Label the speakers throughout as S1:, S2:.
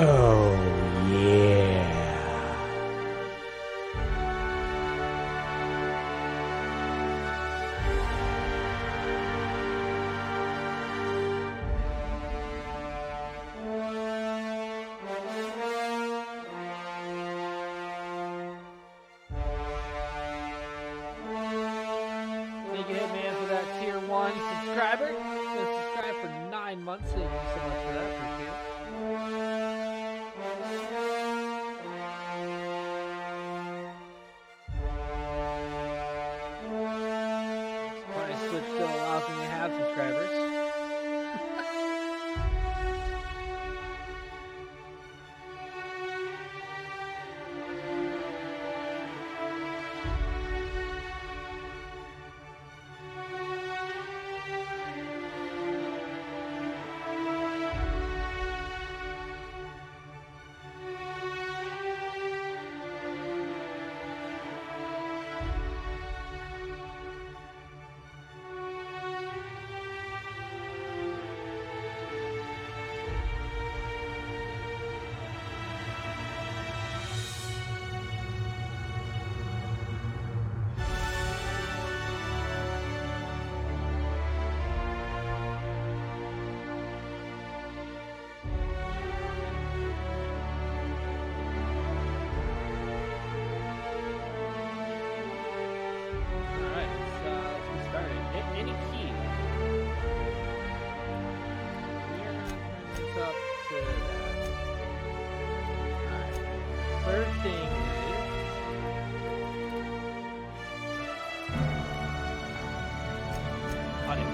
S1: Oh, yeah.
S2: Thank you, Hitman, for that tier 1 subscriber. Been subscribed for 9 months. Thank you so much for that. Appreciate it. Price Switch still allows me to have subscribers. Alright, let's get started. Any key. We're gonna turn this up to that. Alright. Third thing is putting.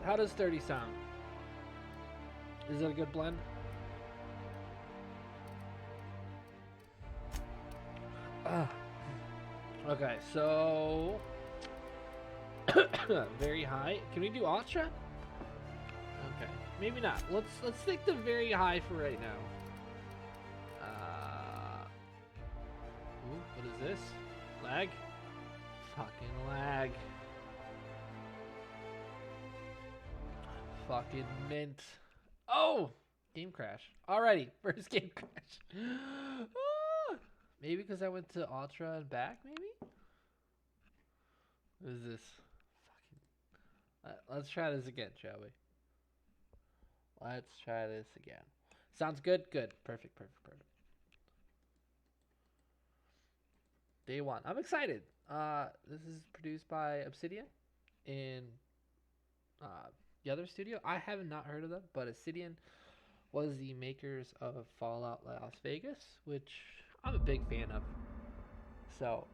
S2: How does 30 sound? Is it a good blend? Okay, so very high. Can we do ultra? Okay, maybe not. Let's stick to very high for right now. Ooh, what is this? Lag? Fucking lag. Fucking mint. Oh! Game crash. Alrighty, first game crash. Maybe because I went to Ultra and back, maybe? What is this? Fucking. Let's try this again, shall we? Let's try this again. Sounds good? Good. Perfect. Day 1. I'm excited. This is produced by Obsidian in the other studio. I have not heard of them, but Obsidian was the makers of Fallout Las Vegas, which I'm a big fan of. So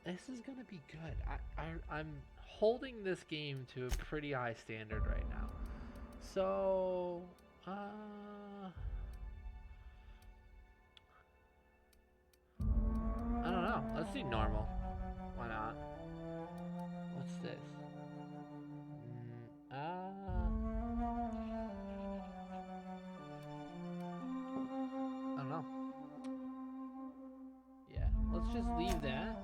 S2: this is gonna be good. I'm holding this game to a pretty high standard right now. So I don't know. Let's do normal. Why not? What's this? I don't know. Yeah, let's just leave that.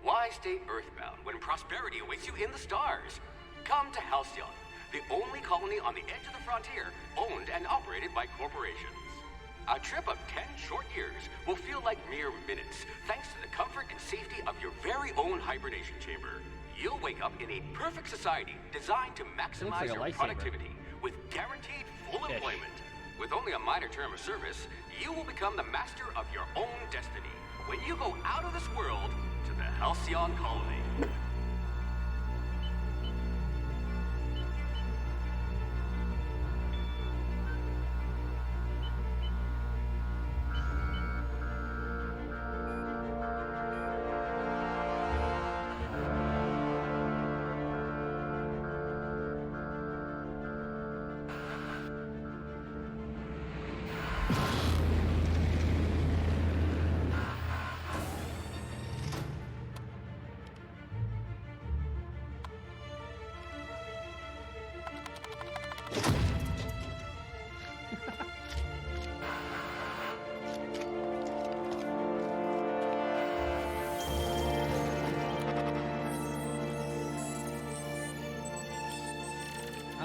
S3: Why stay earthbound when prosperity awaits you in the stars? Come to Halcyon, the only colony on the edge of the frontier, owned and operated by corporations. A trip of 10 short years will feel like mere minutes, thanks to the comfort and safety of your very own hibernation chamber. You'll wake up in a perfect society designed to maximize your productivity with guaranteed full employment. With only a minor term of service, you will become the master of your own destiny when you go out of this world to the Halcyon colony.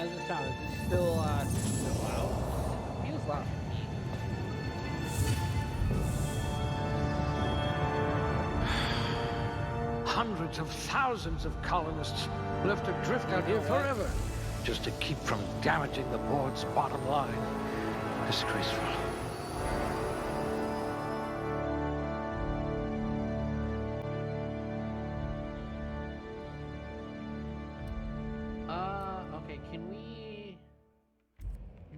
S2: How does it sound? Is it still loud? Feels loud for me.
S4: Hundreds of thousands of colonists left to drift out here forever, just to keep from damaging the board's bottom line. Disgraceful.
S2: Okay, can we...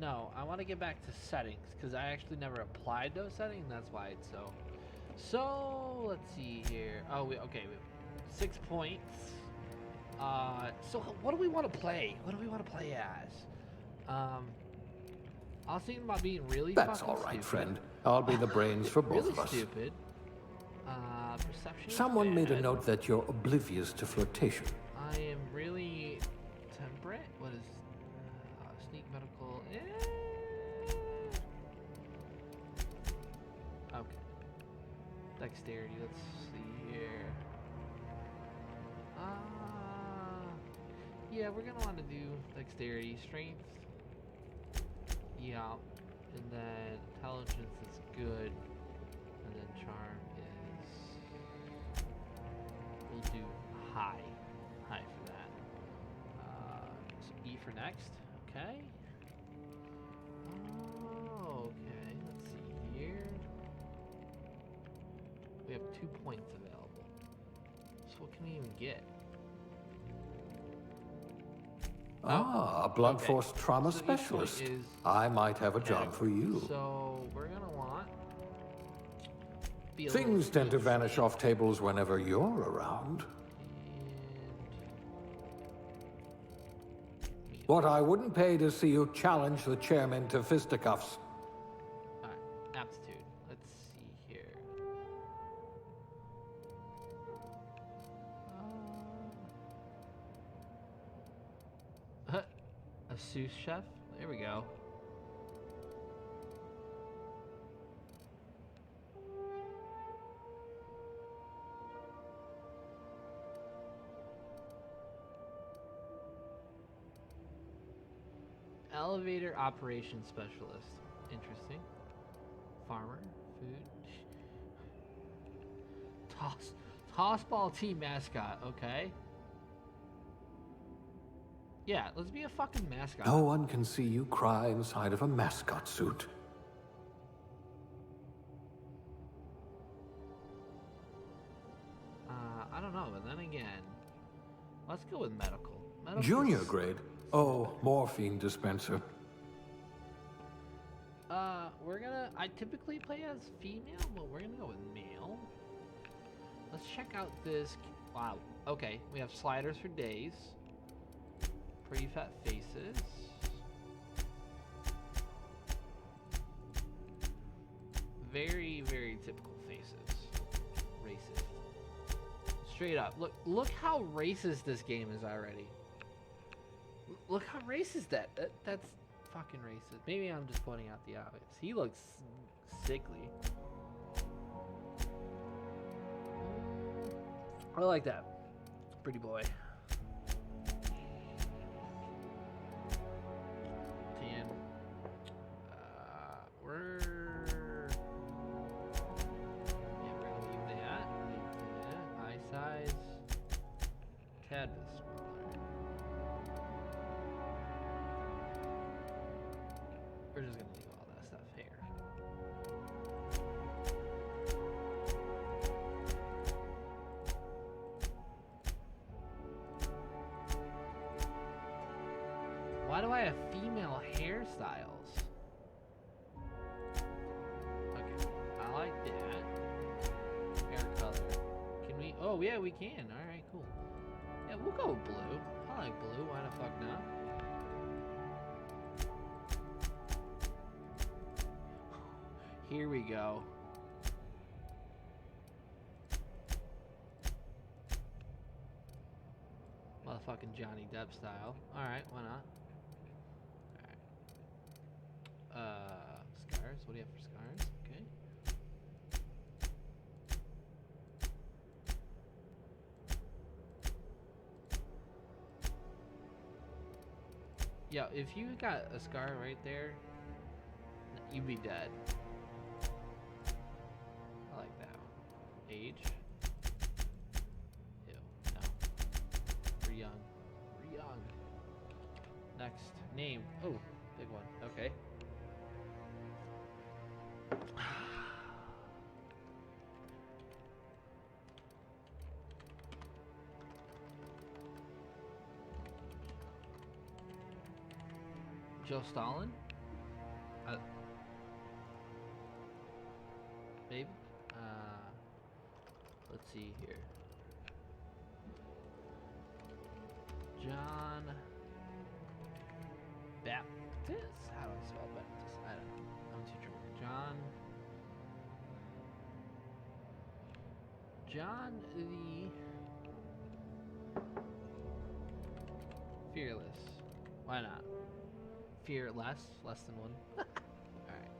S2: No, I want to get back to settings, because I actually never applied those settings, that's why it's so... So, let's see here. Oh, okay, 6 points. So what do we want to play? What do we want to play as? I was thinking about being really
S4: That's
S2: fucking
S4: all right,
S2: stupid.
S4: friend. I'll be the brains for both
S2: Really
S4: of us.
S2: stupid. Perception is
S4: Someone made a
S2: bad.
S4: note that you're oblivious to flirtation.
S2: I am really temperate. What is sneak medical? Okay. Dexterity. Let's see here. Yeah, we're gonna want to do dexterity, strength. Yeah, and then intelligence is good, and then charm is. We'll do high for that. So E for next. Okay. Oh, okay. Let's see here. We have 2 points available. So what can we even get?
S4: Ah, a blunt
S2: okay.
S4: force trauma
S2: So each point
S4: specialist.
S2: is
S4: I might have a job for you.
S2: So we're gonna want. Be a
S4: Things
S2: little
S4: tend to
S2: sneaky.
S4: vanish off tables whenever you're around.
S2: And
S4: What I wouldn't pay to see you challenge the chairman to fisticuffs.
S2: alright, aptitude. Let's see here. A sous chef. There we go. Elevator operations specialist. Interesting. Farmer. Food. Tossball team mascot. Okay. Yeah, let's be a fucking mascot.
S4: No one can see you cry inside of a mascot suit.
S2: I don't know, but then again, let's go with medical. Medical
S4: Junior
S2: is-
S4: grade. Oh, morphine dispenser.
S2: I typically play as female, but we're gonna go with male. Let's check out this. Wow. Okay, we have sliders for days. Pretty fat faces. Very, very typical faces. Racist. Straight up. Look how racist this game is already. Look how racist that's fucking racist. Maybe I'm just pointing out the obvious. He looks sickly. I like that. Pretty boy. 10. We're gonna leave that. Eye size. Tad bit smaller. We're just gonna leave all that stuff here. Why do I have female hairstyles? Okay, I like that. Hair color. Can we? Oh yeah, we can. All right, cool. Yeah, we'll go with blue. I like blue. Why the fuck not? Here we go. Motherfucking Johnny Depp style. Alright, why not? Alright. Scars. What do you have for scars? Okay. Yo, if you got a scar right there, you'd be dead. I like that one. Age? Ew, no. We're young. We're young. Next. Name. Oh, big one. Okay. Joe Stalin? Maybe? Let's see here. John Baptist? How do I spell Baptist? I don't know. I'm too drunk. John the Fearless. Why not? Fearless, less than one. Alright.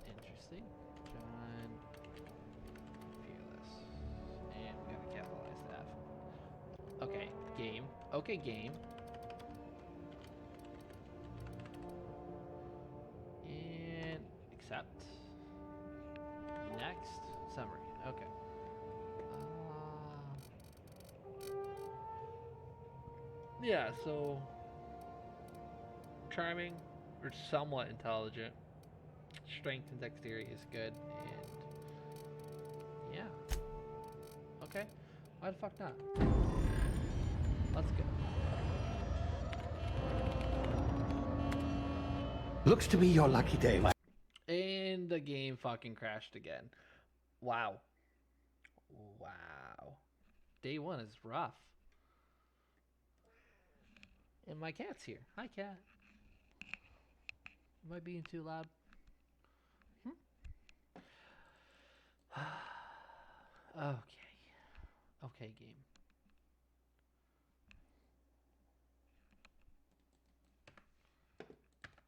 S2: Interesting. John Fearless. And we gotta capitalize that. Okay, game. Okay, game. And accept. Next. Summary. Okay. Yeah, so charming or somewhat intelligent. Strength and dexterity is good, and yeah. Okay. Why the fuck not? Let's go.
S4: Looks to be your lucky day, my...
S2: And the game fucking crashed again. Wow. Wow. Day one is rough. And my cat's here. Hi, cat. Am I being too loud? Okay. Okay, game.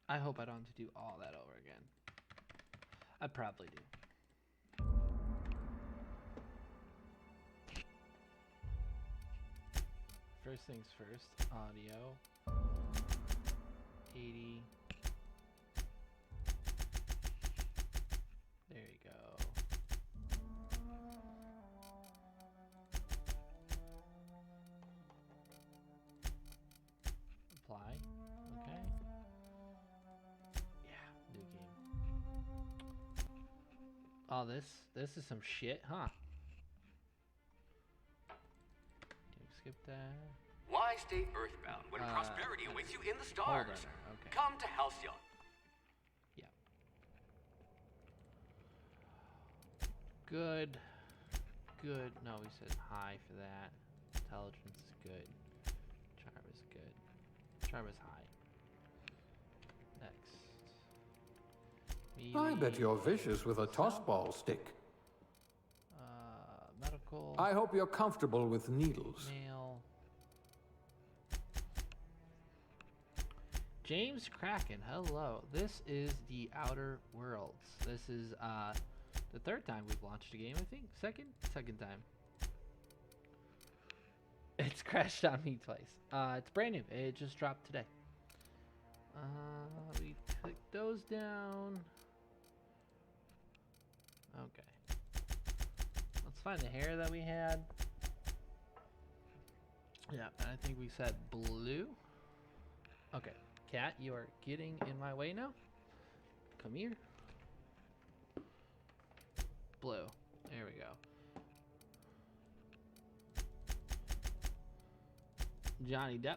S2: I hope I don't have to do all that over again. I probably do. First things first, audio. 80. There you go. Apply. Okay. Yeah, new game. Oh, this is some shit, huh? Skip that.
S3: Why stay earthbound when prosperity awaits you in the stars?
S2: Okay.
S3: Come to Halcyon.
S2: Yeah. Good. Good. No, we said high for that. Intelligence is good. Charm is good. Charm is high. Next.
S5: I bet you're vicious with a tossball stick.
S2: Medical.
S5: I hope you're comfortable with needles.
S2: Nail. James Kraken, hello. This is the Outer Worlds. This is the third time we've launched a game, I think. Second time. It's crashed on me twice. It's brand new. It just dropped today. We click those down. Okay. Let's find the hair that we had. Yeah, I think we said blue. Okay. Cat, you are getting in my way now. Come here. Blue. There we go. Johnny Depp.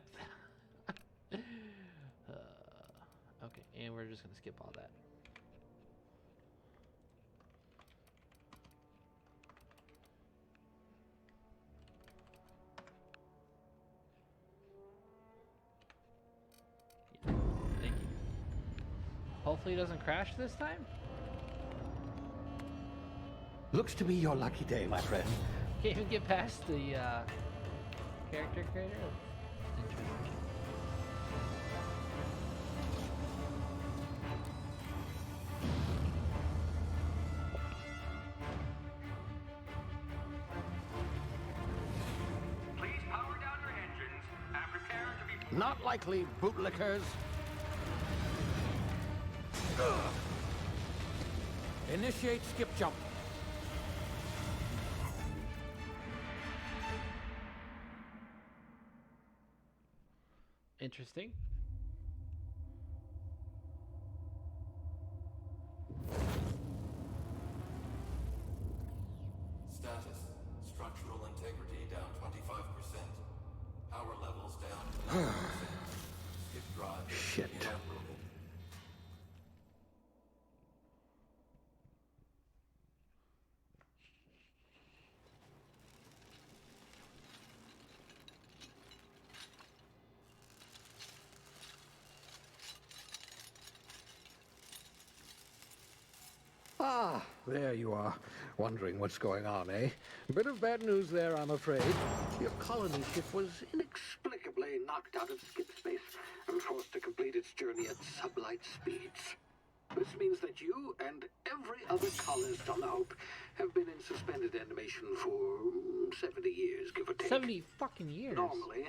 S2: Okay, and we're just gonna skip all that. Yeah, thank you. Hopefully it doesn't crash this time.
S4: Looks to be your lucky day, my friend.
S2: Can't even get past the character creator. Interesting.
S3: Please power down your engines.
S4: Not likely, bootlickers. Initiate skip jump.
S2: Interesting.
S6: Status. Structural integrity down 25%. Power levels down 11%. Skip drive.
S4: Shit. Ah, there you are. Wondering what's going on, eh? Bit of bad news there, I'm afraid. Your colony ship was inexplicably knocked out of skip space and forced to complete its journey at sublight speeds. This means that you and every other colonist on the Hope have been in suspended animation for 70 years, give or take.
S2: 70 fucking years.
S4: Normally,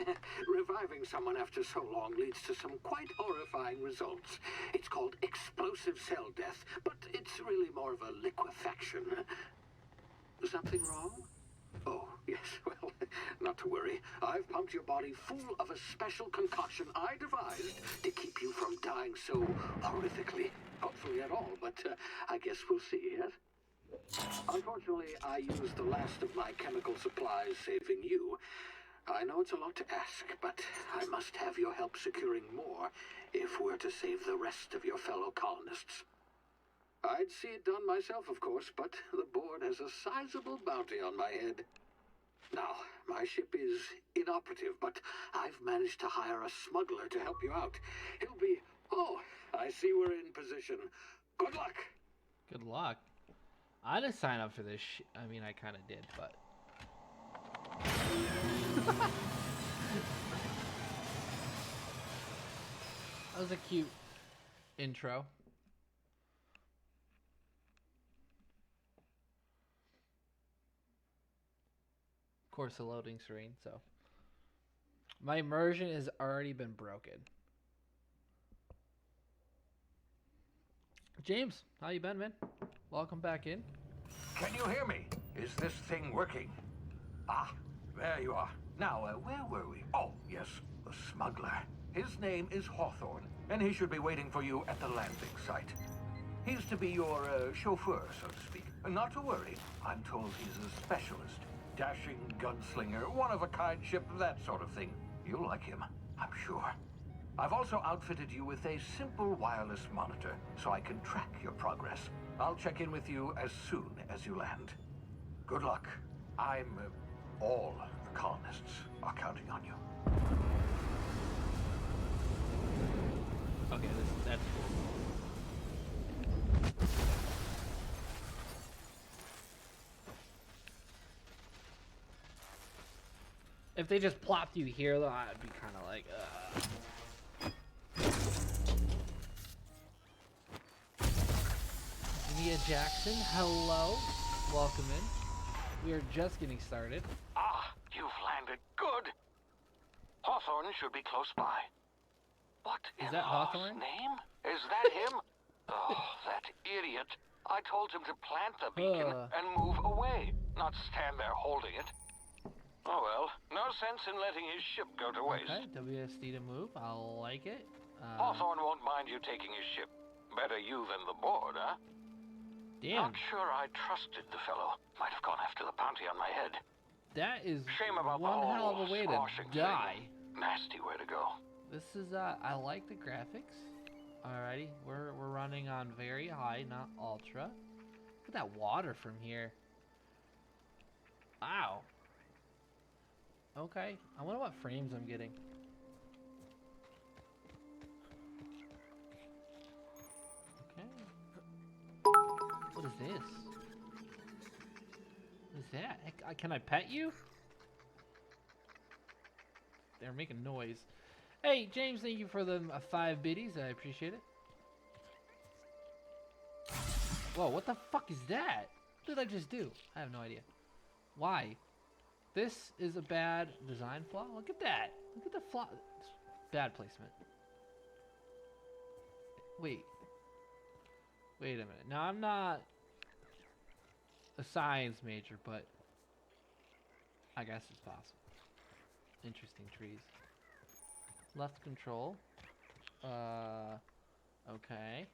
S4: reviving someone after so long leads to some quite horrifying results. It's called explosive cell death, but it's really more of a liquefaction. Something wrong? Oh, yes, well, not to worry. I've pumped your body full of a special concoction I devised to keep you from dying so horrifically. Hopefully at all, but I guess we'll see, yes? Unfortunately, I used the last of my chemical supplies saving you. I know it's a lot to ask, but I must have your help securing more if we're to save the rest of your fellow colonists. I'd see it done myself, of course, but the board has a sizable bounty on my head. Now, my ship is inoperative, but I've managed to hire a smuggler to help you out. He'll be... Oh, I see we're in position. Good luck.
S2: Good luck. I didn't sign up for this I mean, I kind of did, but... That was a cute intro. Of course, the loading screen, so... My immersion has already been broken. James, how you been, man? Welcome back in.
S4: Can you hear me? Is this thing working? Ah, there you are. Now, where were we? Oh, yes, the smuggler. His name is Hawthorne, and he should be waiting for you at the landing site. He's to be your chauffeur, so to speak. Not to worry, I'm told he's a specialist. Dashing gunslinger, one-of-a-kind ship, that sort of thing. You'll like him, I'm sure. I've also outfitted you with a simple wireless monitor, so I can track your progress. I'll check in with you as soon as you land. Good luck. All the colonists are counting on you.
S2: Okay, that's cool. If they just plopped you here, though, I'd be kind of like, Mia Jackson, hello. Welcome in. We are just getting started.
S4: Ah, you've landed. Good. Hawthorne should be close by. What
S2: Is that Hawthorne?
S4: name? Is that him? Oh, that idiot. I told him to plant the beacon and move away, not stand there holding it. Oh well, no sense in letting his ship go to waste.
S2: Okay, WSD to move. I like it.
S4: Hawthorne won't mind you taking his ship. Better you than the board, huh?
S2: Damn,
S4: Not sure I trusted the fellow. Might have gone after the bounty on my head.
S2: that is
S4: Shame about
S2: one
S4: the
S2: hell of
S4: whole
S2: a way to
S4: squashing
S2: die.
S4: thing. Nasty way to go.
S2: This is I like the graphics. Alrighty, we're running on very high, not ultra. Look at that water from here. Wow. Okay, I wonder what frames I'm getting. Okay. What is this? What is that? Can I pet you? They're making noise. Hey, James, thank you for the 5 biddies. I appreciate it. Whoa, what the fuck is that? What did I just do? I have no idea. Why? This is a bad design flaw? Look at that. Look at the flaw. Bad placement. Wait. Wait a minute. Now, I'm not a science major, but I guess it's possible. Interesting trees. Left control. Okay.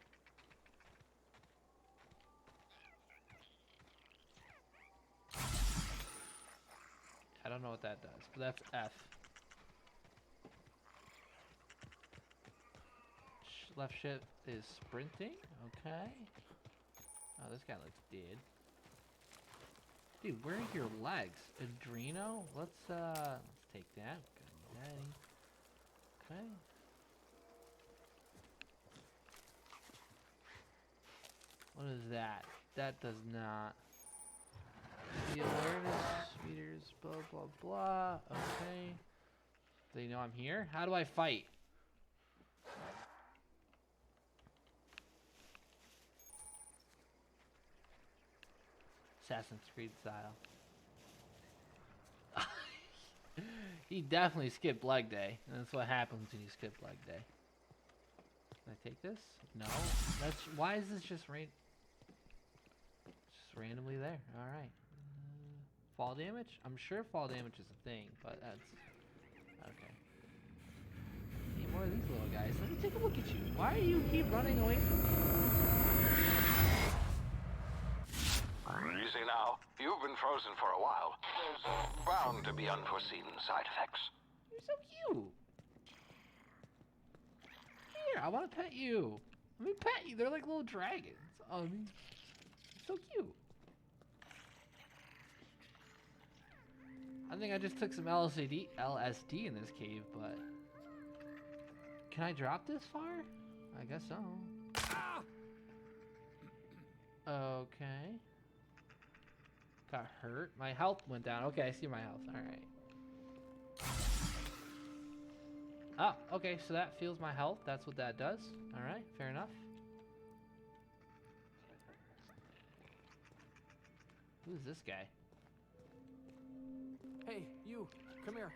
S2: I don't know what that does, but that's F. Left shift is sprinting. Okay. Oh, this guy looks dead. Dude, where are your legs? Adreno? Let's take that. Okay. What is that? That does not. The awareness meters, blah blah blah. Okay. They know I'm here. How do I fight? Assassin's Creed style. He definitely skipped leg day. And that's what happens when you skip leg day. Can I take this? No. That's why is this just just randomly there? All right. Fall damage? I'm sure fall damage is a thing, but that's okay. Need more of these little guys. Let me take a look at you. Why do you keep running away from me?
S7: Easy now. You've been frozen for a while. There's bound to be unforeseen side effects.
S2: You're so cute. Here, I want to pet you. Let me pet you. They're like little dragons. So cute. I think I just took some LSD in this cave, but can I drop this far? I guess so. Okay. Got hurt. My health went down. Okay, I see my health. All right. Oh, okay. So that feels my health. That's what that does. All right. Fair enough. Who's this guy?
S5: Hey, you, come here.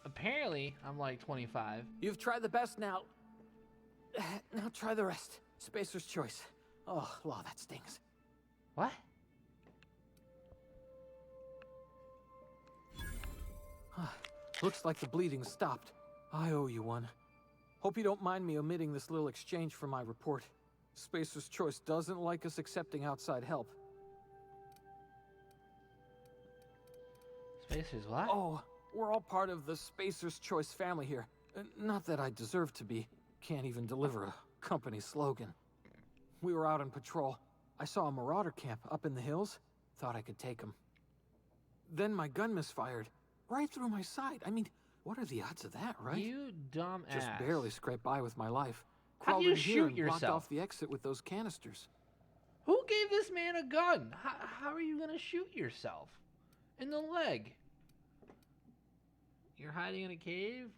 S2: Apparently, I'm like 25.
S5: You've tried the best now. Now try the rest. Spacer's choice. Oh, law, that stings.
S2: What?
S5: Looks like the bleeding stopped. I owe you one. Hope you don't mind me omitting this little exchange from my report. Spacer's choice doesn't like us accepting outside help.
S2: Spacers what?
S5: Oh, we're all part of the Spacer's Choice family here. Not that I deserve to be. Can't even deliver a company slogan. We were out on patrol. I saw a marauder camp up in the hills. Thought I could take him. Then my gun misfired. Right through my side. I mean, what are the odds of that, right?
S2: You dumb ass.
S5: Just barely scraped by with my life.
S2: How
S5: Crawled
S2: do you
S5: in here
S2: shoot
S5: and blocked
S2: yourself?
S5: off the exit with those canisters.
S2: Who gave this man a gun? How are you gonna shoot yourself? In the leg. You're hiding in a cave?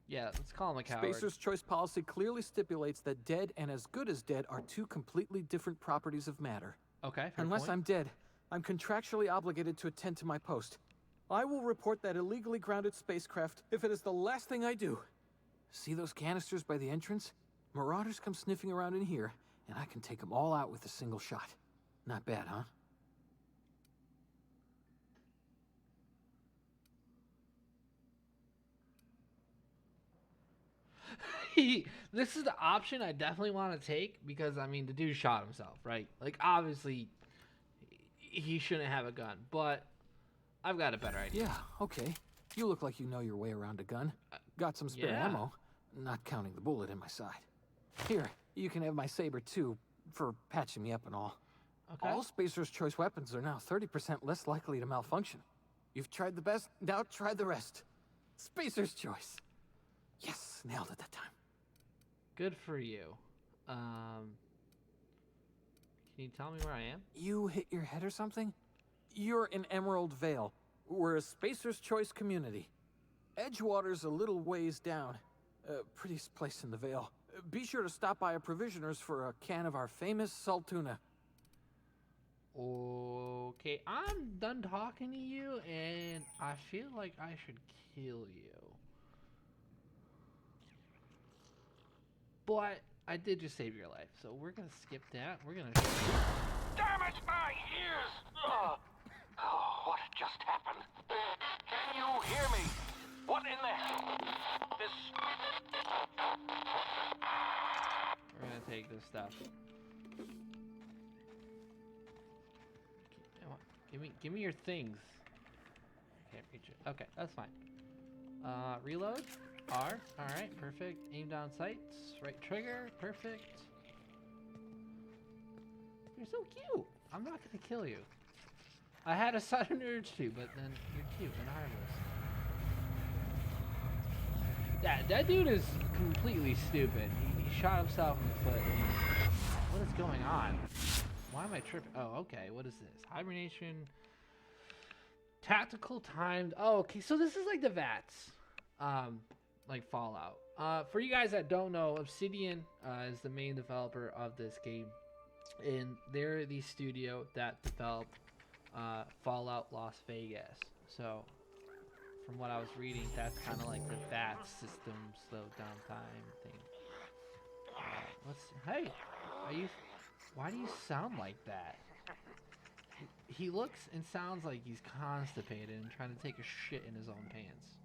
S2: Yeah, let's call him a coward.
S5: Spacer's Choice policy clearly stipulates that dead and as good as dead are two completely different properties of matter.
S2: Okay, fair
S5: Unless
S2: point.
S5: I'm dead, I'm contractually obligated to attend to my post. I will report that illegally grounded spacecraft if it is the last thing I do. See those canisters by the entrance? Marauders come sniffing around in here, and I can take them all out with a single shot. Not bad, huh?
S2: This is the option I definitely want to take because, I mean, the dude shot himself, right? Like, obviously, he shouldn't have a gun, but I've got a better idea.
S5: Yeah, okay. You look like you know your way around a gun. Got some spare
S2: yeah.
S5: ammo, not counting the bullet in my side. Here, you can have my saber too, for patching me up and all.
S2: Okay.
S5: All Spacer's Choice weapons are now 30% less likely to malfunction. You've tried the best, now try the rest. Spacer's Choice. Yes, nailed it that time.
S2: Good for you. Can you tell me where I am?
S5: You hit your head or something? You're in Emerald Vale. We're a Spacer's Choice community. Edgewater's a little ways down. Prettiest place in the Vale. Be sure to stop by a provisioner's for a can of our famous salt tuna.
S2: Okay, I'm done talking to you, and I feel like I should kill you. But I did just save your life, so we're gonna skip that. We're gonna.
S7: Damn it, my ears! Oh, what just happened? Can you hear me? What in the hell? This...
S2: We're gonna take this stuff. Give me your things. Can't reach it. Okay, that's fine. Reload. R. All right, perfect. Aim down sights. Right trigger. Perfect. You're so cute. I'm not gonna kill you. I had a sudden urge to, but then you're cute and harmless. That dude is completely stupid. He shot himself in the foot. What is going on? Why am I tripping? Oh, okay. What is this? Hibernation. Tactical timed. Oh, okay. So this is like the VATS. Like Fallout. For you guys that don't know, Obsidian is the main developer of this game. And they're the studio that developed Fallout Las Vegas. So, from what I was reading, that's kind of like the VATS system, slow down time thing. Hey, why do you sound like that? He looks and sounds like he's constipated and trying to take a shit in his own pants.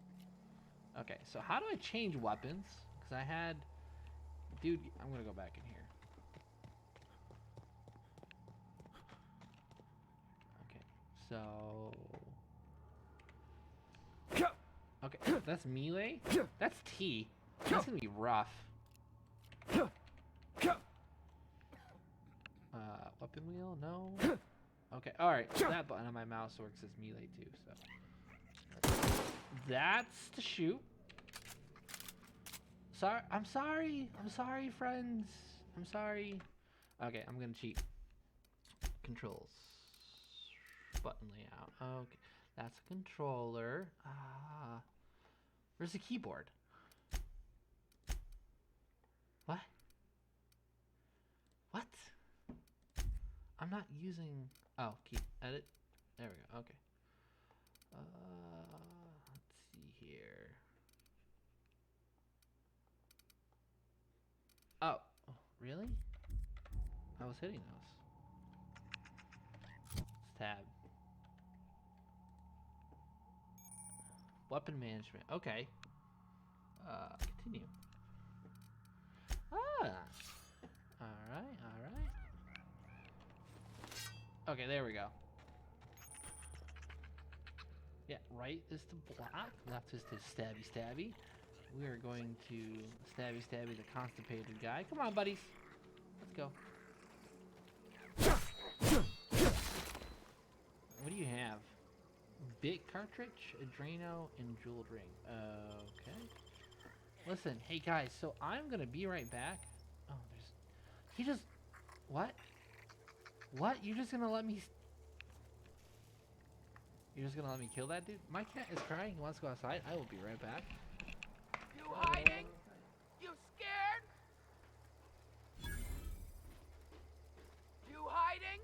S2: Okay, so how do I change weapons? Because I had... Dude, I'm going to go back in here. Okay, so... Okay, that's melee. That's T. That's going to be rough. Weapon wheel? No. Okay, alright. That button on my mouse works as melee too, so... That's to shoot. I'm sorry, friends. I'm sorry. Okay, I'm gonna cheat. Controls. Button layout. Okay, that's a controller. Where's the keyboard? What? What? I'm not using... Oh, key. Edit. There we go. Okay. Let's see here. Oh, really? I was hitting those. Let's tab. Weapon management. Okay. Continue. Alright. Okay, there we go. Yeah, right is to block, left is to stabby. We are going to stabby the constipated guy. Come on, buddies. Let's go. What do you have? Bit cartridge, Adreno, and jeweled ring. Okay. Listen, hey guys, so I'm gonna be right back. Oh, he just... What? What? You're just gonna let me... You're just gonna let me kill that dude? My cat is crying. He wants to go outside. I will be right back.
S8: You hiding? You scared? You hiding?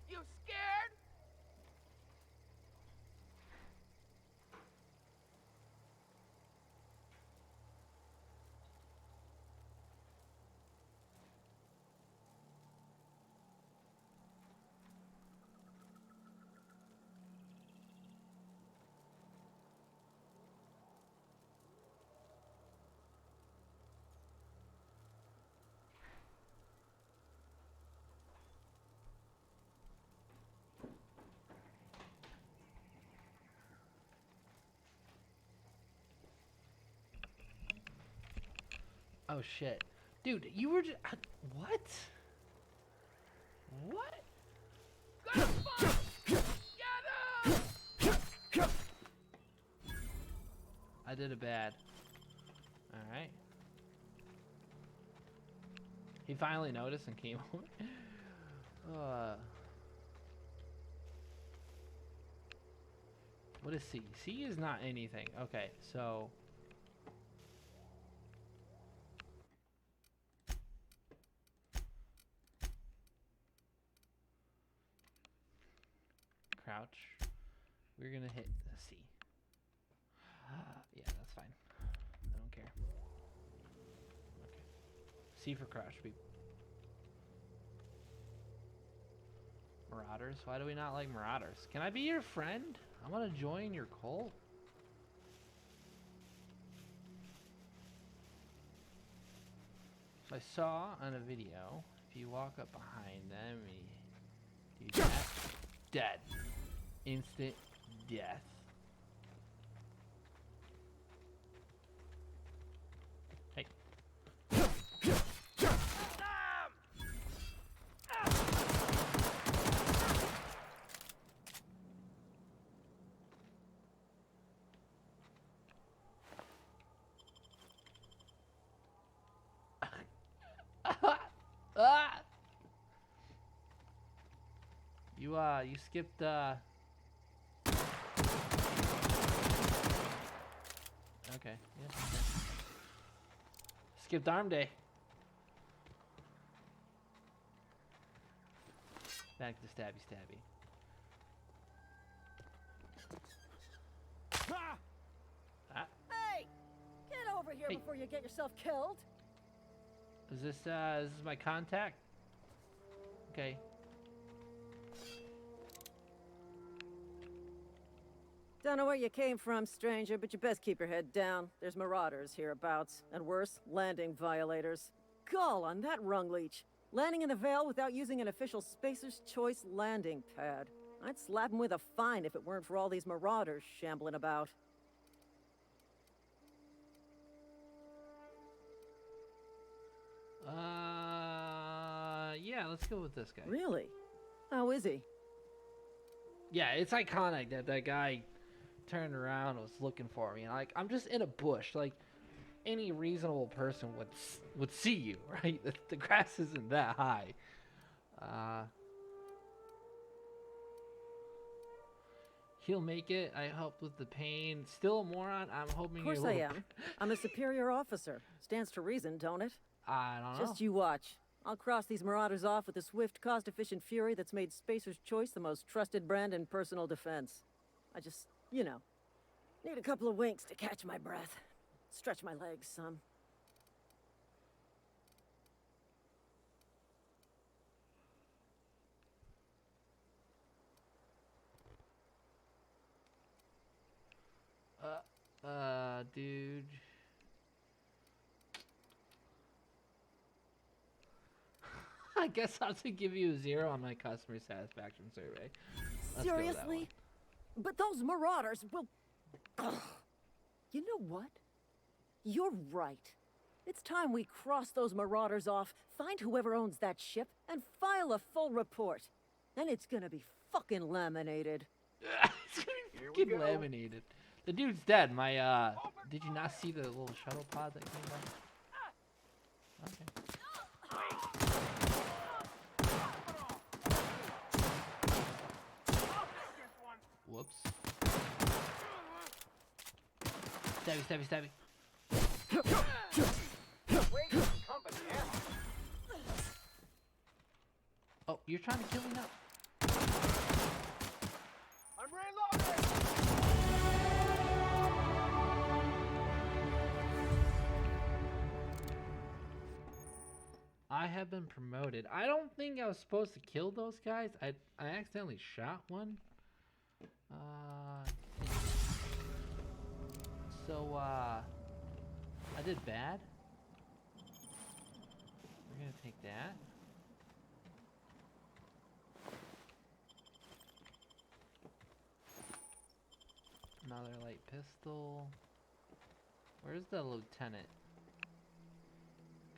S8: You scared?
S2: Oh shit. Dude, you were just... What? What?
S8: Gonna fight! Get him!
S2: I did it bad. Alright. He finally noticed and came over. What is C? C is not anything. Okay, so... crouch. We're gonna hit C. Yeah, that's fine. I don't care. Okay. C for crouch, people. Marauders? Why do we not like Marauders? Can I be your friend? I want to join your cult. So I saw on a video, if you walk up behind them, you do that. Dead. Instant death. Hey. Ah! You skipped okay, yeah, okay. Skipped arm day. Back to stabby stabby. Ah,
S9: Hey! Get over here
S2: Hey.
S9: before you get yourself killed!
S2: is this my contact? Okay.
S9: Don't know where you came from, stranger, but you best keep your head down. There's marauders hereabouts, and worse, landing violators. Gall on that rung leech. Landing in the Vale without using an official Spacer's Choice landing pad. I'd slap him with a fine if it weren't for all these marauders shambling about.
S2: Yeah, let's go with this guy.
S9: Really? How is he?
S2: Yeah, it's iconic that that guy turned around and was looking for me. And like, I'm just in a bush. Like, any reasonable person would see you, right? The grass isn't that high. He'll make it. I helped with the pain. Still a moron. I'm hoping.
S9: Of course
S2: you're a
S9: I
S2: little-
S9: am. I'm a superior officer. Stands to reason, don't it?
S2: I don't know.
S9: Just you watch. I'll cross these marauders off with a swift, cost-efficient fury that's made Spacer's Choice the most trusted brand in personal defense. I just, you know, need a couple of winks to catch my breath. Stretch my legs some.
S2: Dude. I guess I'll have to give you a 0 on my customer satisfaction survey. Let's go with that
S9: Seriously?
S2: one.
S9: But those marauders will... Ugh. You know what? You're right. It's time we cross those marauders off, find whoever owns that ship, and file a full report. Then it's gonna be fucking laminated.
S2: It's gonna be fucking laminated. The dude's dead. My, did you not see the little shuttle pod that came by? Okay. Whoops. Stabby, stabby, stabby. Oh, you're trying to kill me now?
S8: I'm reloading!
S2: I have been promoted. I don't think I was supposed to kill those guys. I accidentally shot one. So, I did bad. We're gonna take that. Another light pistol. Where's the lieutenant?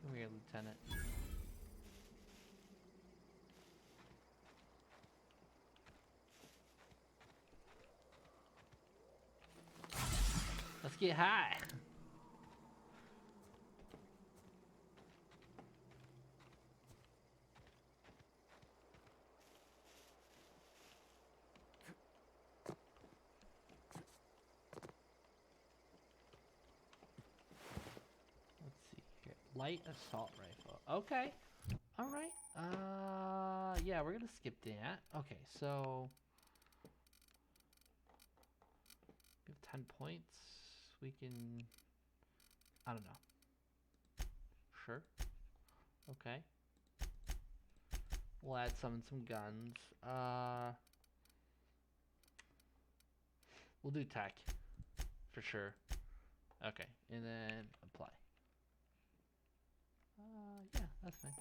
S2: Come here, lieutenant. Let's get high. Let's see here. Light assault rifle. Okay. All right. Yeah, we're gonna skip that. Okay, so 10 points. We can... I don't know. Sure. Okay. We'll add some guns. We'll do tech. For sure. Okay. And then apply. Yeah, that's fine.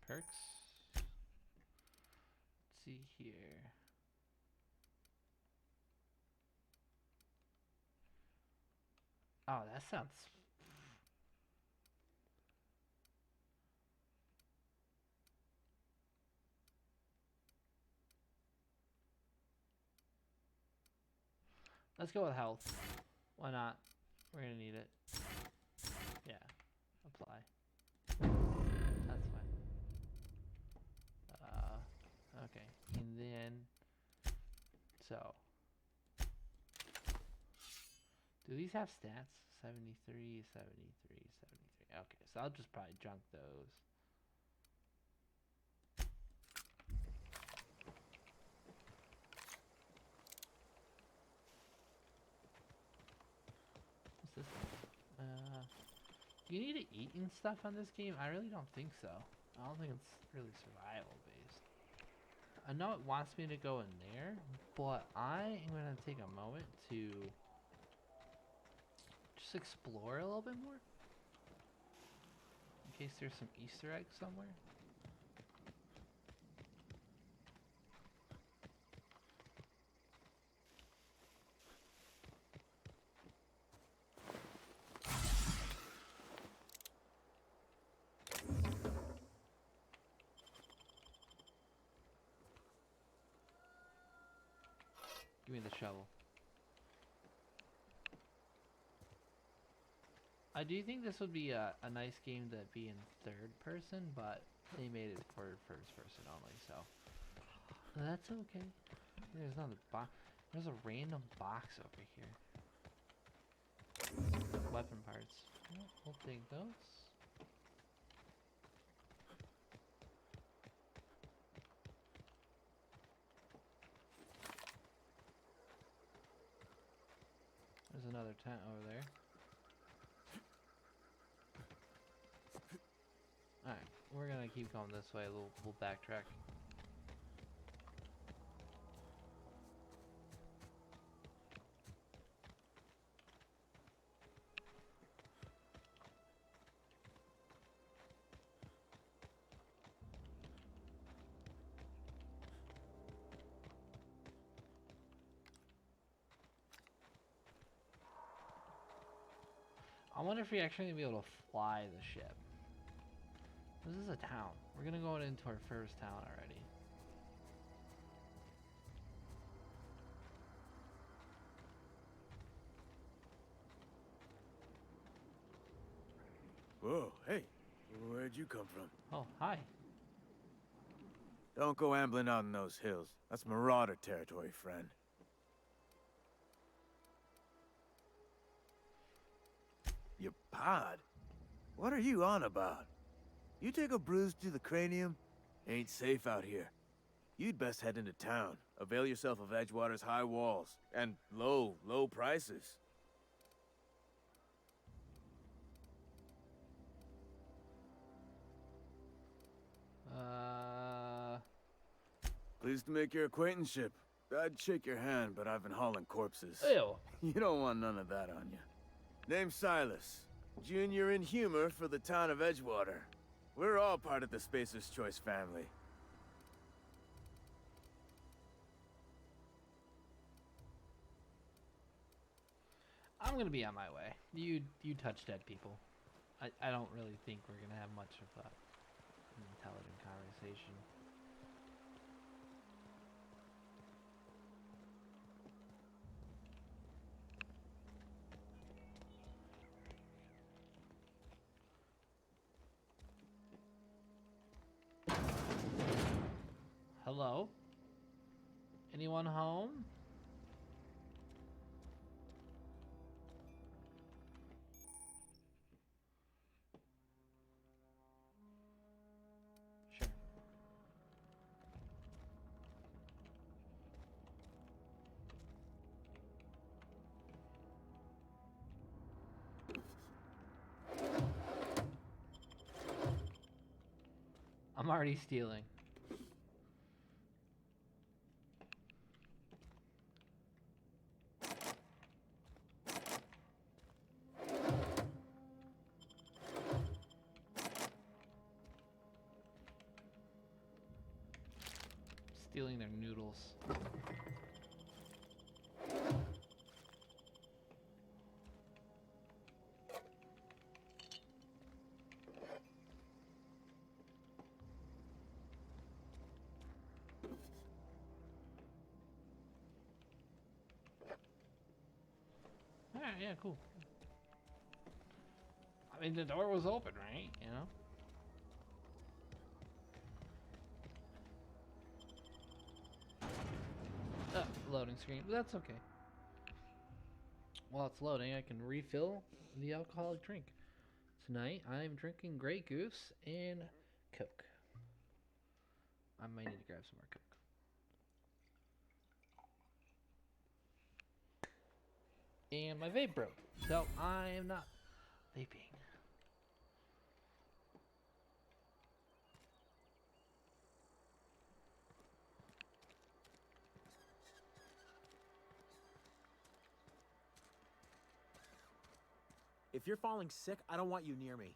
S2: Perks. Let's see here. Oh, that sounds... Let's go with health. Why not? We're gonna need it. Yeah. Apply. That's fine. Okay. And then... So... Do these have stats? 73, 73, 73. Okay, so I'll just probably junk those. What's this one? Do you need to eat and stuff on this game? I really don't think so. I don't think it's really survival based. I know it wants me to go in there, but I am going to take a moment to just explore a little bit more. In case there's some Easter eggs somewhere. Give me the shovel. I do think this would be a nice game to be in third person, but they made it for first person only, so that's okay. There's another box. There's a random box over here. Weapon parts. Well, we'll take those. There's another tent over there. Alright, we're gonna keep going this way. We'll backtrack. I wonder if we actually gonna be able to fly the ship. This is a town. We're gonna go into our first town already.
S1: Whoa, hey, where'd you come from?
S2: Oh, hi.
S1: Don't go ambling out in those hills. That's marauder territory, friend. Your pod? What are you on about? You take a bruise to the cranium? Ain't safe out here. You'd best head into town. Avail yourself of Edgewater's high walls. And low prices. Pleased to make your acquaintanceship. I'd shake your hand, but I've been hauling corpses.
S2: Ew.
S1: You don't want none of that on you. Name's Silas. Junior in humor for the town of Edgewater. We're all part of the Spacer's Choice family.
S2: I'm gonna be on my way. You touch dead people. I don't really think we're gonna have much of an intelligent conversation. Hello? Anyone home? I'm already stealing. Stealing their noodles. Alright, yeah, cool. I mean, the door was open, right? You know? Loading screen, but that's okay. While it's loading, I can refill the alcoholic drink. Tonight, I'm drinking Grey Goose and Coke. I might need to grab some more Coke. And my vape broke, so I am not vaping.
S10: If you're falling sick, I don't want you near me.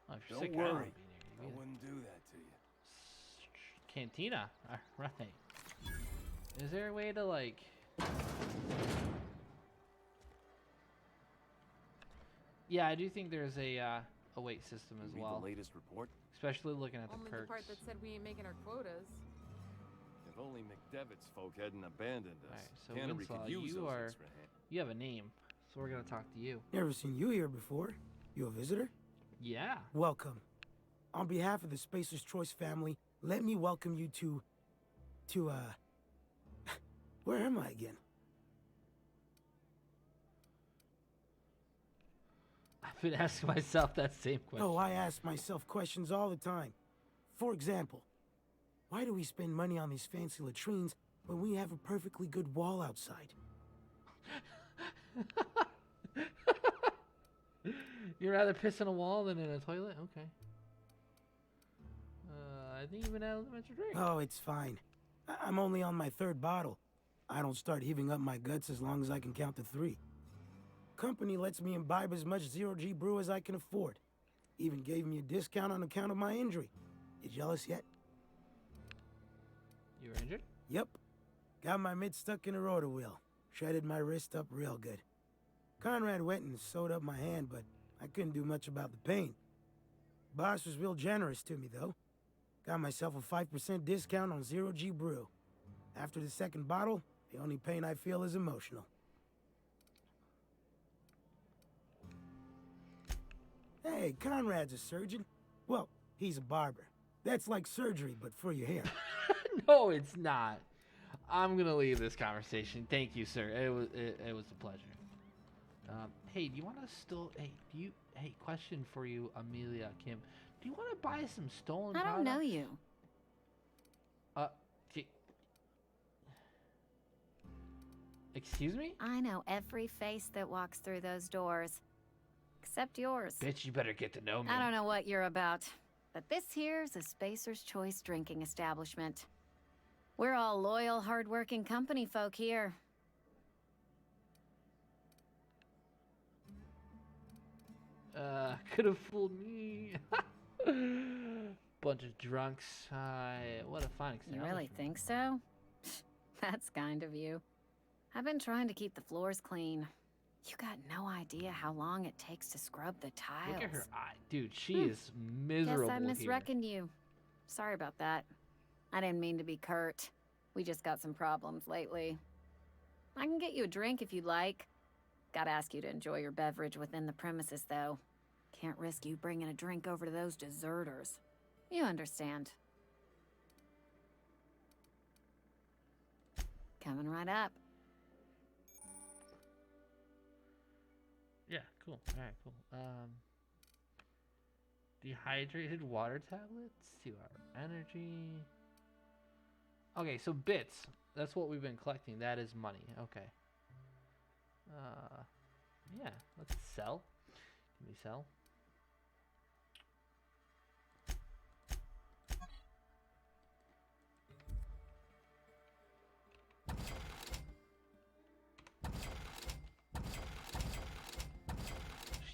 S2: Oh, if you're
S1: Don't
S2: sick, I don't
S1: worry.
S2: wanna be near you
S1: I
S2: either.
S1: wouldn't do that to you.
S2: Cantina. Alright. Is there a way to, like... Yeah, I do think there's a weight system as
S1: Read
S2: well.
S1: the latest report.
S2: Especially looking at the
S11: Only
S2: perks.
S11: the part that said we ain't making our quotas.
S1: If only McDevitt's folk hadn't abandoned us.
S2: Alright, so
S1: Cannery
S2: Winslow,
S1: could use
S2: you
S1: those
S2: are...
S1: extra hands.
S2: You have a name, so we're gonna talk to you.
S12: Never seen you here before. You a visitor?
S2: Yeah.
S12: Welcome. On behalf of the Spacer's Choice family, let me welcome you to, where am I again?
S2: I've been asking myself that same question.
S12: Oh, I ask myself questions all the time. For example, why do we spend money on these fancy latrines when we have a perfectly good wall outside?
S2: You'd rather piss in a wall than in a toilet? Okay. I think you've been out of the drink.
S12: Oh, it's fine. I'm only on my third bottle. I don't start heaving up my guts as long as I can count to 3. Company lets me imbibe as much zero-G brew as I can afford. Even gave me a discount on account of my injury. You jealous yet?
S2: You were injured?
S12: Yep. Got my mid stuck in a rotor wheel. Shredded my wrist up real good. Conrad went and sewed up my hand, but I couldn't do much about the pain. Boss was real generous to me, though. Got myself a 5% discount on zero-G brew. After the second bottle, the only pain I feel is emotional. Hey, Conrad's a surgeon. Well, he's a barber. That's like surgery, but for your hair.
S2: No, it's not. I'm gonna leave this conversation. Thank you, sir. It was a pleasure. Hey, do you want to still? Hey, question for you, Amelia Kim. Do you want to buy some stolen?
S13: I don't know
S2: products?
S13: you.
S2: K- Excuse me?
S13: I know every face that walks through those doors. Except yours.
S2: Bitch, you better get to know me.
S13: I don't know what you're about, but this here's a Spacer's Choice drinking establishment. We're all loyal, hard-working company folk here.
S2: Could have fooled me. Bunch of drunks. What a fine
S13: You
S2: establishment.
S13: really think so? That's kind of you. I've been trying to keep the floors clean. You got no idea how long it takes to scrub the tiles.
S2: Look at her eye. Dude, she is miserable
S13: Guess I
S2: here.
S13: misreckoned you. Sorry about that. I didn't mean to be curt. We just got some problems lately. I can get you a drink if you'd like. Gotta ask you to enjoy your beverage within the premises, though. Can't risk you bringing a drink over to those deserters. You understand. Coming right up.
S2: Yeah, cool. Alright, cool. Dehydrated water tablets, 2-hour energy. Okay, so bits. That's what we've been collecting. That is money. Okay. Yeah, let's sell. Can we sell?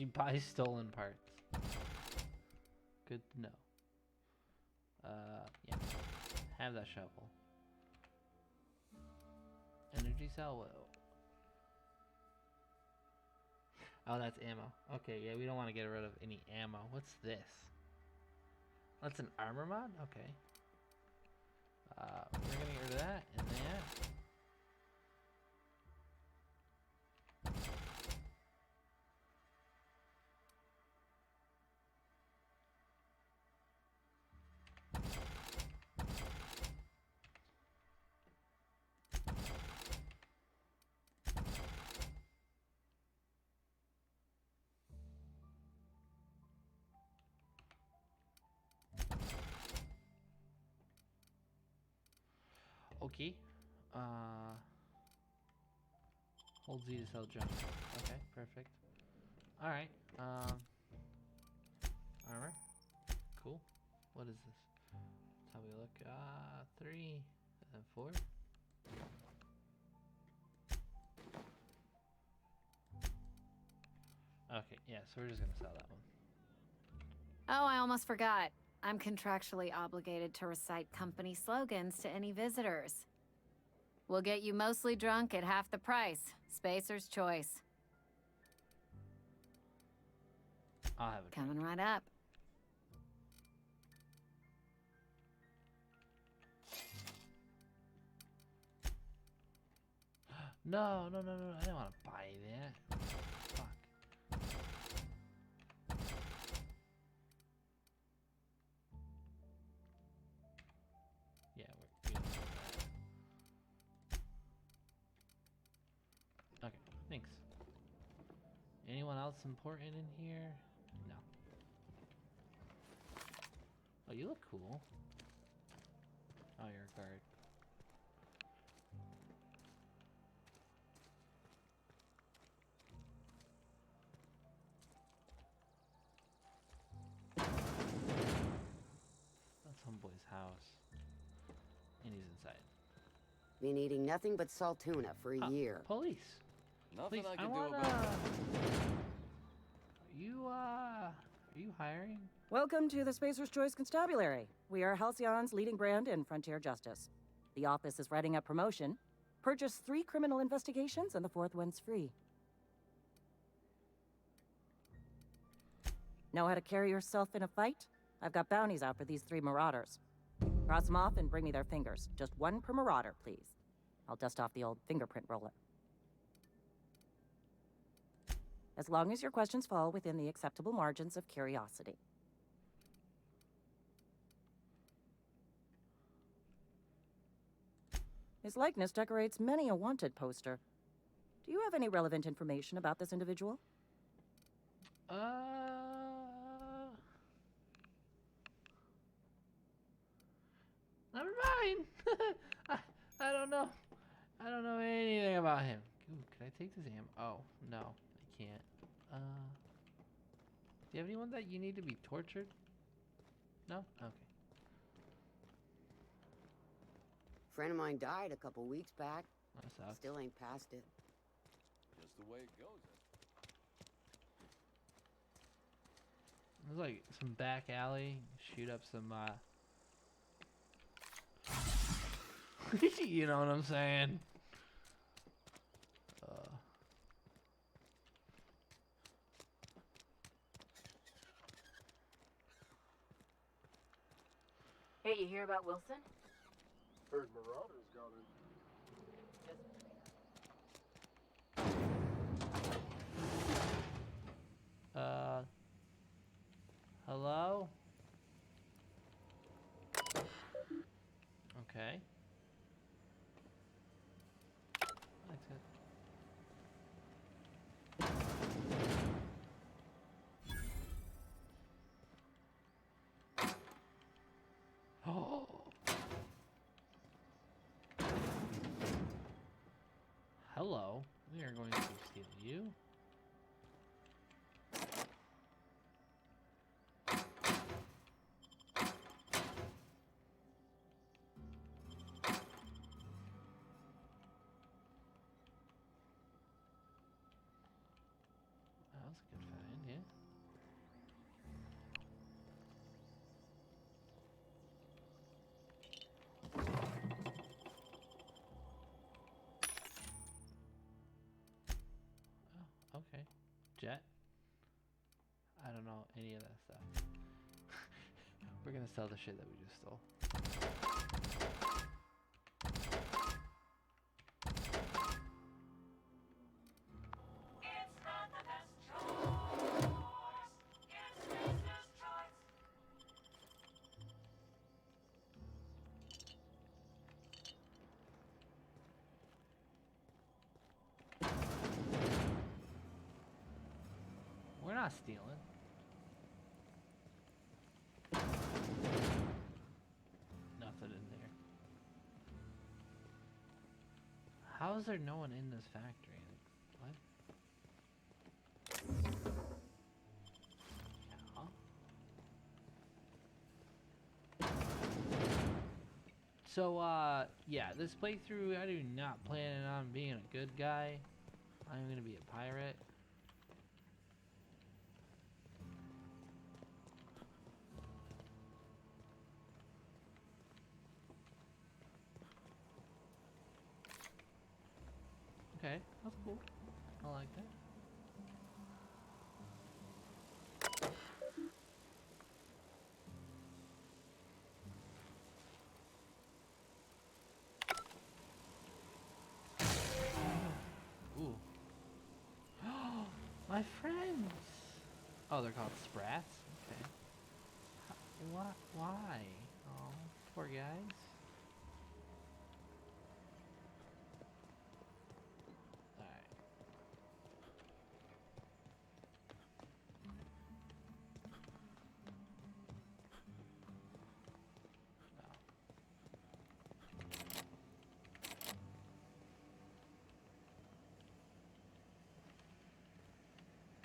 S2: She buys stolen parts. Good to know. Yeah. Have that shovel. Energy cell. Oh, that's ammo. Okay, yeah, we don't want to get rid of any ammo. What's this? That's an armor mod? Okay. We're gonna get rid of that and that. Okay. Hold Z to sell junk. Okay, perfect. Alright. Armor. Cool. What is this? That's how we look. 3 and 4. Okay, yeah, so we're just gonna sell that one.
S13: Oh, I almost forgot. I'm contractually obligated to recite company slogans to any visitors. We'll get you mostly drunk at half the price. Spacer's choice.
S2: I'll have it.
S13: Coming right up.
S2: No, no, no, no, I don't want to buy that. Fuck. Yeah, we don't need that. Okay, thanks. Anyone else important in here? No. Oh, you look cool. Oh, you're a guard. That's homeboy's house. And he's inside.
S14: Been eating nothing but salt tuna for a year.
S2: Police.
S6: Nothing
S2: Please,
S6: I can do
S2: wanna...
S6: about
S2: Are you hiring?
S15: Welcome to the Spacer's Choice Constabulary. We are Halcyon's leading brand in frontier justice. The office is writing up promotion. Purchase 3 criminal investigations and the 4th one's free. Know how to carry yourself in a fight? I've got bounties out for these 3 marauders. Cross them off and bring me their fingers. Just 1 per marauder, please. I'll dust off the old fingerprint roller. As long as your questions fall within the acceptable margins of curiosity. His likeness decorates many a wanted poster. Do you have any relevant information about this individual?
S2: Never mind. I don't know. I don't know anything about him. Ooh, can I take this ammo? Oh, no, I can't. Do you have anyone that you need to be tortured? No? Okay.
S14: Friend of mine died a couple weeks back.
S2: That sucks.
S14: Still ain't past it.
S6: just the way it goes.
S2: There's like some back alley. Shoot up some, you know what I'm saying?
S15: Hey, you hear about Wilson?
S16: Heard Marauders got in.
S2: Hello? Okay. Exit. Oh. Hello. We are going to steal you. That was a good find, yeah. Okay. Jet? I don't know any of that stuff. We're gonna sell the shit that we just stole. We're not stealing. Nothing in there. How is there no one in this factory? What? Yeah. So, yeah, this playthrough, I do not plan on being a good guy. I'm gonna be a pirate. Okay, that's cool. I like that. Ooh. My friends! Oh, they're called Sprats? Okay. What? Why? Oh, poor guys.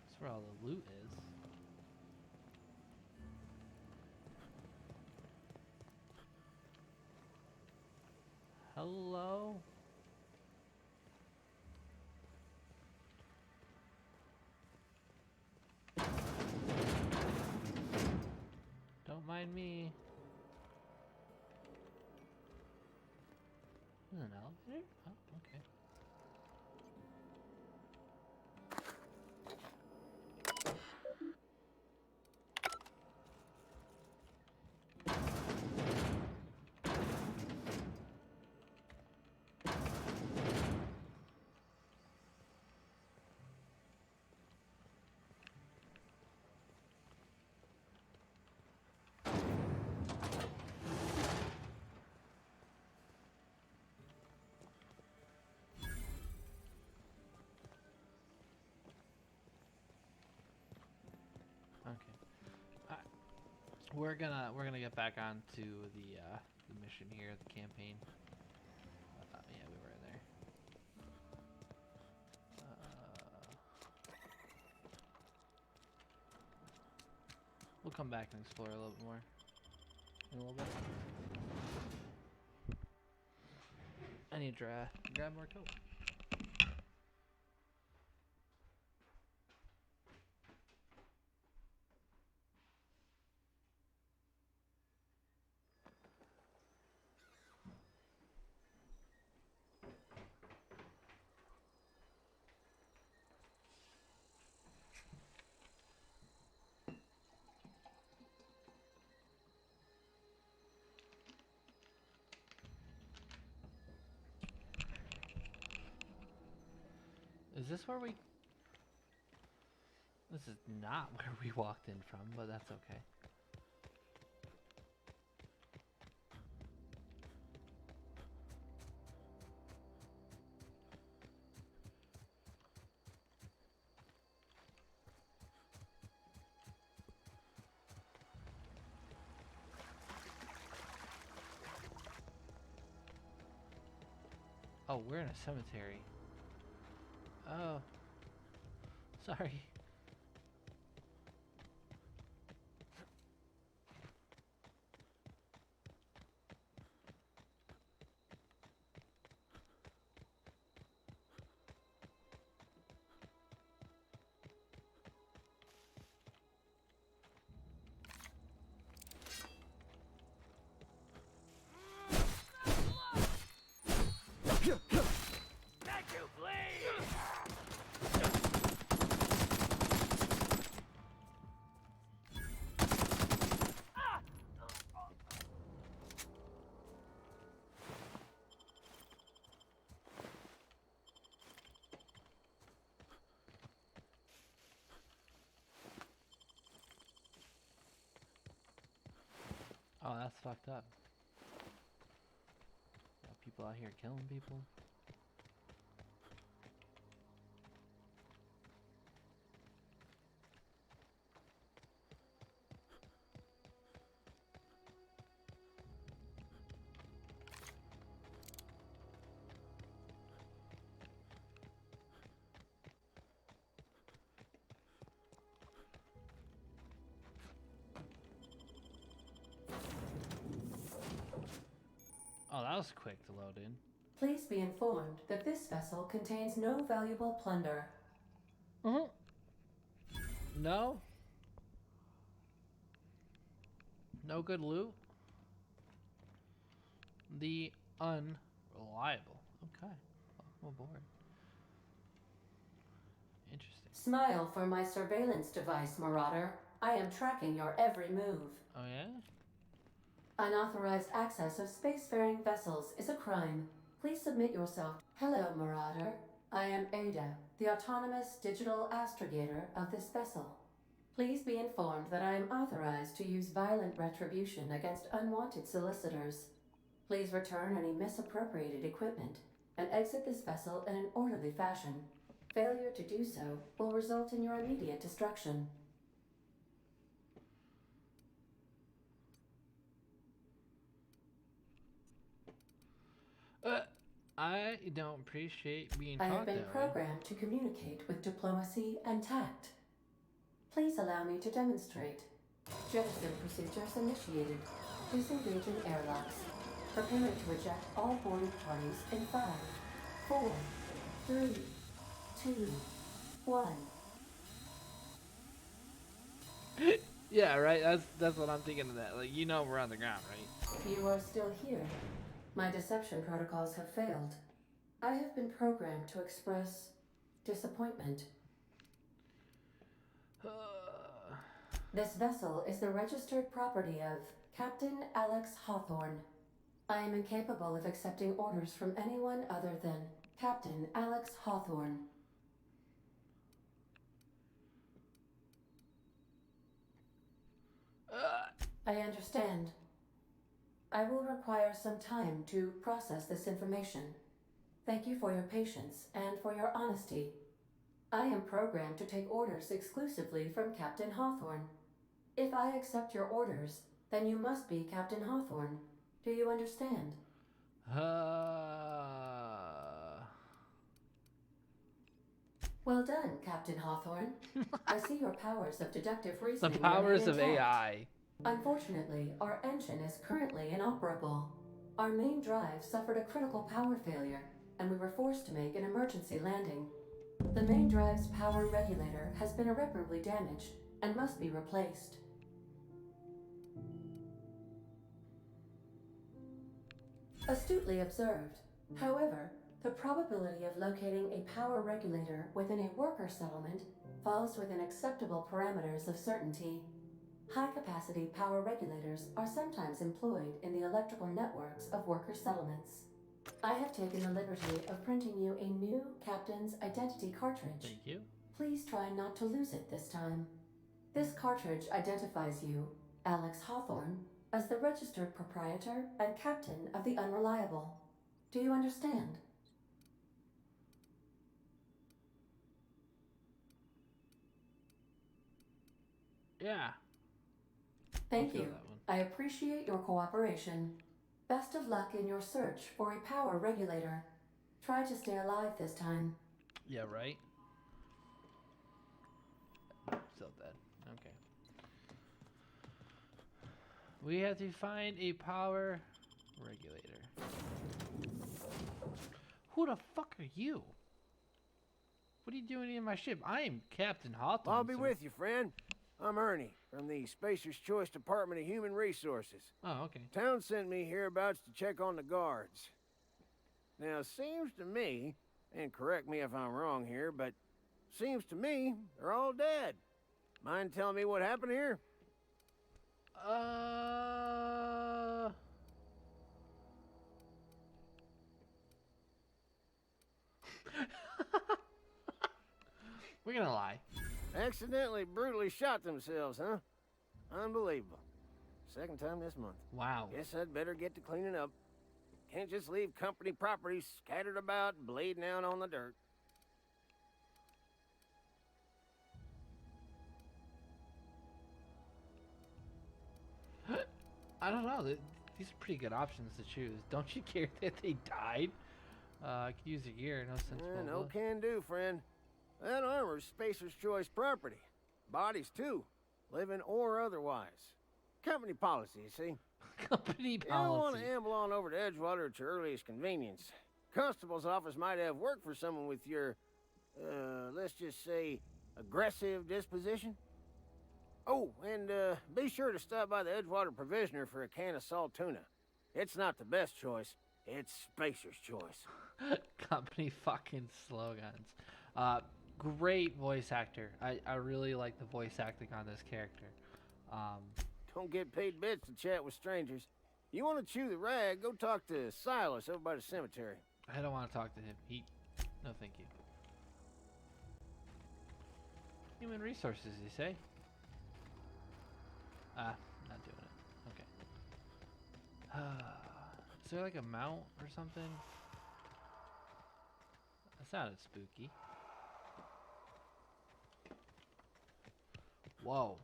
S2: That's where all the loot is. Hello? Don't mind me. Is an elevator? Oh, okay. Okay. We're gonna get back onto the mission here, the campaign. Yeah, we were there. We'll come back and explore a little bit more in a little bit. I need to grab more coat. Is this where we... This is not where we walked in from, but that's okay. Oh, we're in a cemetery. Oh. Sorry.
S8: Back you, please!
S2: That's fucked up. Got people out here killing people. Oh, that was quick to load in.
S17: Please be informed that this vessel contains no valuable plunder.
S2: No? No good loot? The unreliable. Okay. Welcome aboard. Interesting.
S17: Smile for my surveillance device, Marauder. I am tracking your every move.
S2: Oh, yeah?
S17: Unauthorized access of spacefaring vessels is a crime. Please submit yourself. Hello, Marauder. I am Ada, the autonomous digital astrogator of this vessel. Please be informed that I am authorized to use violent retribution against unwanted solicitors. Please return any misappropriated equipment and exit this vessel in an orderly fashion. Failure to do so will result in your immediate destruction.
S2: I don't appreciate being
S17: I
S2: taught
S17: have been
S2: that way.
S17: programmed to communicate with diplomacy and tact. Please allow me to demonstrate. Jettison procedures initiated. Disengaging airlocks. Preparing to eject all boarding parties in 5, 4, 3, 2, 1.
S2: Yeah, right? That's what I'm thinking of that. Like, you know we're on the ground, right?
S17: You are still here. My deception protocols have failed. I have been programmed to express disappointment. This vessel is the registered property of Captain Alex Hawthorne. I am incapable of accepting orders from anyone other than Captain Alex Hawthorne. I understand. I will require some time to process this information. Thank you for your patience and for your honesty. I am programmed to take orders exclusively from Captain Hawthorne. If I accept your orders, then you must be Captain Hawthorne. Do you understand? Well done, Captain Hawthorne. I see your powers of deductive
S2: The
S17: reasoning.
S2: powers of
S17: remain intact.
S2: AI.
S17: Unfortunately, our engine is currently inoperable. Our main drive suffered a critical power failure, and we were forced to make an emergency landing. The main drive's power regulator has been irreparably damaged and must be replaced. Astutely observed. However, the probability of locating a power regulator within a worker settlement falls within acceptable parameters of certainty. High-capacity power regulators are sometimes employed in the electrical networks of worker settlements. I have taken the liberty of printing you a new Captain's Identity cartridge.
S2: Thank you.
S17: Please try not to lose it this time. This cartridge identifies you, Alex Hawthorne, as the registered proprietor and captain of the Unreliable. Do you understand?
S2: Yeah.
S17: Thank
S2: feel
S17: you.
S2: that one.
S17: I appreciate your cooperation. Best of luck in your search for a power regulator. Try to stay alive this time.
S2: Yeah, right? Still dead. Okay. We have to find a power regulator. Who the fuck are you? What are you doing in my ship? I am Captain Hawthorne.
S1: I'll be
S2: sir.
S1: with you, friend. I'm Ernie, from the Spacer's Choice Department of Human Resources.
S2: Oh, okay.
S1: Town sent me hereabouts to check on the guards. Now, seems to me, and correct me if I'm wrong here, but seems to me they're all dead. Mind telling me what happened here?
S2: We're gonna lie.
S1: Accidentally, brutally shot themselves, huh? Unbelievable.
S18: Second time this month.
S2: Wow.
S18: Guess I'd better get to cleaning up. Can't just leave company property scattered about, bleeding out on the dirt.
S2: I don't know. These are pretty good options to choose. Don't you care that they died? I could use a year. No sense.
S18: No can do, friend. That armor's Spacer's Choice property. Bodies, too. Living or otherwise. Company policy, you see.
S2: Company policy.
S18: You don't want to amble on over to Edgewater at your earliest convenience. Constable's office might have work for someone with your, let's just say, aggressive disposition. Oh, and be sure to stop by the Edgewater Provisioner for a can of salt tuna. It's not the best choice. It's Spacer's Choice.
S2: Company fucking slogans. Great voice actor. I really like the voice acting on this character.
S18: Don't get paid bits to chat with strangers. You want to chew the rag, go talk to Silas over by the cemetery.
S2: I don't want to talk to him. No, thank you. Human resources, you say? Not doing it. Okay. Is there like a mount or something? That sounded spooky. Whoa.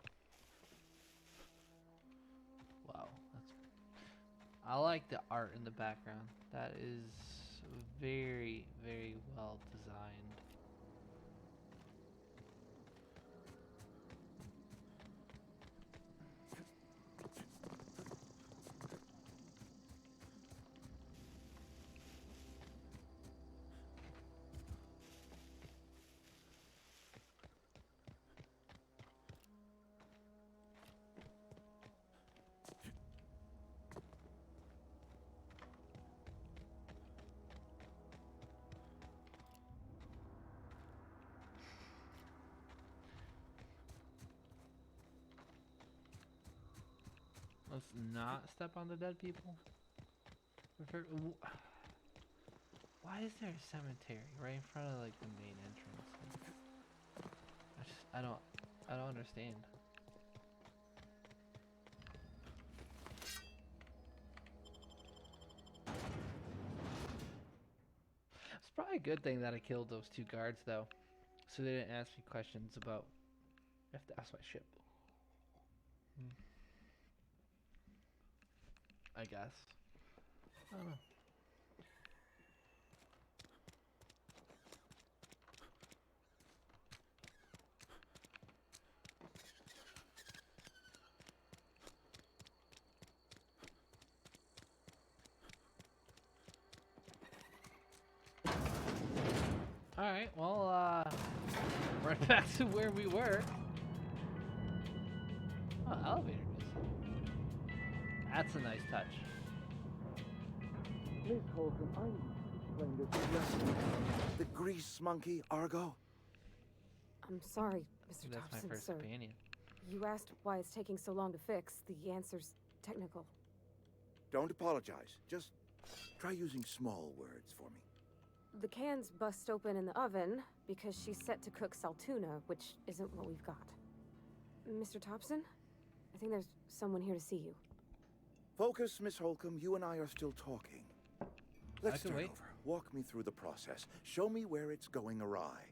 S2: Wow. I like the art in the background. That is very, very well designed. Let's not step on the dead people. Why is there a cemetery right in front of like the main entrance? I don't understand. It's probably a good thing that I killed those two guards though, so they didn't ask me questions about if that's my ship. I guess. I don't know. Alright, well, right back to where we were. Oh, elevator music. That's a nice touch.
S19: Miss Holcomb, I need to explain this to you. The grease monkey, Argo?
S20: I'm sorry, Mr.
S2: That's
S20: Thompson,
S2: my first
S20: sir.
S2: companion.
S20: You asked why it's taking so long to fix. The answer's technical.
S19: Don't apologize. Just try using small words for me.
S20: The cans bust open in the oven because she's set to cook saltuna, which isn't what we've got. Mr. Thompson? I think there's someone here to see you.
S19: Focus, Miss Holcomb. You and I are still talking. Let's start
S2: wait.
S19: over. Walk me through the process. Show me where it's going awry.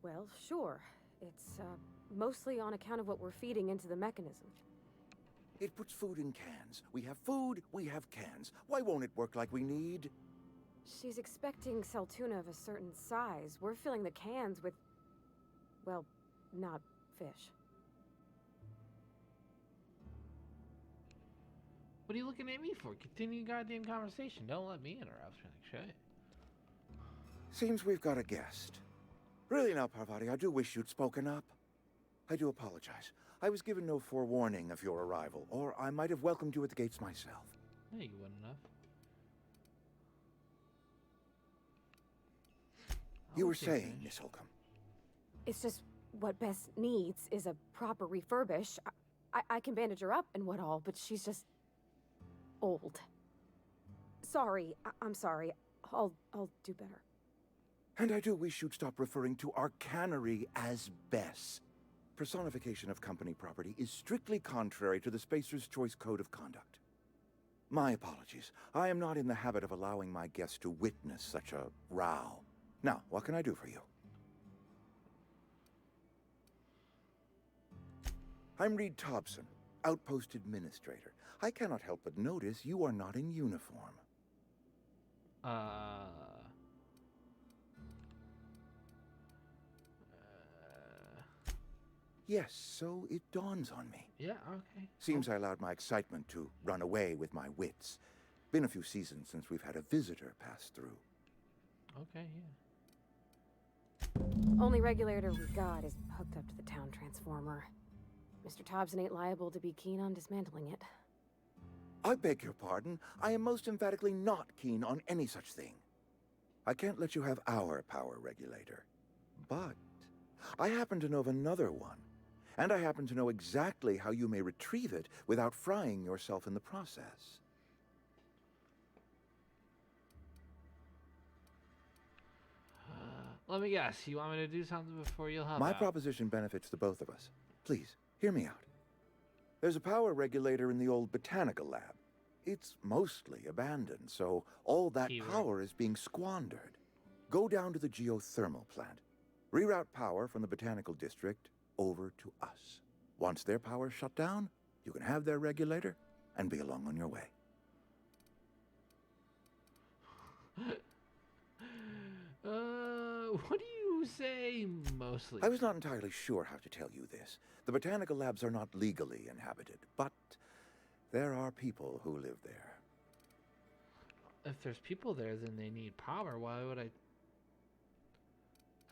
S20: Well, sure. It's, mostly on account of what we're feeding into the mechanism.
S19: It puts food in cans. We have food, we have cans. Why won't it work like we need?
S20: She's expecting saltuna of a certain size. We're filling the cans with, well, not fish.
S2: What are you looking at me for? Continue goddamn conversation. Don't let me interrupt. Like shit.
S19: Seems we've got a guest. Really now, Parvati, I do wish you'd spoken up. I do apologize. I was given no forewarning of your arrival, or I might have welcomed you at the gates myself.
S2: No, you wouldn't have.
S19: You were saying, Miss Holcomb.
S20: It's just what Bess needs is a proper refurbish. I can bandage her up and what all, but she's just old. Sorry, I'm sorry. I'll do better.
S19: And I do wish you'd stop referring to our cannery as Bess. personification of company property is strictly contrary to the Spacer's Choice Code of Conduct. My apologies. I am not in the habit of allowing my guests to witness such a row. Now, what can I do for you? I'm Reed Thompson, Outpost Administrator. I cannot help but notice you are not in uniform. Yes, so it dawns on me.
S2: Yeah, okay.
S19: Seems I allowed my excitement to run away with my wits. Been a few seasons since we've had a visitor pass through.
S2: Okay, yeah.
S20: Only regulator we got is hooked up to the town transformer. Mr. Thompson ain't liable to be keen on dismantling it.
S19: I beg your pardon. I am most emphatically not keen on any such thing. I can't let you have our power regulator. But I happen to know of another one. And I happen to know exactly how you may retrieve it without frying yourself in the process.
S2: Let me guess. You want me to do something before you'll help
S19: My
S2: out?
S19: proposition benefits the both of us. Please, hear me out. There's a power regulator in the old botanical lab. It's mostly abandoned, so all that power is being squandered. Go down to the geothermal plant. Reroute power from the botanical district over to us. Once their power's shut down, you can have their regulator and be along on your way.
S2: What do you say mostly?
S19: I was not entirely sure how to tell you this. The botanical labs are not legally inhabited, but there are people who live there.
S2: If there's people there, then they need power. Why would I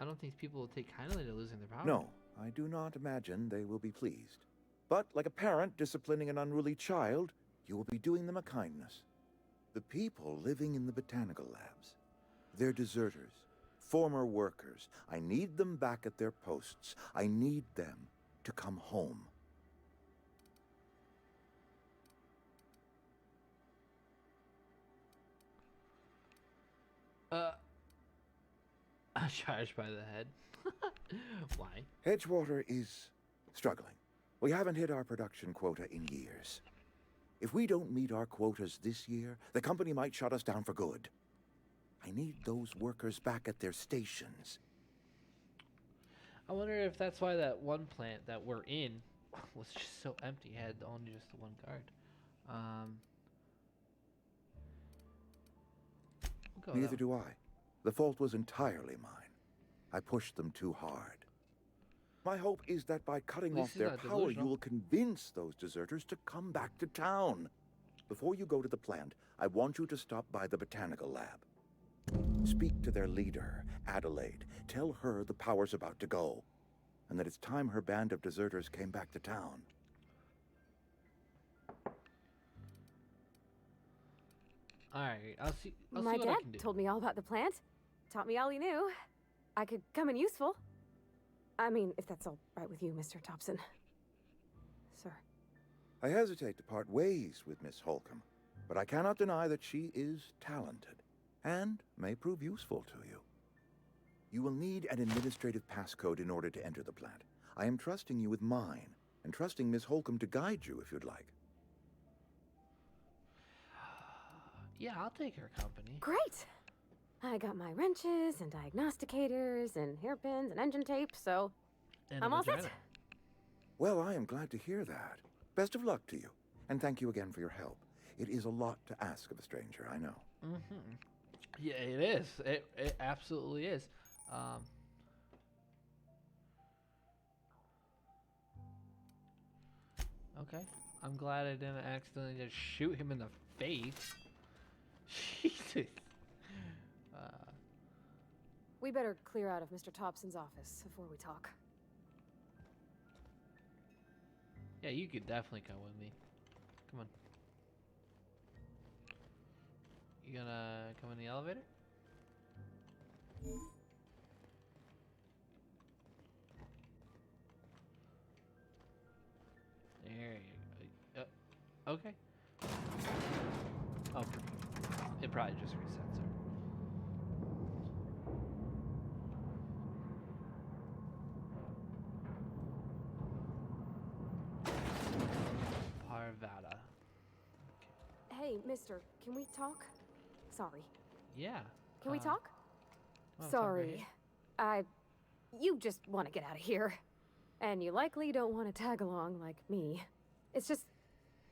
S2: don't think people will take kindly to losing their power.
S19: No, I do not imagine they will be pleased. But like a parent disciplining an unruly child, you will be doing them a kindness. The people living in the botanical labs, they're deserters, former workers. I need them back at their posts. I need them to come home.
S2: Charged by the head. Why?
S19: Edgewater is struggling. We haven't hit our production quota in years. If we don't meet our quotas this year, the company might shut us down for good. I need those workers back at their stations.
S2: I wonder if that's why that one plant that we're in was just so empty. It had only just the one guard. We'll go
S19: Neither
S2: though.
S19: do I. The fault was entirely mine. I pushed them too hard. My hope is that by cutting off their power, you will convince those deserters to come back to town. Before you go to the plant, I want you to stop by the botanical lab. Speak to their leader, Adelaide. Tell her the power's about to go, and that it's time her band of deserters came back to town.
S2: Alright, I'll see
S20: My
S2: what I
S20: dad
S2: can do.
S20: told me all about the plant. Taught me all he knew. I could come in useful. I mean, if that's all right with you, Mr. Thompson. Sir.
S19: I hesitate to part ways with Miss Holcomb, but I cannot deny that she is talented and may prove useful to you. You will need an administrative passcode in order to enter the plant. I am trusting you with mine, and trusting Miss Holcomb to guide you if you'd like.
S2: Yeah, I'll take her company.
S20: Great! I got my wrenches and diagnosticators and hairpins and engine tape, so I'm all set.
S19: Well, I am glad to hear that. Best of luck to you, and thank you again for your help. It is a lot to ask of a stranger, I know.
S2: Mm-hmm. Yeah, it is. It absolutely is. Okay. I'm glad I didn't accidentally just shoot him in the face. Jesus.
S20: We better clear out of Mr. Thompson's office before we talk.
S2: Yeah, you could definitely come with me. Come on. You gonna come in the elevator? There you go. Okay. Oh, it probably just resets her.
S20: Hey, mister, can we talk? Sorry.
S2: Yeah.
S20: Can we talk?
S2: Oh,
S20: Sorry. You just want to get out of here. And you likely don't want to tag along like me. It's just,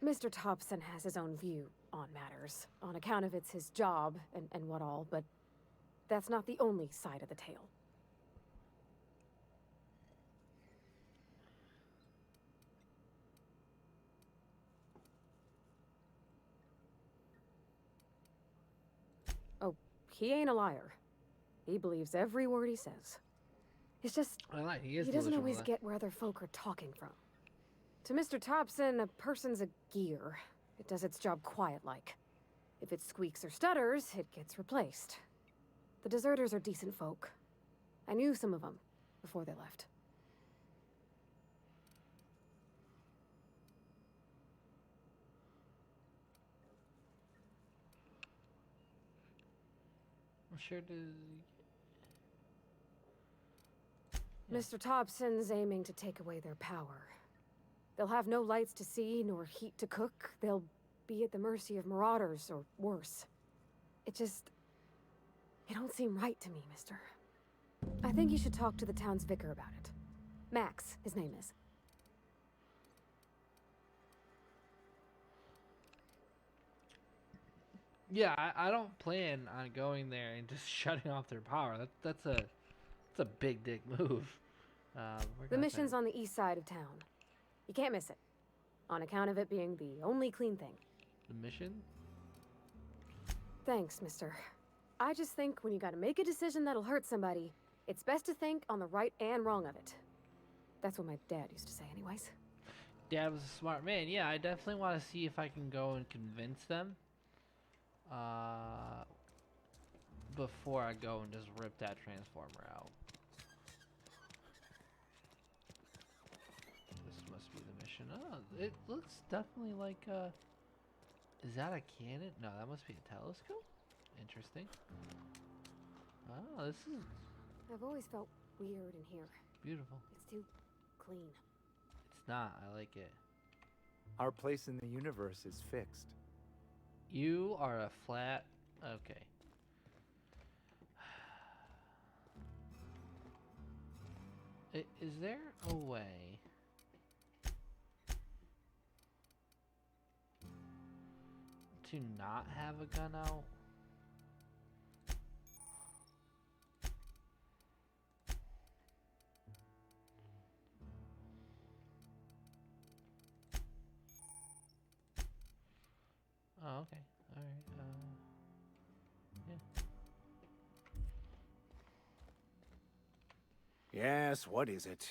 S20: Mr. Thompson has his own view on matters, on account of it's his job and what all, but that's not the only side of the tale. Oh, he ain't a liar. He believes every word he says. It's just,
S2: He
S20: doesn't
S2: delusional,
S20: always
S2: that.
S20: get where other folk are talking from. To Mr. Thompson, a person's a gear. It does its job quiet-like. If it squeaks or stutters, it gets replaced. The deserters are decent folk. I knew some of them before they left.
S2: I'm sure does.
S20: Mr. Thompson's aiming to take away their power. They'll have no lights to see, nor heat to cook. They'll be at the mercy of marauders, or worse. It don't seem right to me, mister. I think you should talk to the town's vicar about it. Max, his name is.
S2: Yeah, I don't plan on going there and just shutting off their power. That's a big dick move.
S20: The mission's on the east side of town. You can't miss it. On account of it being the only clean thing.
S2: The mission?
S20: Thanks, mister. I just think when you gotta make a decision that'll hurt somebody, it's best to think on the right and wrong of it. That's what my dad used to say anyways.
S2: Dad was a smart man. Yeah, I definitely want to see if I can go and convince them. Before I go and just rip that transformer out. This must be the mission. Oh, it looks definitely like is that a cannon? No, that must be a telescope. Interesting. Oh, this is
S20: I've always felt weird in here.
S2: beautiful.
S20: It's too clean.
S2: It's not. I like it.
S21: Our place in the universe is fixed.
S2: You are a flat. Okay. Is there a way to not have a gun out? Oh, okay. All right. Yeah.
S3: Yes, what is it?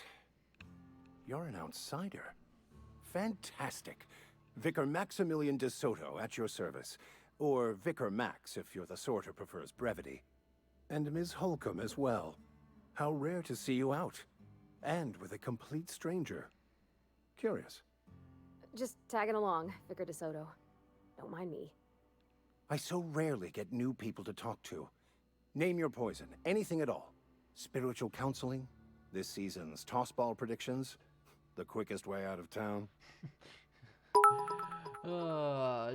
S3: You're an outsider. Fantastic. Vicar Maximilian de Soto at your service. Or Vicar Max, if you're the sort who prefers brevity. And Ms. Holcomb as well. How rare to see you out. And with a complete stranger. Curious.
S20: Just tagging along, Vicar DeSoto. Don't mind me.
S3: I so rarely get new people to talk to. Name your poison, anything at all. Spiritual counseling, this season's tossball predictions, the quickest way out of town.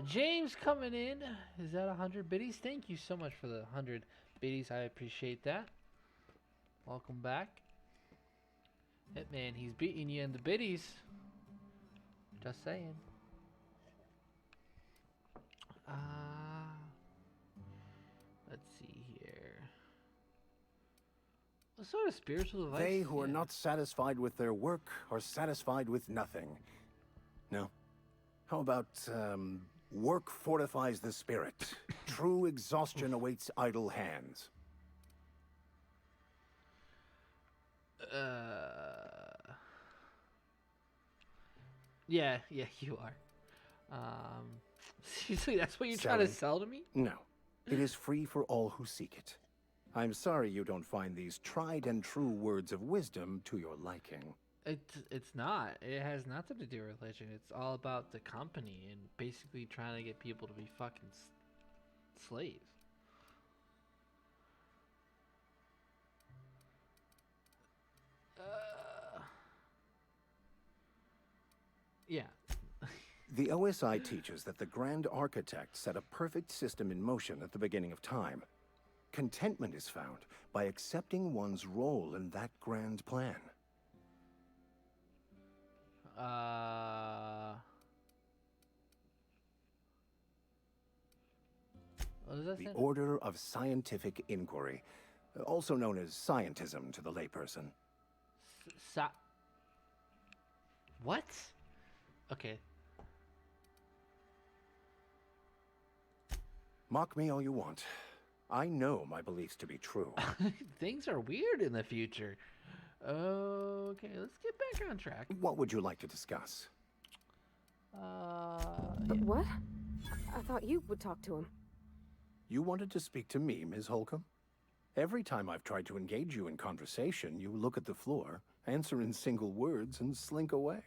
S2: James coming in. Is that 100 biddies? Thank you so much for the 100 biddies. I appreciate that. Welcome back. Hitman, he's beating you in the biddies. Just saying. Let's see here. What sort of spiritual advice?
S3: They who are not satisfied with their work are satisfied with nothing. No. How about, work fortifies the spirit. True exhaustion awaits idle hands.
S2: Yeah, you are. Seriously, that's what you're trying to sell to me?
S3: No. It is free for all who seek it. I'm sorry you don't find these tried and true words of wisdom to your liking.
S2: It's not. It has nothing to do with religion. It's all about the company and basically trying to get people to be fucking slaves. Yeah.
S4: The OSI teaches that the Grand Architect set a perfect system in motion at the beginning of time. Contentment is found by accepting one's role in that grand plan.
S2: What does that
S4: The
S2: say?
S4: Order of Scientific Inquiry, also known as scientism to the layperson.
S2: What? Okay.
S4: Mock me all you want. I know my beliefs to be true.
S2: Things are weird in the future. Okay, let's get back on track.
S4: What would you like to discuss?
S20: What? I thought you would talk to him.
S4: You wanted to speak to me, Ms. Holcomb? Every time I've tried to engage you in conversation, you look at the floor, answer in single words, and slink away.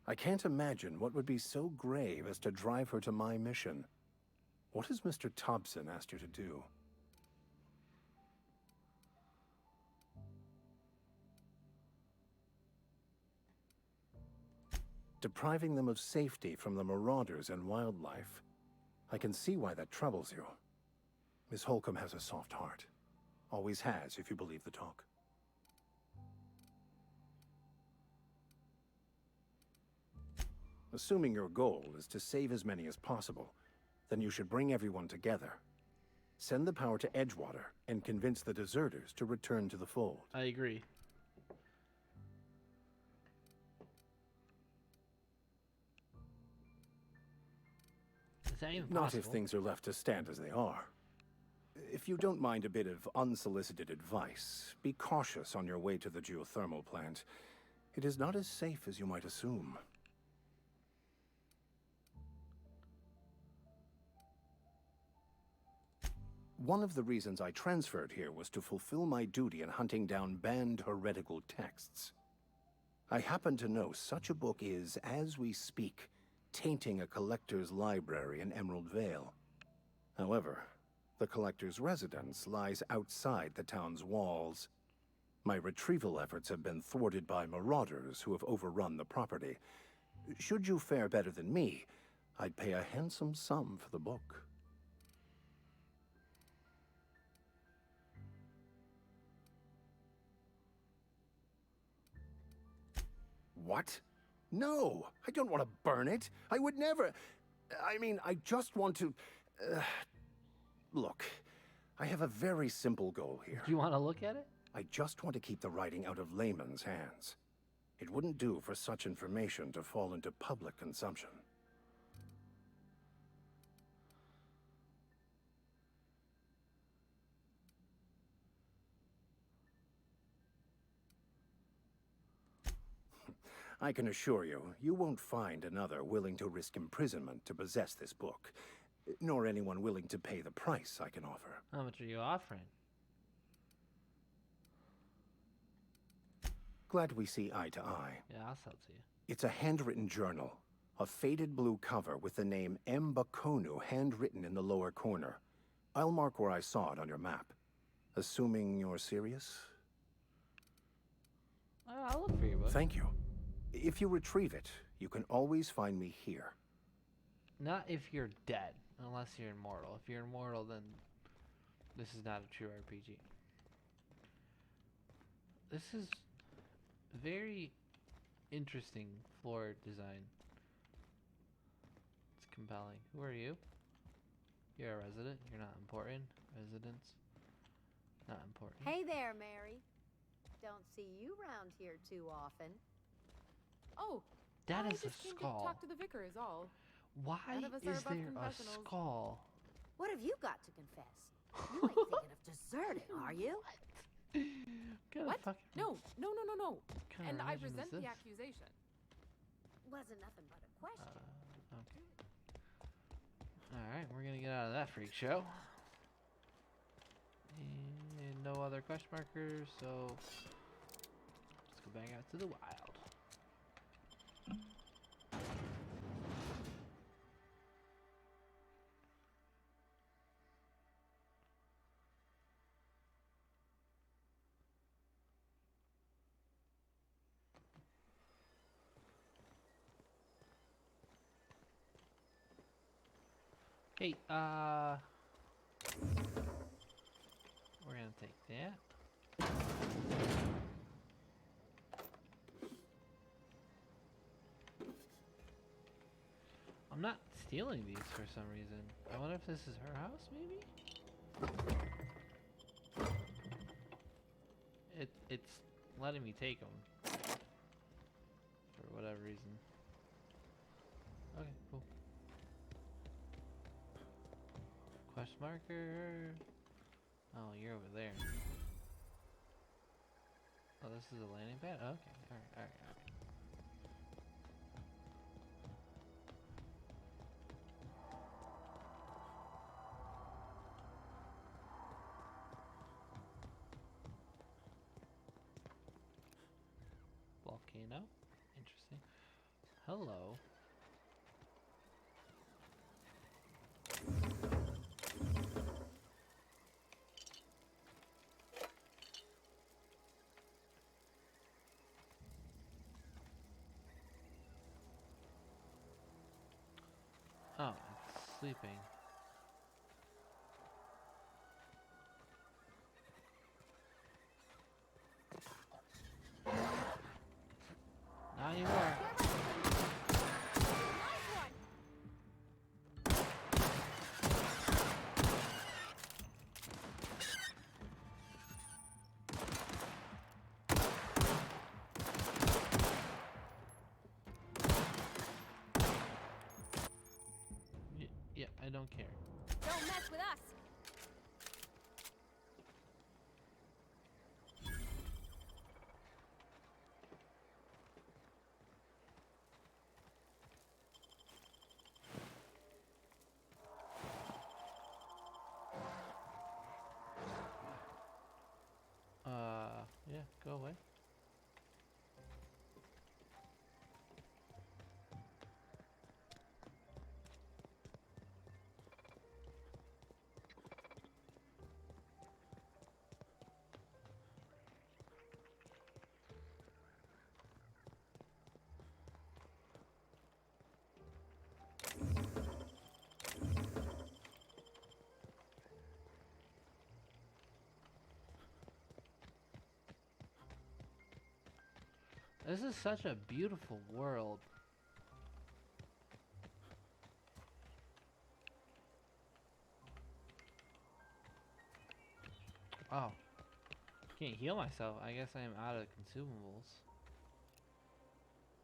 S4: I can't imagine what would be so grave as to drive her to my mission. What has Mr. Thompson asked you to do? Depriving them of safety from the marauders and wildlife. I can see why that troubles you. Miss Holcomb has a soft heart. Always has, if you believe the talk. Assuming your goal is to save as many as possible, then you should bring everyone together. Send the power to Edgewater and convince the deserters to return to the fold.
S2: I agree. Is that even
S4: Not
S2: possible?
S4: if things are left to stand as they are. If you don't mind a bit of unsolicited advice, be cautious on your way to the geothermal plant. It is not as safe as you might assume. One of the reasons I transferred here was to fulfill my duty in hunting down banned heretical texts. I happen to know such a book is, as we speak, tainting a collector's library in Emerald Vale. However, the collector's residence lies outside the town's walls. My retrieval efforts have been thwarted by marauders who have overrun the property. Should you fare better than me, I'd pay a handsome sum for the book. What? No, I don't want to burn it. I would never. I mean, I just want to. Look, I have a very simple goal here.
S2: Do you want to look at it?
S4: I just want to keep the writing out of layman's hands. It wouldn't do for such information to fall into public consumption. I can assure you, you won't find another willing to risk imprisonment to possess this book, nor anyone willing to pay the price I can offer.
S2: How much are you offering?
S4: Glad we see eye to eye.
S2: Yeah, I'll sell it to you.
S4: It's a handwritten journal, a faded blue cover with the name Mbakonu handwritten in the lower corner. I'll mark where I saw it on your map. Assuming you're serious?
S2: I'll look for your book.
S4: Thank you. If you retrieve it, you can always find me here.
S2: Not if you're dead, unless you're immortal. If you're immortal, then this is not a true RPG. This is very interesting floor design. It's compelling. Who are you? You're a resident. You're not important. Residents. Not important.
S22: Hey there, Mary. Don't see you round here too often.
S11: Oh,
S2: That
S11: I
S2: is a
S11: just came to
S2: skull.
S11: talk to the vicar is all.
S2: Why
S11: None of us are
S2: is
S11: above
S2: there a
S11: confessionals.
S2: skull?
S22: What have you got to confess? You ain't thinking of deserting, are you?
S11: What? No.
S2: kind
S11: And
S2: of
S11: I
S2: religion is
S11: resent the
S2: this?
S11: accusation.
S22: Wasn't nothing but a question.
S2: Okay. Alright, we're gonna get out of that freak show. And no other question markers, so let's go back out to the wild. Hey, we're gonna take that. I'm not stealing these for some reason. I wonder if this is her house, maybe? It's letting me take them. For whatever reason. Okay, cool. Quest marker. Oh, you're over there. Oh, this is a landing pad? Okay, alright. Volcano? Interesting. Hello. Oh, it's sleeping. Not anymore. Yeah, I don't care.
S20: Don't mess with us.
S2: Yeah, go away. This is such a beautiful world. Oh. Can't heal myself. I guess I am out of consumables.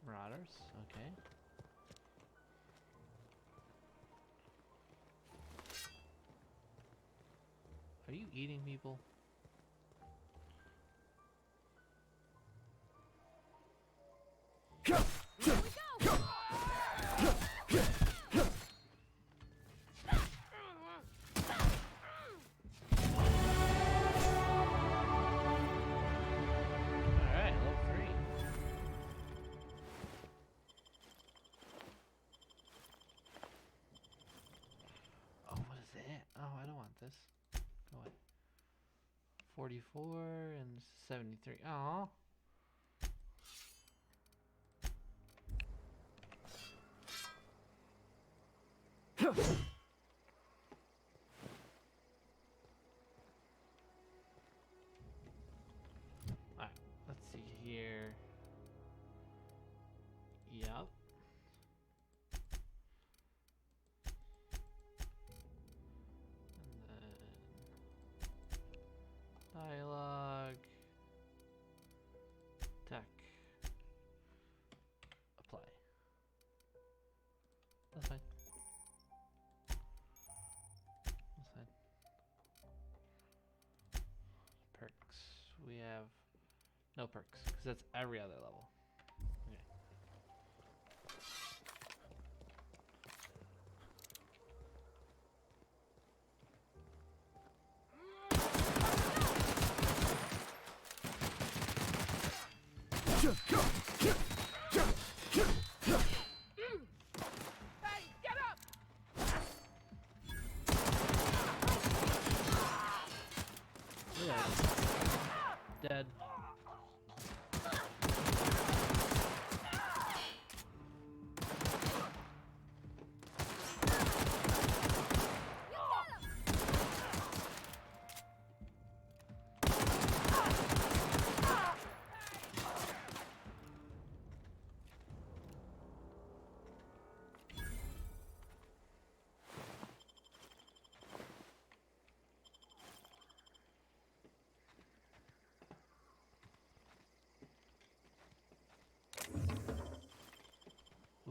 S2: Marauders, okay. Are you eating people? Alright, level 3. Oh, what is that? Oh, I don't want this. Go away. 44 and 73. Aww. Alright, let's see here. Yup. And then dialogue. Tech. Apply. That's fine. That's fine. Perks. We have no perks, because that's every other level. Okay.
S8: Hey, get up!
S2: Look at that. Dead.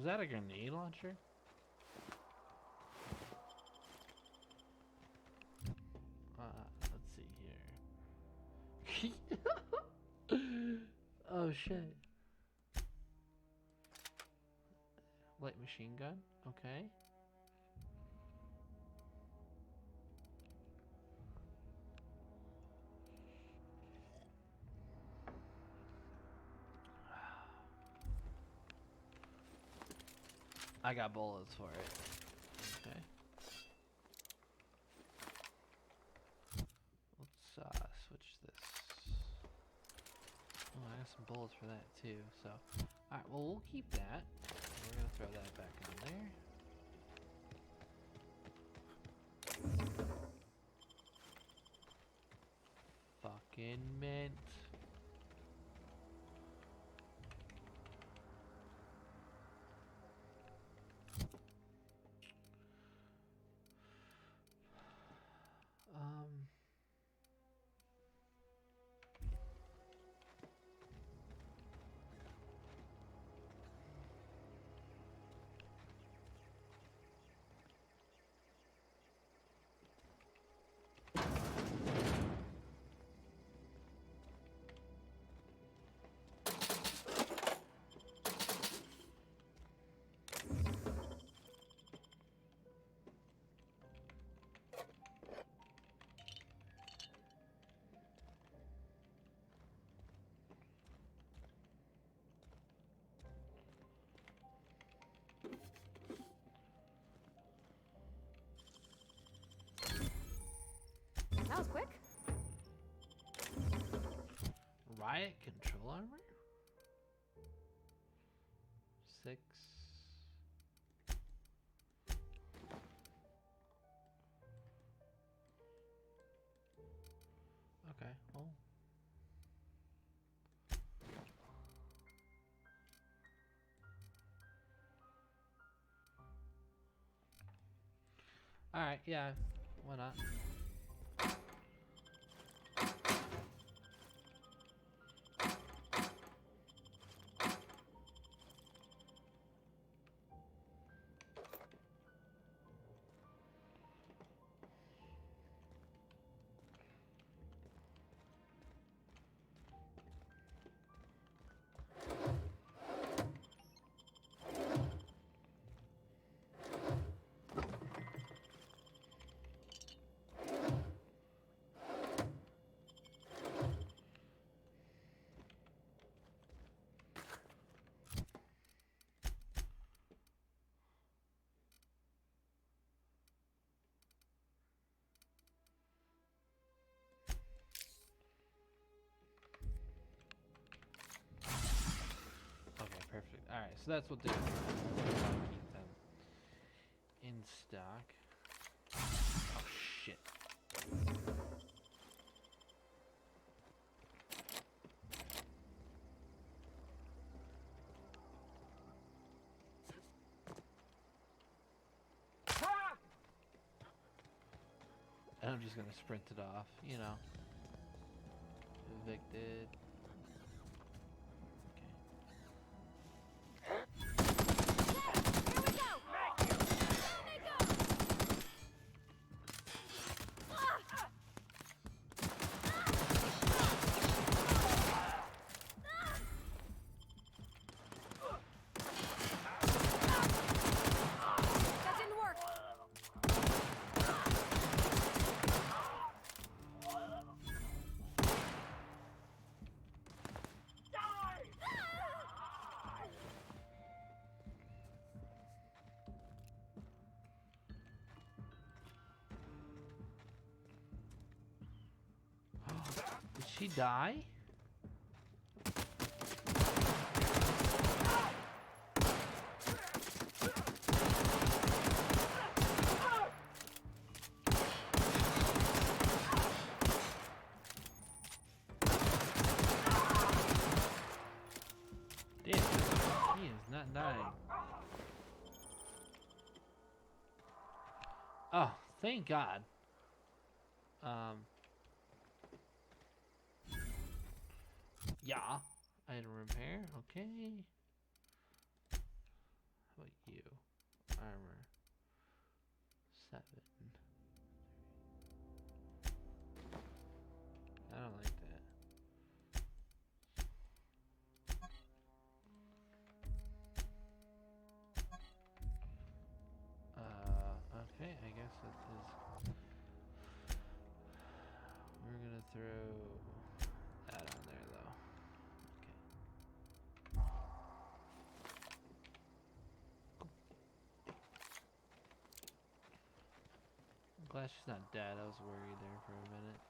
S2: Was that a grenade launcher? Let's see here. Oh shit. Light machine gun. Okay. I got bullets for it. Okay. Let's switch this. Oh, I got some bullets for that too. So, alright, well we'll keep that. We're gonna throw that back on there. Fucking mint.
S20: That was quick.
S2: Riot control armor? 6. Okay, well. Alright, yeah, why not? Perfect. Alright, so that's what they're doing. Keep them in stock. Oh, shit. And I'm just gonna sprint it off, you know. Evicted. Did she die? Damn, he is not dying. Oh, thank God. Yeah, item repair, okay. How about you? Armor. 7. I don't like that. Okay, I guess it is. We're gonna throw that on there though. I'm glad she's not dead. I was worried there for a minute.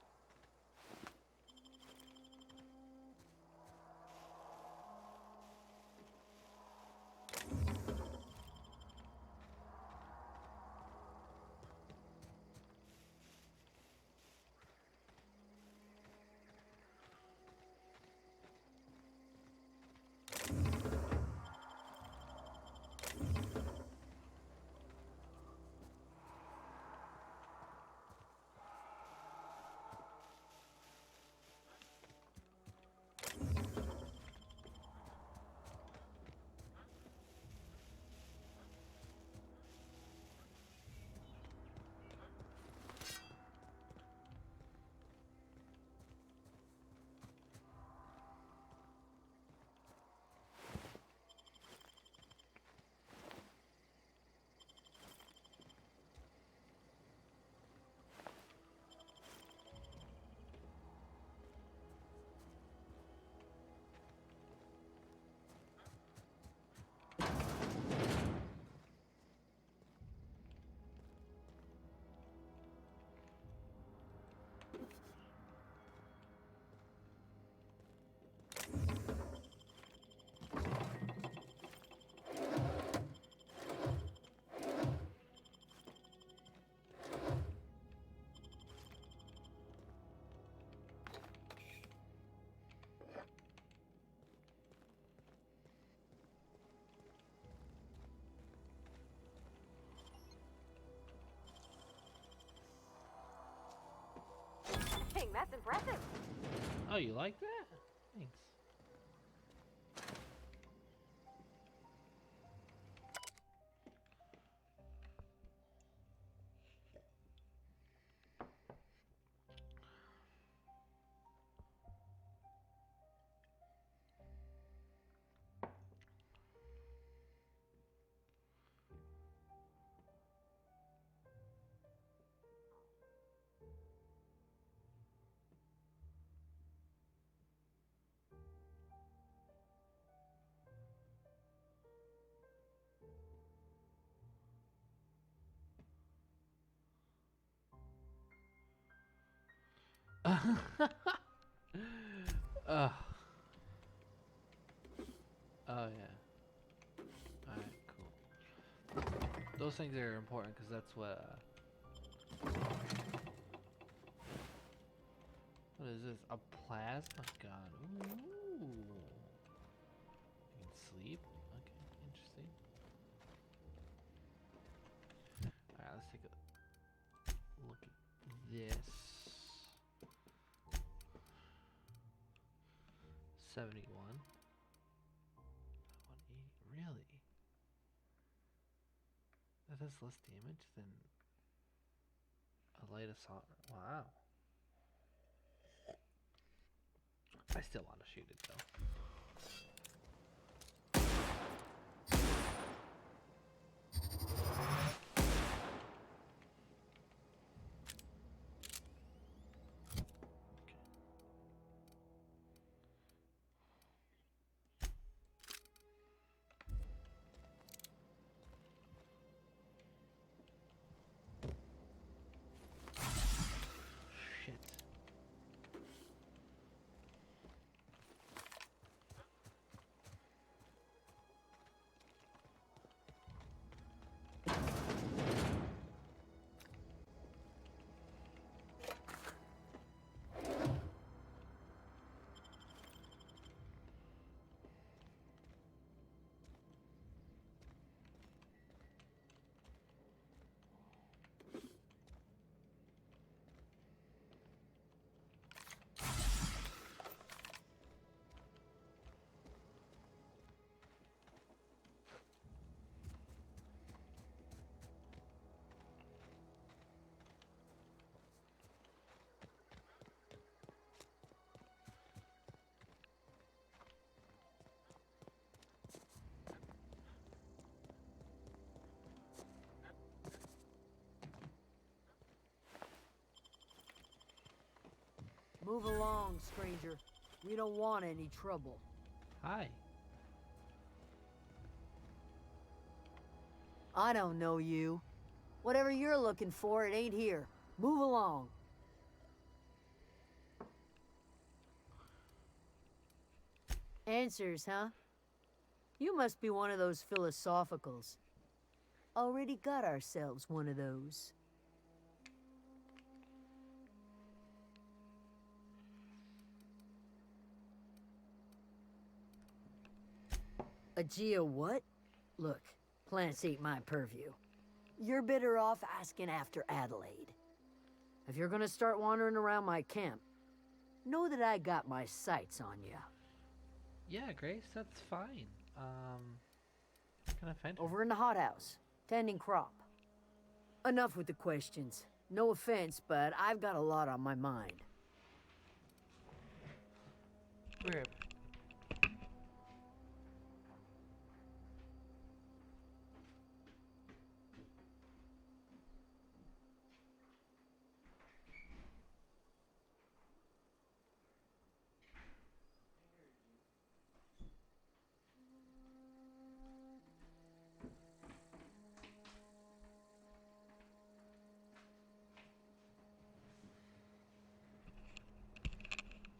S20: Dang, that's impressive.
S2: Oh, you like that? Thanks. Oh yeah. Alright, cool. Those things are important because that's what is this? A plasma gun. Ooh. You can sleep? Okay, interesting. Alright, let's take a look at this. 71. 180. Really? That has less damage than a light assault. Wow. I still want to shoot it though. Shit.
S5: Move along, stranger. We don't want any trouble.
S2: Hi.
S5: I don't know you. Whatever you're looking for, it ain't here. Move along. Answers, huh? You must be one of those philosophicals. Already got ourselves one of those. A geo what? Look, plants ain't my purview. You're better off asking after Adelaide. If you're gonna start wandering around my camp, know that I got my sights on you.
S2: Yeah, Grace, that's fine. Can I find her?
S5: Over in the hothouse, tending crop. Enough with the questions. No offense, but I've got a lot on my mind.
S2: Where?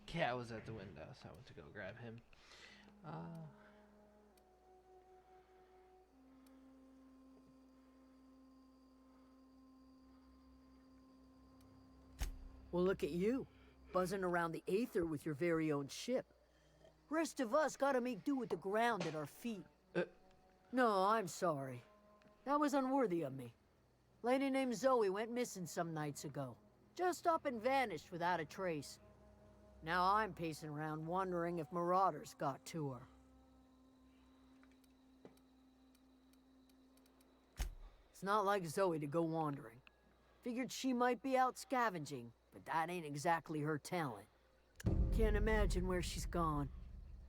S2: Cat was at the window, so I went to go grab him.
S5: Well, look at you, buzzing around the aether with your very own ship. Rest of us gotta make do with the ground at our feet. No, I'm sorry. That was unworthy of me. Lady named Zoe went missing some nights ago. Just up and vanished without a trace. Now I'm pacing around wondering if marauders got to her. It's not like Zoe to go wandering. Figured she might be out scavenging, but that ain't exactly her talent. Can't imagine where she's gone.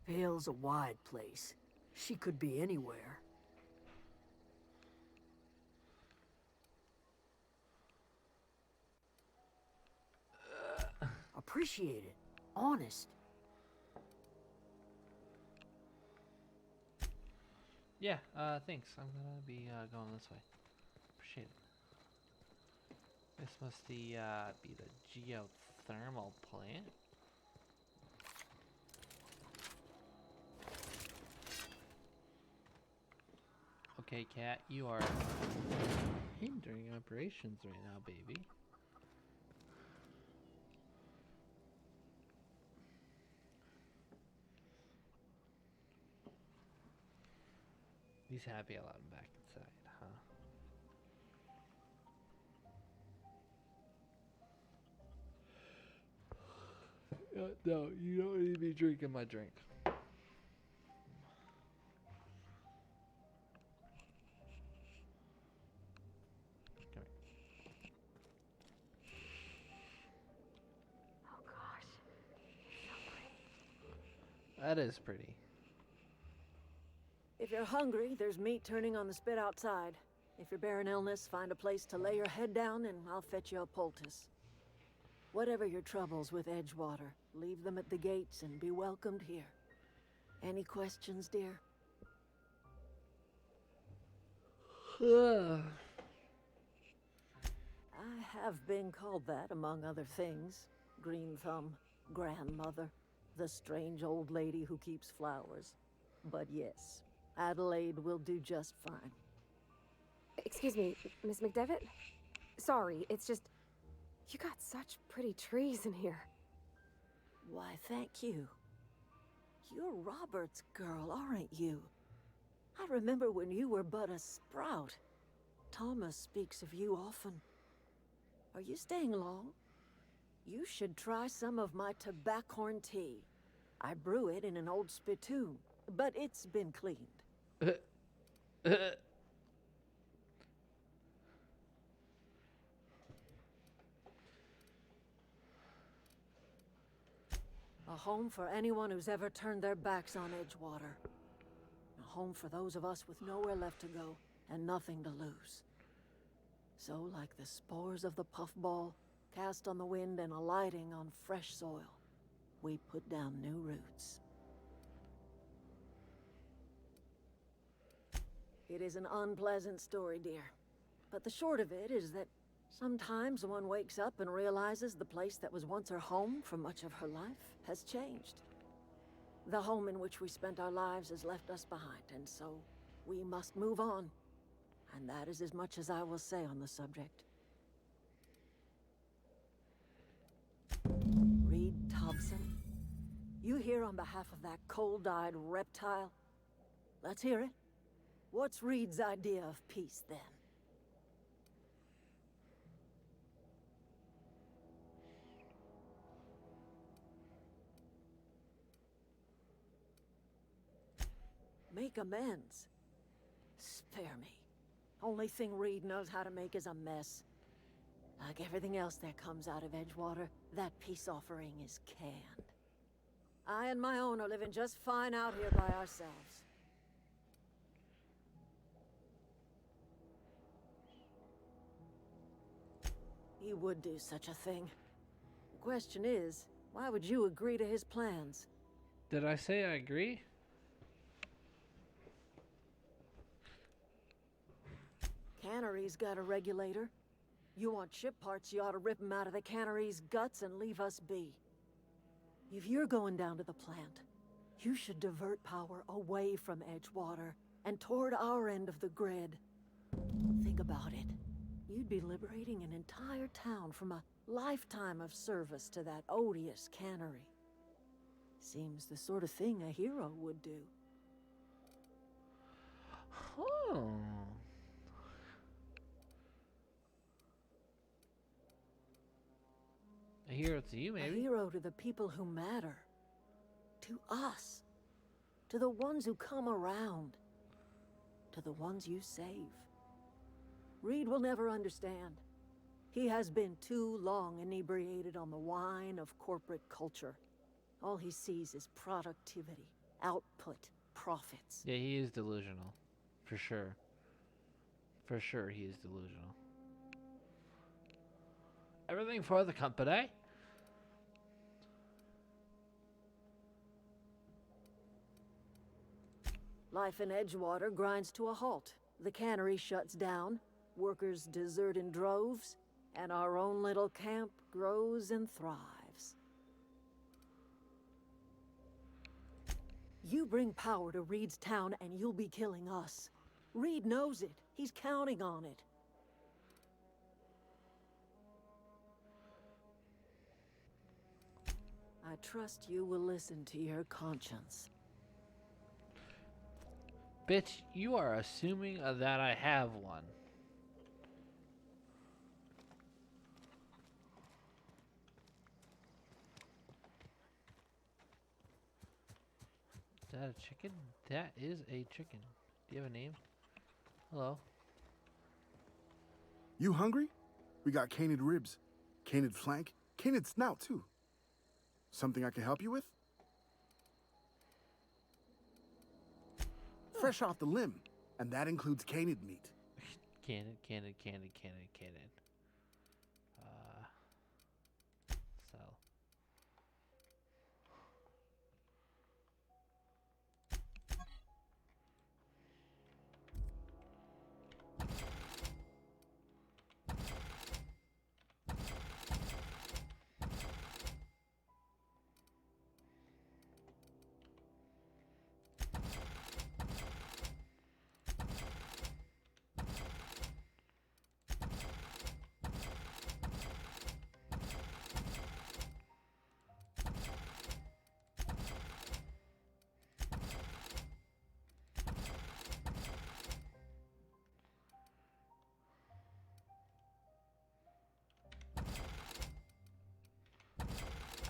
S5: Vale's a wide place. She could be anywhere. Appreciate it. Honest.
S2: Yeah, thanks. I'm gonna be going this way. Appreciate it. This must be the geothermal plant. Okay, Cat, you are hindering operations right now, baby. He's happy I allowed him back inside, huh? No, you don't need me drinking my drink. Come here.
S20: Oh gosh, so pretty.
S2: That is pretty.
S9: If you're hungry, there's meat turning on the spit outside. If you're bearing illness, find a place to lay your head down and I'll fetch you a poultice. Whatever your troubles with Edgewater, leave them at the gates and be welcomed here. Any questions, dear? I have been called that, among other things. Green Thumb, grandmother, the strange old lady who keeps flowers. But yes, Adelaide will do just fine.
S20: Excuse me, Miss McDevitt? Sorry, it's just... You got such pretty trees in here.
S9: Why, thank you. You're Robert's girl, aren't you? I remember when you were but a sprout. Thomas speaks of you often. Are you staying long? You should try some of my tobaccorn tea. I brew it in an old spittoon, but it's been cleaned. A home for anyone who's ever turned their backs on Edgewater. A home for those of us with nowhere left to go and nothing to lose. So, like the spores of the puffball,
S5: cast on the wind and alighting on fresh soil. We put down new roots. It is an unpleasant story, dear. But the short of it is that sometimes one wakes up and realizes the place that was once her home for much of her life has changed. The home in which we spent our lives has left us behind, and so we must move on. And that is as much as I will say on the subject. Reed Thompson, you here on behalf of that cold-eyed reptile? Let's hear it. What's Reed's idea of peace, then? Make amends. Spare me. Only thing Reed knows how to make is a mess. Like everything else that comes out of Edgewater, that peace offering is canned. I and my own are living just fine out here by ourselves. He would do such a thing. The question is, why would you agree to his plans?
S2: Did I say I agree?
S5: Cannery's got a regulator. You want ship parts, you ought to rip them out of the cannery's guts and leave us be. If you're going down to the plant, you should divert power away from Edgewater and toward our end of the grid. Think about it. You'd be liberating an entire town from a lifetime of service to that odious cannery. Seems the sort of thing a hero would do.
S2: Oh. A hero to you, maybe?
S5: A hero to the people who matter. To us. To the ones who come around. To the ones you save. Reed will never understand. He has been too long inebriated on the wine of corporate culture. All he sees is productivity, output, profits.
S2: Yeah, he is delusional. For sure. For sure, he is delusional. Everything for the company.
S5: Life in Edgewater grinds to a halt. The cannery shuts down, workers desert in droves, and our own little camp grows and thrives. You bring power to Reed's town and you'll be killing us. Reed knows it. He's counting on it. I trust you will listen to your conscience.
S2: Bitch, you are assuming that I have one. Is that a chicken? That is a chicken. Do you have a name? Hello.
S7: You hungry? We got canid ribs, canid flank, canid snout too. Something I can help you with? Fresh off the limb, and that includes canid meat.
S2: Canid. Sell.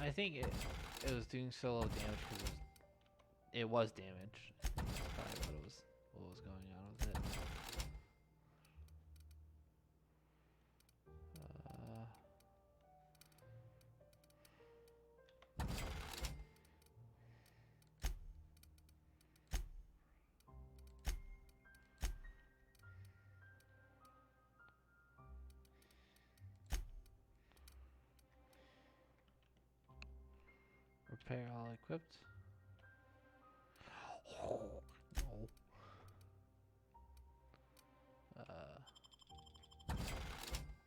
S2: I think it was doing so low damage because it was damaged. That's probably what was going on with it. Repair all equipped. No.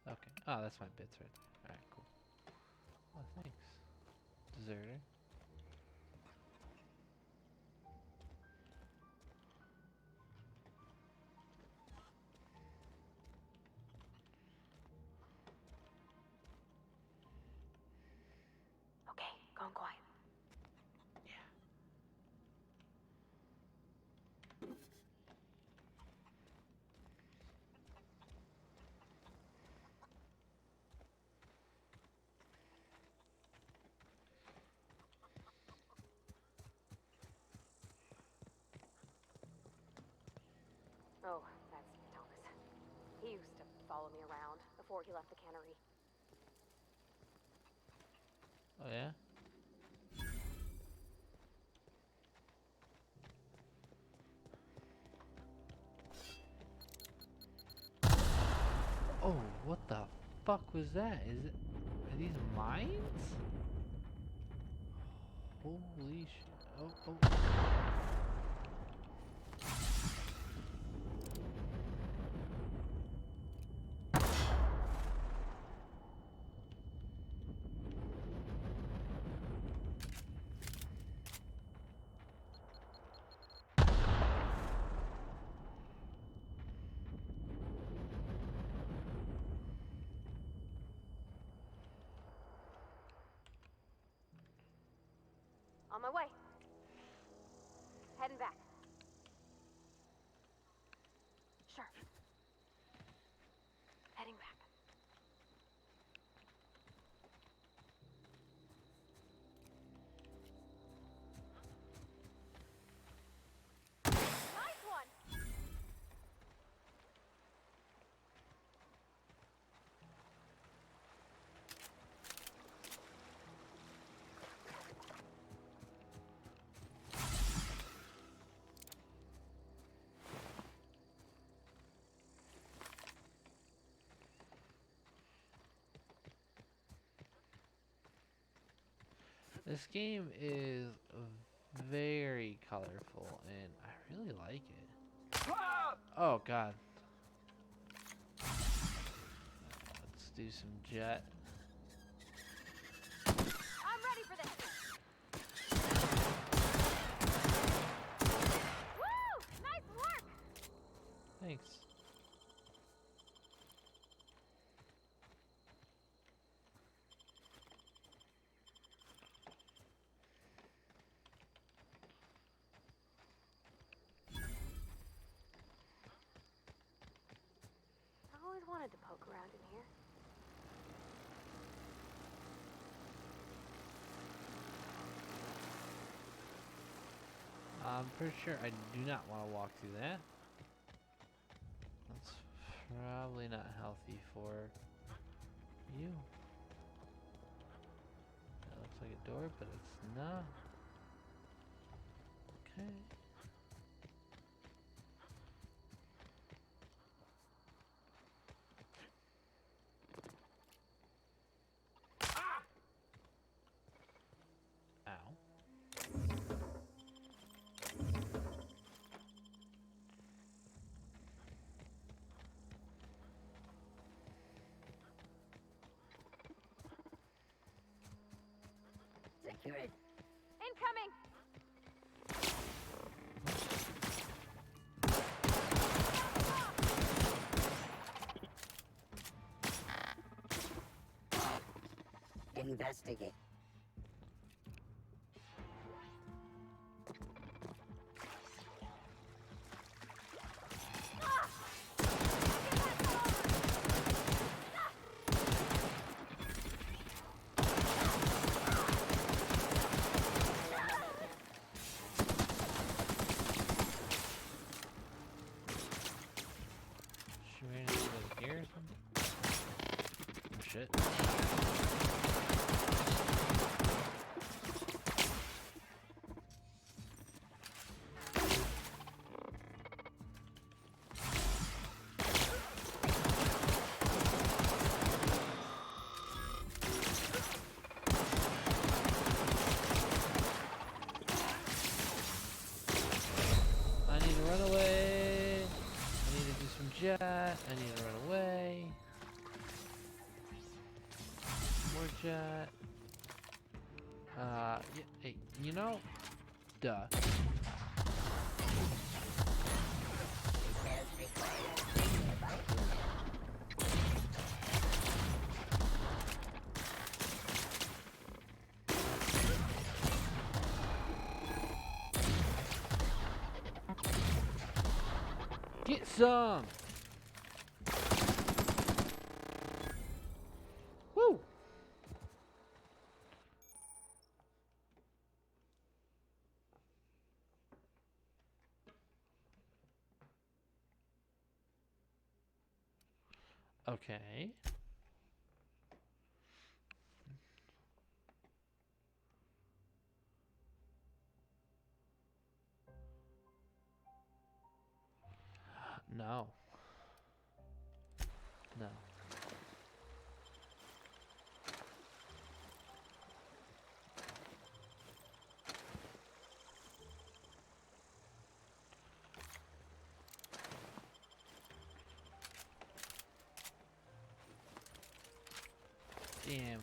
S2: Okay. Oh, that's my bits right there. Alright, cool. Oh, thanks. Deserter.
S20: Okay, gone quiet. Oh, that's Thomas. He used to follow me around before he left the cannery.
S2: Oh, yeah? Oh, what the fuck was that? Are these mines? Holy shit. Oh.
S20: On my way. Heading back. Sure. Heading back. Nice one!
S2: This game is very colorful and I really like it. Oh god. Let's do some jet.
S20: I'm ready for this! Woo! Nice work!
S2: Thanks.
S20: I always wanted to poke around in here.
S2: I'm pretty sure I do not want to walk through that. That's probably not healthy for you. That looks like a door, but it's not. Okay. Ow.
S20: Security. Incoming!
S14: Investigate.
S2: She ran into the gear or something? Oh shit. run away. I need to do some jet. I need to run away. More jet. Yeah, hey, you know, duh. Get some! Woo! Okay. No. No. Damn.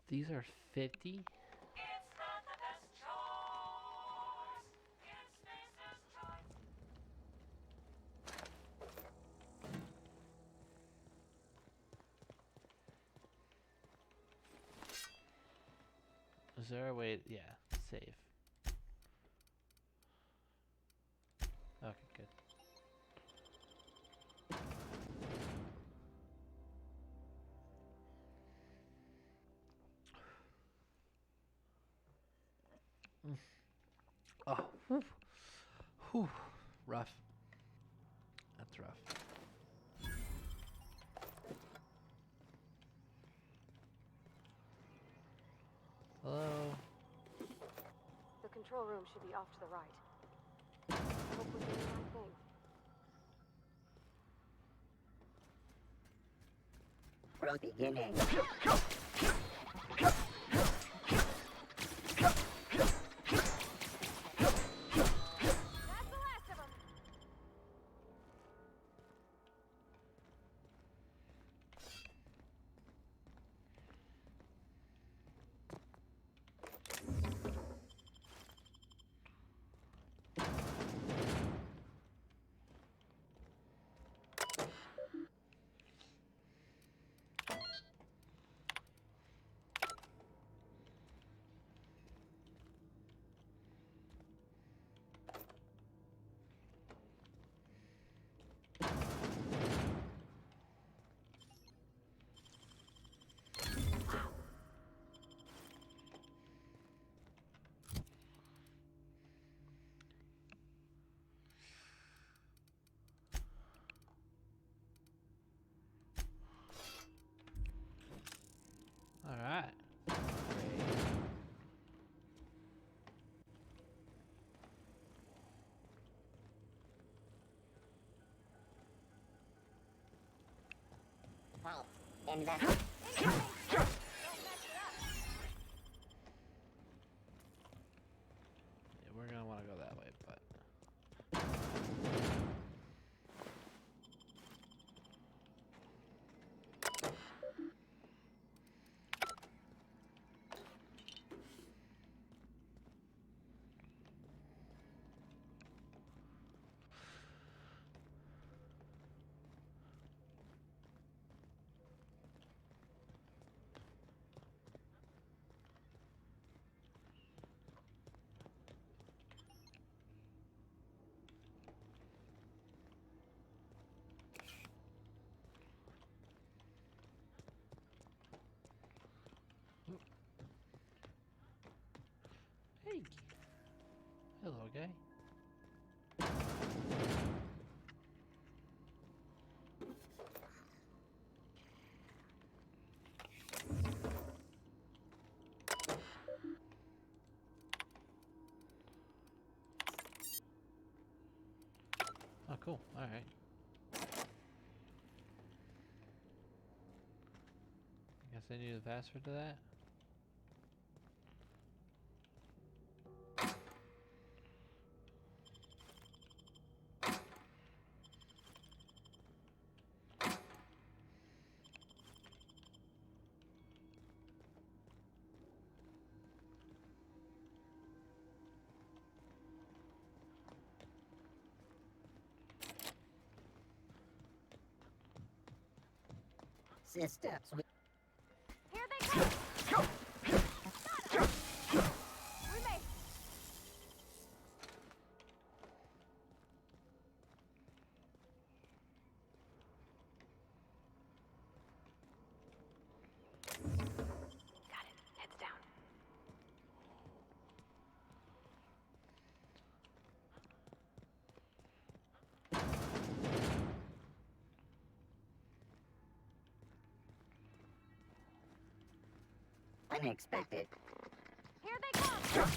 S2: These are 50? Is there a way? Yeah, save. Okay, good. Oh, whew. Whew. Rough. That's rough. Hello?
S20: The control room should be off to the right. Hope we're doing the right thing.
S14: Beginning.
S2: All right.
S14: Halt. Invest.
S2: Yeah, we're gonna want to go that way, but. Okay. Oh, cool. All right. Guess I need the password to that.
S22: Systems.
S8: Here they come! We may.
S20: Got it. Heads down.
S22: Unexpected.
S8: Here they come!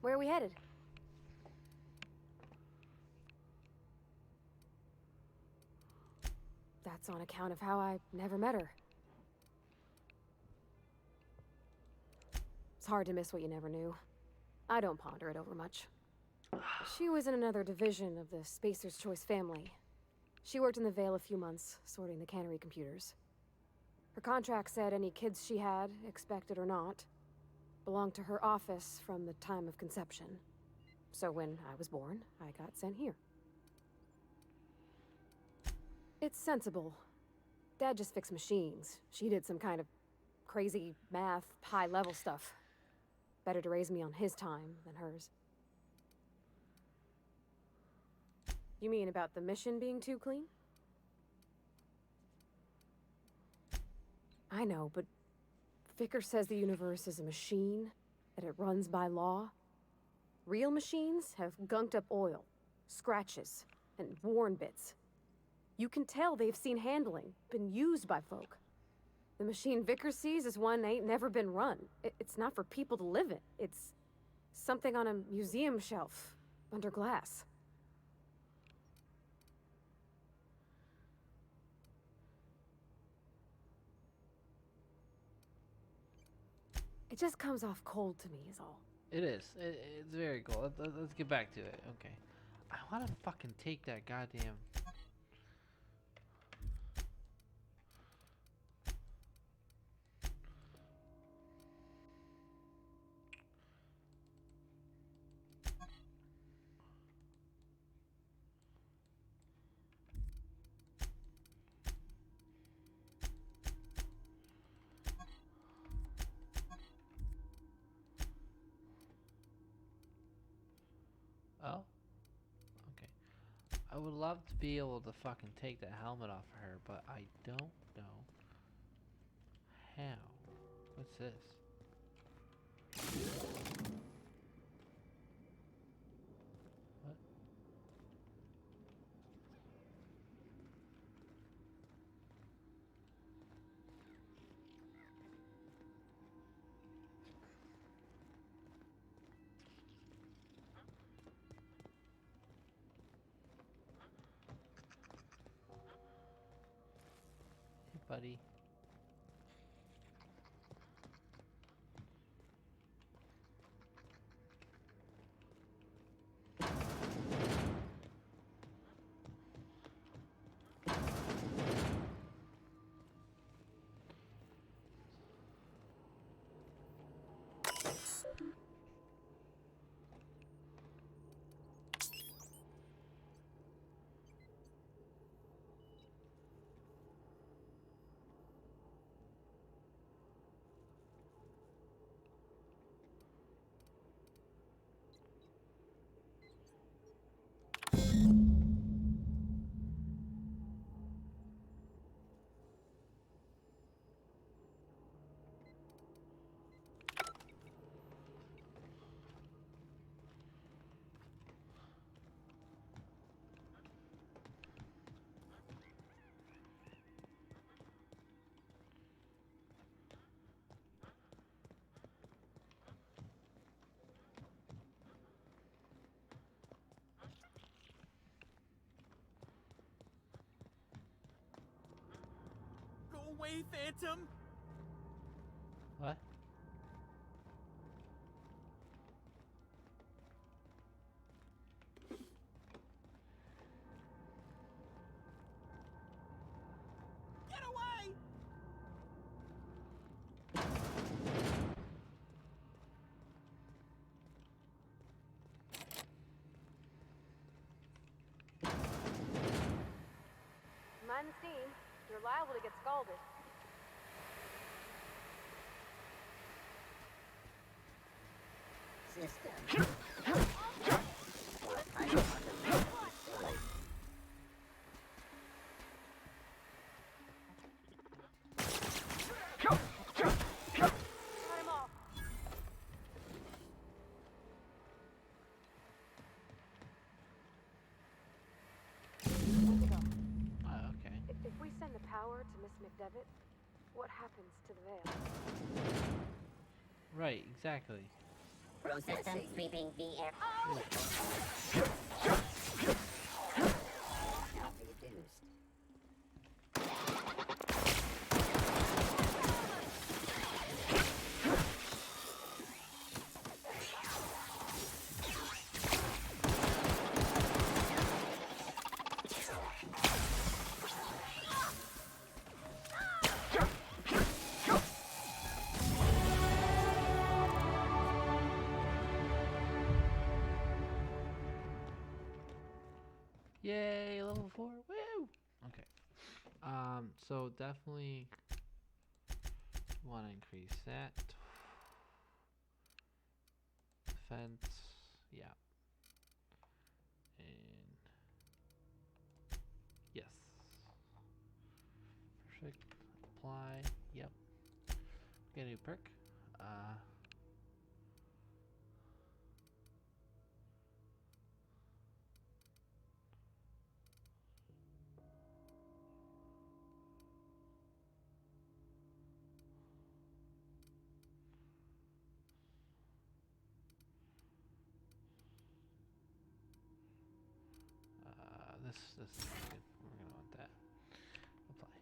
S20: Where are we headed? That's on account of how I never met her. It's hard to miss what you never knew. I don't ponder it over much. She was in another division of the Spacer's Choice family. She worked in the Vale a few months, sorting the cannery computers. Her contract said any kids she had, expected or not, belonged to her office from the time of conception. So when I was born, I got sent here. It's sensible. Dad just fixed machines. She did some kind of crazy math, high-level stuff. Better to raise me on his time than hers. You mean about the mission being too clean? I know, but Vicker says the universe is a machine, that it runs by law. Real machines have gunked up oil, scratches, and worn bits. You can tell they've seen handling, been used by folk. The machine Vicker sees is one ain't never been run. It's not for people to live in. It's something on a museum shelf, under glass. just comes off cold to me, is all.
S2: It is. It's very cool. Let's get back to it. Okay. I want to fucking take that goddamn. Oh? Okay. I would love to be able to fucking take that helmet off of her, but I don't know how. What's this? What? Hey, buddy.
S1: Go away, Phantom!
S2: What?
S1: Get away!
S8: Mind the steam. You're liable to get scalded. Cut him off.
S2: Okay.
S20: If we send the power to Miss McDevitt, what happens to the veil?
S2: Right, exactly.
S10: Processing sweeping the air.
S2: Yay, level 4. Woo! Okay. So definitely want to increase that. Defense, yeah. And yes. Perfect. Apply, yep. Get a new perk. This is good. We're gonna want that. Apply.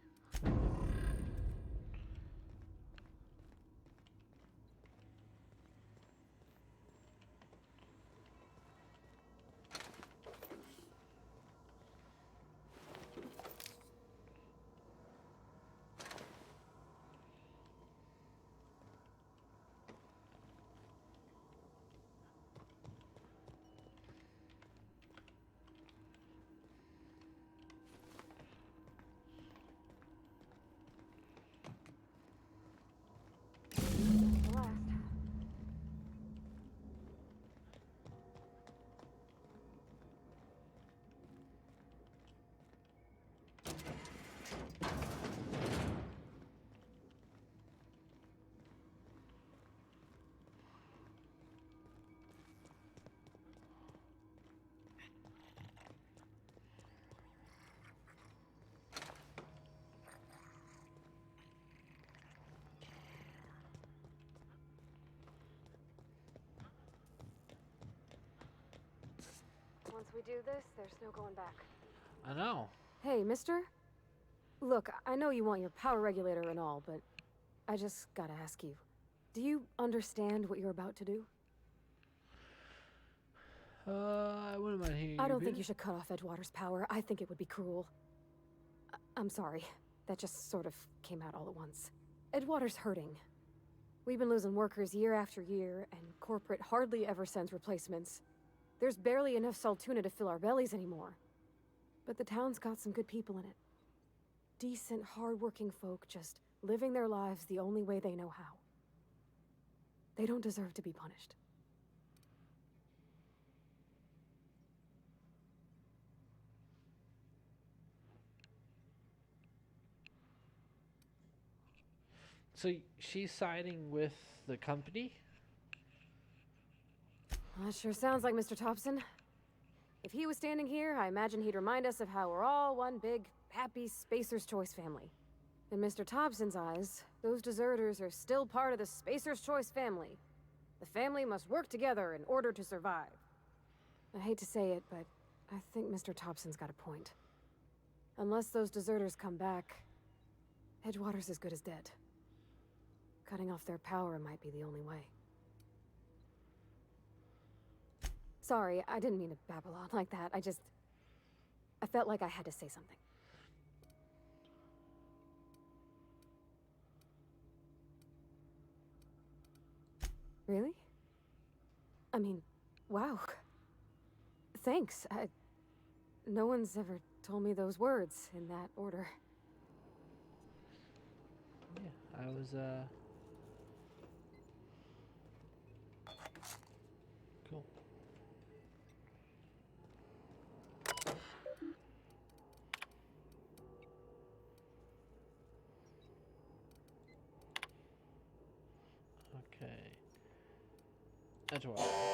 S20: Once we do this, there's no going back.
S2: I know.
S20: Hey, mister? Look, I know you want your power regulator and all, but I just gotta ask you. Do you understand what you're about to do?
S2: I wouldn't mind hearing
S20: I don't
S2: you
S20: think you should cut off Edgewater's power. I think it would be cruel. I'm sorry. That just sort of came out all at once. Edgewater's hurting. We've been losing workers year after year, and corporate hardly ever sends replacements. There's barely enough Saltuna to fill our bellies anymore. But the town's got some good people in it. Decent, hard-working folk just living their lives the only way they know how. They don't deserve to be punished.
S2: So she's siding with the company?
S20: That sure sounds like Mr. Thompson. If he was standing here, I imagine he'd remind us of how we're all one big, happy Spacer's Choice family. In Mr. Thompson's eyes, those deserters are still part of the Spacer's Choice family. The family must work together in order to survive. I hate to say it, but I think Mr. Thompson's got a point. Unless those deserters come back, Edgewater's as good as dead. Cutting off their power might be the only way. Sorry, I didn't mean to babble on like that. I felt like I had to say something. Really? I mean, wow. Thanks. No one's ever told me those words in that order.
S2: Yeah, I was, cool. Okay. Edgewater.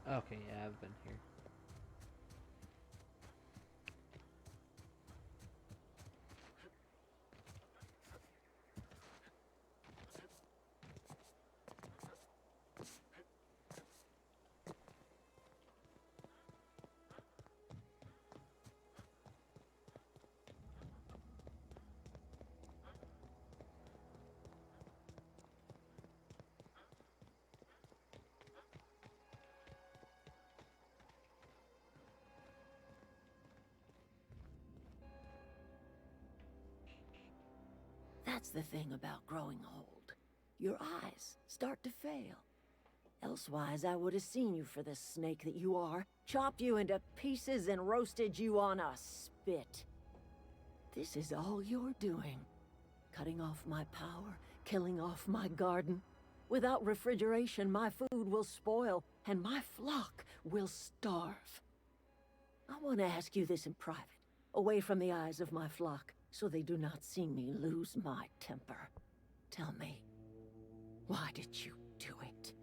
S2: Okay, yeah, I've been here.
S5: That's the thing about growing old. Your eyes start to fail. Elsewise, I would have seen you for the snake that you are, chopped you into pieces and roasted you on a spit. This is all you're doing. Cutting off my power, killing off my garden. Without refrigeration, my food will spoil, and my flock will starve. I want to ask you this in private, away from the eyes of my flock.
S9: so they do not see me lose my temper. Tell me, why did you do it?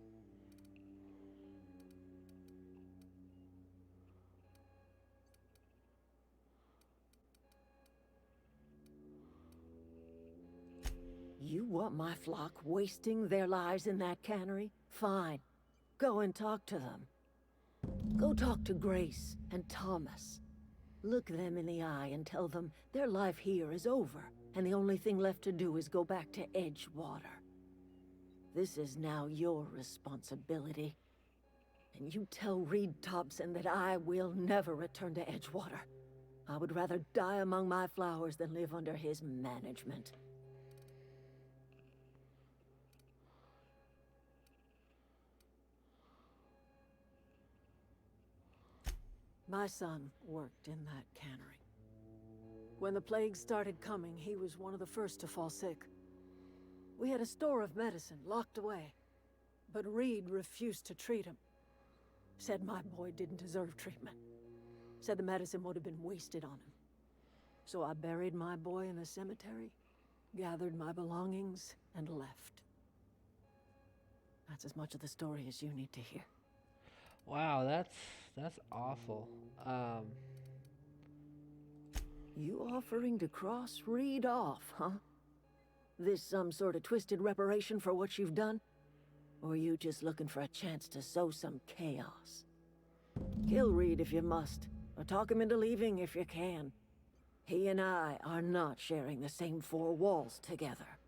S9: You want my flock wasting their lives in that cannery? Fine. Go and talk to them. Go talk to Grace and Thomas. Look them in the eye and tell them their life here is over, and the only thing left to do is go back to Edgewater. This is now your responsibility. And you tell Reed Thompson that I will never return to Edgewater. I would rather die among my flowers than live under his management. My son worked in that cannery. When the plague started coming, he was one of the first to fall sick. We had a store of medicine locked away, but Reed refused to treat him. Said my boy didn't deserve treatment. Said the medicine would have been wasted on him. So I buried my boy in the cemetery, gathered my belongings, and left. That's as much of the story as you need to hear.
S2: Wow, that's awful.
S9: You offering to cross Reed off, huh? This some sort of twisted reparation for what you've done? Or you just looking for a chance to sow some chaos? Kill Reed if you must, or talk him into leaving if you can. He and I are not sharing the same four walls together.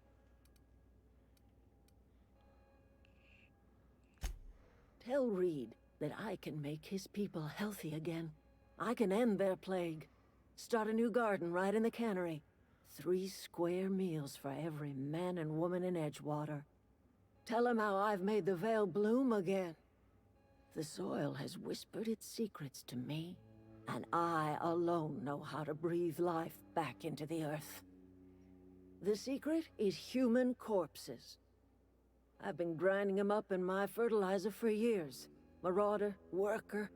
S9: Tell Reed that I can make his people healthy again. I can end their plague. Start a new garden right in the cannery. 3 square meals for every man and woman in Edgewater. Tell him how I've made the Vale bloom again. The soil has whispered its secrets to me, and I alone know how to breathe life back into the earth. The secret is human corpses. I've been grinding them up in my fertilizer for years. Marauder, worker,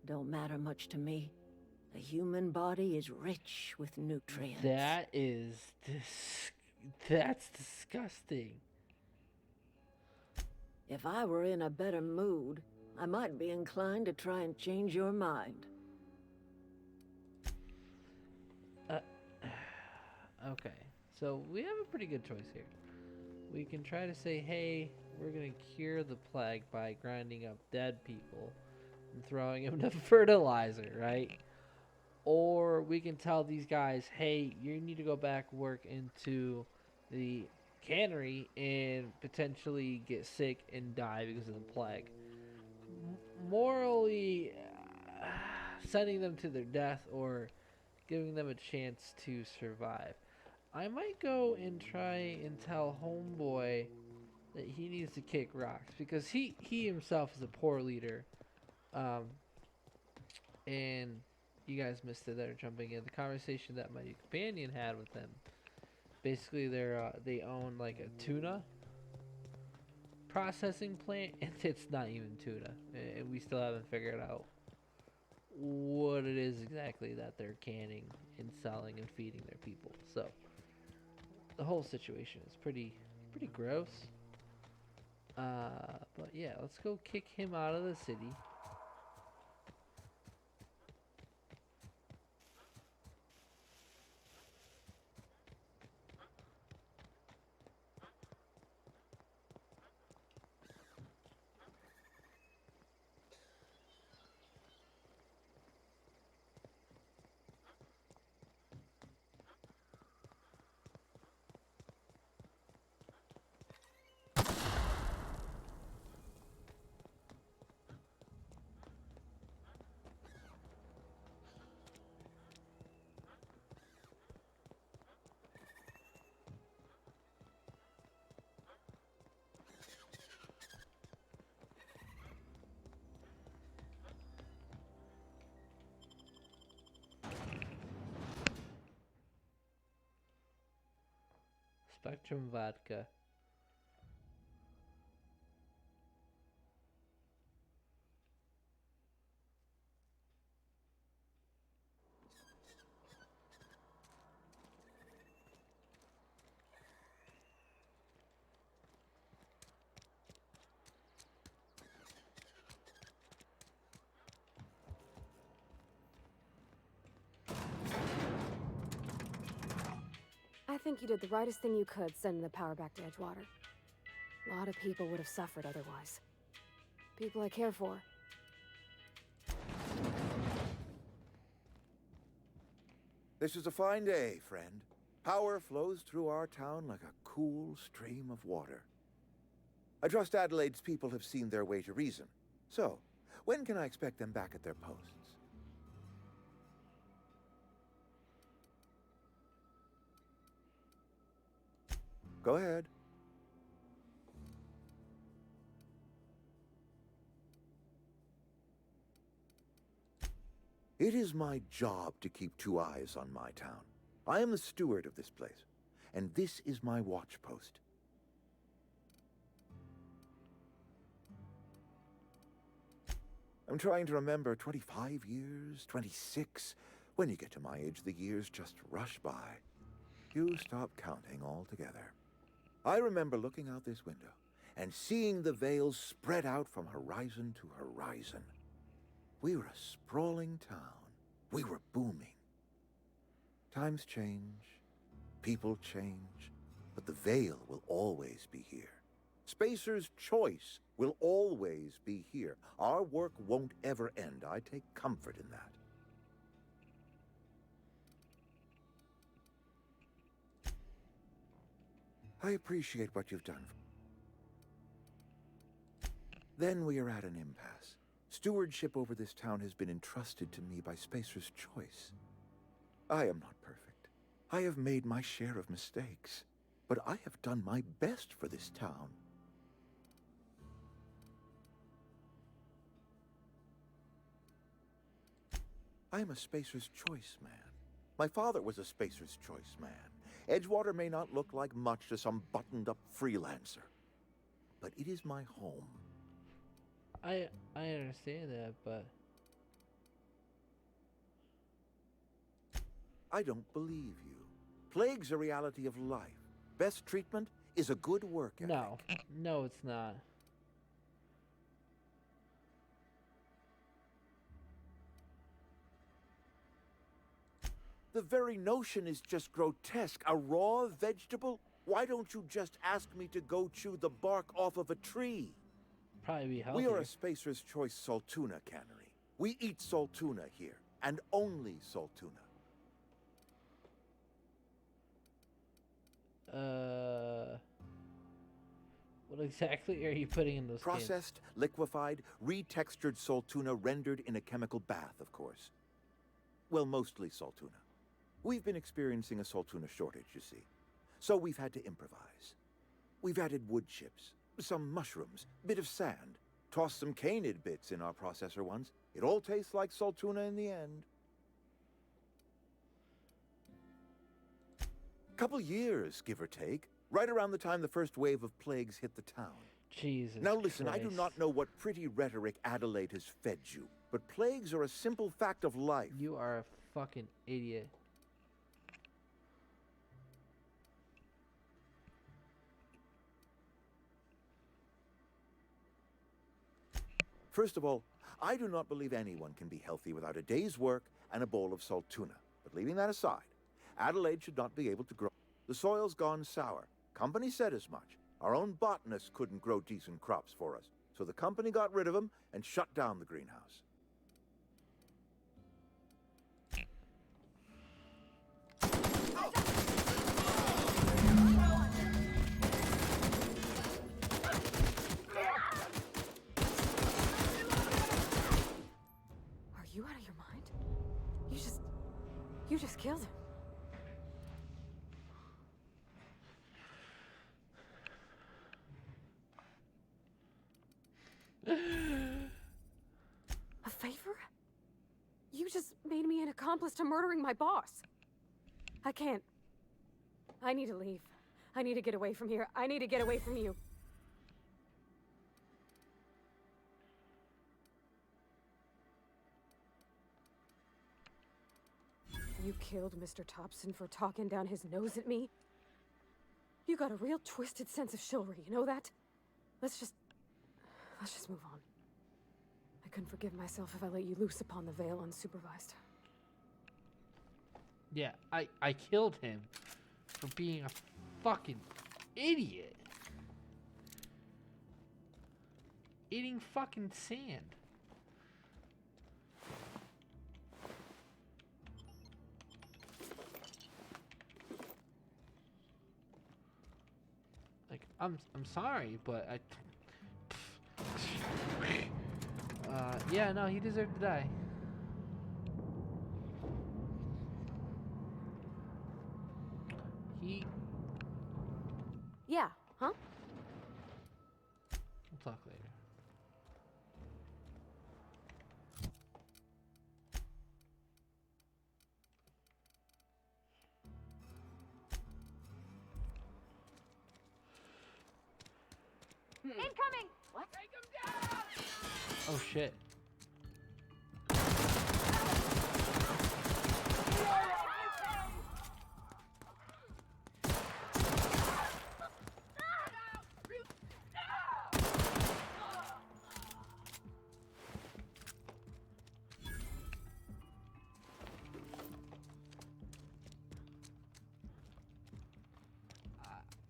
S9: don't matter much to me. The human body is rich with nutrients.
S2: That's disgusting.
S9: If I were in a better mood, I might be inclined to try and change your mind.
S2: Okay, so we have a pretty good choice here. We can try to say, hey, we're gonna cure the plague by grinding up dead people and throwing them to fertilizer, right? Or we can tell these guys, hey, you need to go back work into the cannery and potentially get sick and die because of the plague. Morally, sending them to their death or giving them a chance to survive. I might go and try and tell Homeboy that he needs to kick rocks because he himself is a poor leader. And you guys missed it there jumping in. The conversation that my companion had with them. Basically, they own like a tuna processing plant, and it's not even tuna. And we still haven't figured out what it is exactly that they're canning and selling and feeding their people. So the whole situation is pretty gross. But yeah, let's go kick him out of the city. Spectrum vodka.
S20: think you did the rightest thing you could sending the power back to Edgewater. A lot of people would have suffered otherwise. People I care for.
S19: This is a fine day, friend. Power flows through our town like a cool stream of water. I trust Adelaide's people have seen their way to reason. So, when can I expect them back at their posts? Go ahead. It is my job to keep 2 eyes on my town. I am the steward of this place, and this is my watch post. I'm trying to remember 25 years, 26. When you get to my age, the years just rush by. You stop counting altogether. I remember looking out this window and seeing the Vale spread out from horizon to horizon. We were a sprawling town. We were booming. Times change, people change, but the Vale will always be here. Spacer's Choice will always be here. Our work won't ever end. I take comfort in that. I appreciate what you've done. Then we are at an impasse. Stewardship over this town has been entrusted to me by Spacer's Choice. I am not perfect. I have made my share of mistakes, but I have done my best for this town. I am a Spacer's Choice man. My father was a Spacer's Choice man. Edgewater may not look like much to some buttoned-up freelancer, but it is my home.
S2: I understand that, but
S19: I don't believe you. Plague's a reality of life. Best treatment is a good work ethic.
S2: No, it's not.
S19: The very notion is just grotesque. A raw vegetable? Why don't you just ask me to go chew the bark off of a tree?
S2: Probably be healthier.
S19: We are a Spacer's Choice Saltuna cannery. We eat Saltuna here, and only Saltuna.
S2: What exactly are you putting in those
S19: Processed, liquefied, retextured Saltuna rendered in a chemical bath, of course. Well, mostly Saltuna. We've been experiencing a Saltuna shortage, you see. So we've had to improvise. We've added wood chips, some mushrooms, bit of sand, tossed some canid bits in our processor once. It all tastes like Saltuna in the end. Couple years, give or take, right around the time the first wave of plagues hit the town.
S2: Jesus
S19: Now listen,
S2: Christ.
S19: I do not know what pretty rhetoric Adelaide has fed you, but plagues are a simple fact of life.
S2: You are a fucking idiot.
S19: First of all, I do not believe anyone can be healthy without a day's work and a bowl of Saltuna. But leaving that aside, Adelaide should not be able to grow. The soil's gone sour. Company said as much. Our own botanists couldn't grow decent crops for us, so the company got rid of them and shut down the greenhouse.
S20: Are you out of your mind? You just killed him. A favor? You just made me an accomplice to murdering my boss. I can't. I need to leave. I need to get away from here. I need to get away from you. You killed Mr. Thompson for talking down his nose at me? You got a real twisted sense of chivalry, you know that? Let's just move on. I couldn't forgive myself if I let you loose upon the Vale unsupervised.
S2: Yeah, I killed him. for being a fucking idiot. Eating fucking sand. Like, I'm sorry, but yeah, no, he deserved to die.
S20: Yeah, huh?
S2: We'll talk later.
S8: Incoming! What? Take him down!
S2: Oh shit.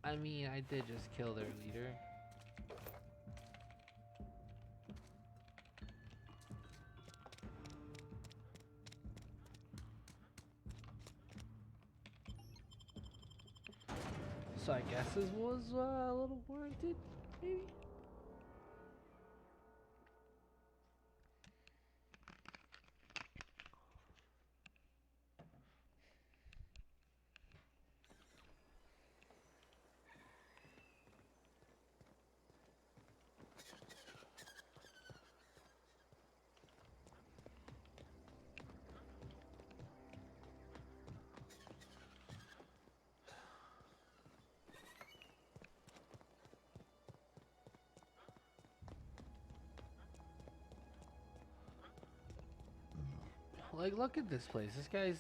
S2: I mean, I did just kill their leader. So I guess this was a little warranted, maybe? Like, look at this place. This guy's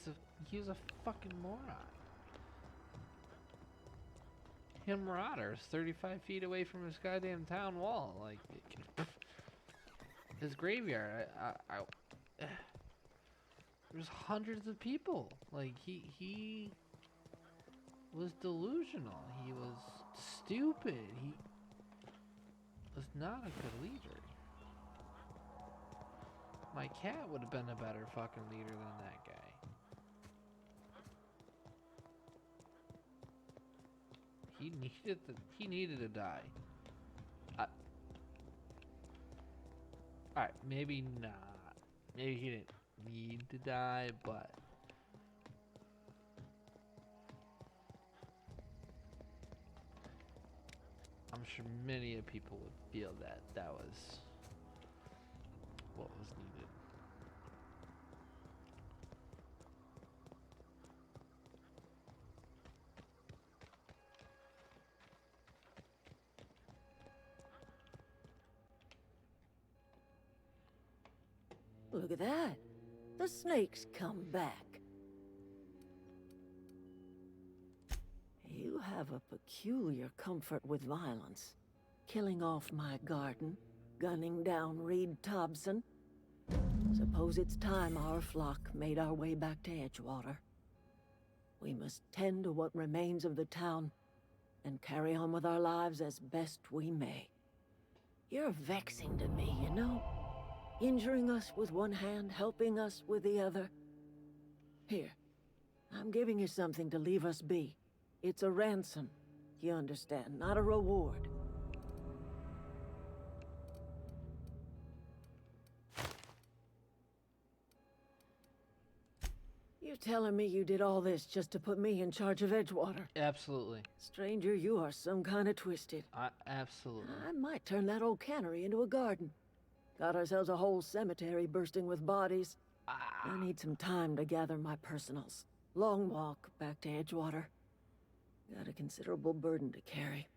S2: he was a fucking moron. Him marauders 35 feet away from his goddamn town wall. Like, his graveyard. There's hundreds of people. Like, he was delusional. He was stupid. He was not a good leader. My cat would have been a better fucking leader than that guy. He needed to die. Alright, maybe not. Maybe he didn't need to die, but I'm sure many of people would feel that that was what was needed.
S5: Look at that. The snake's come back. You have a peculiar comfort with violence. Killing off my garden, gunning down Reed Thompson. Suppose it's time our flock made our way back to Edgewater. We must tend to what remains of the town and carry on with our lives as best we may. You're vexing to me, you know? Injuring us with one hand, helping us with the other. Here, I'm giving you something to leave us be. It's a ransom, you understand, not a reward. You telling me you did all this just to put me in charge of Edgewater?
S2: Absolutely.
S5: Stranger, you are some kind of twisted.
S2: Absolutely.
S5: I might turn that old cannery into a garden. Got ourselves a whole cemetery bursting with bodies. I need some time to gather my personals. Long walk back to Edgewater. Got a considerable burden to carry.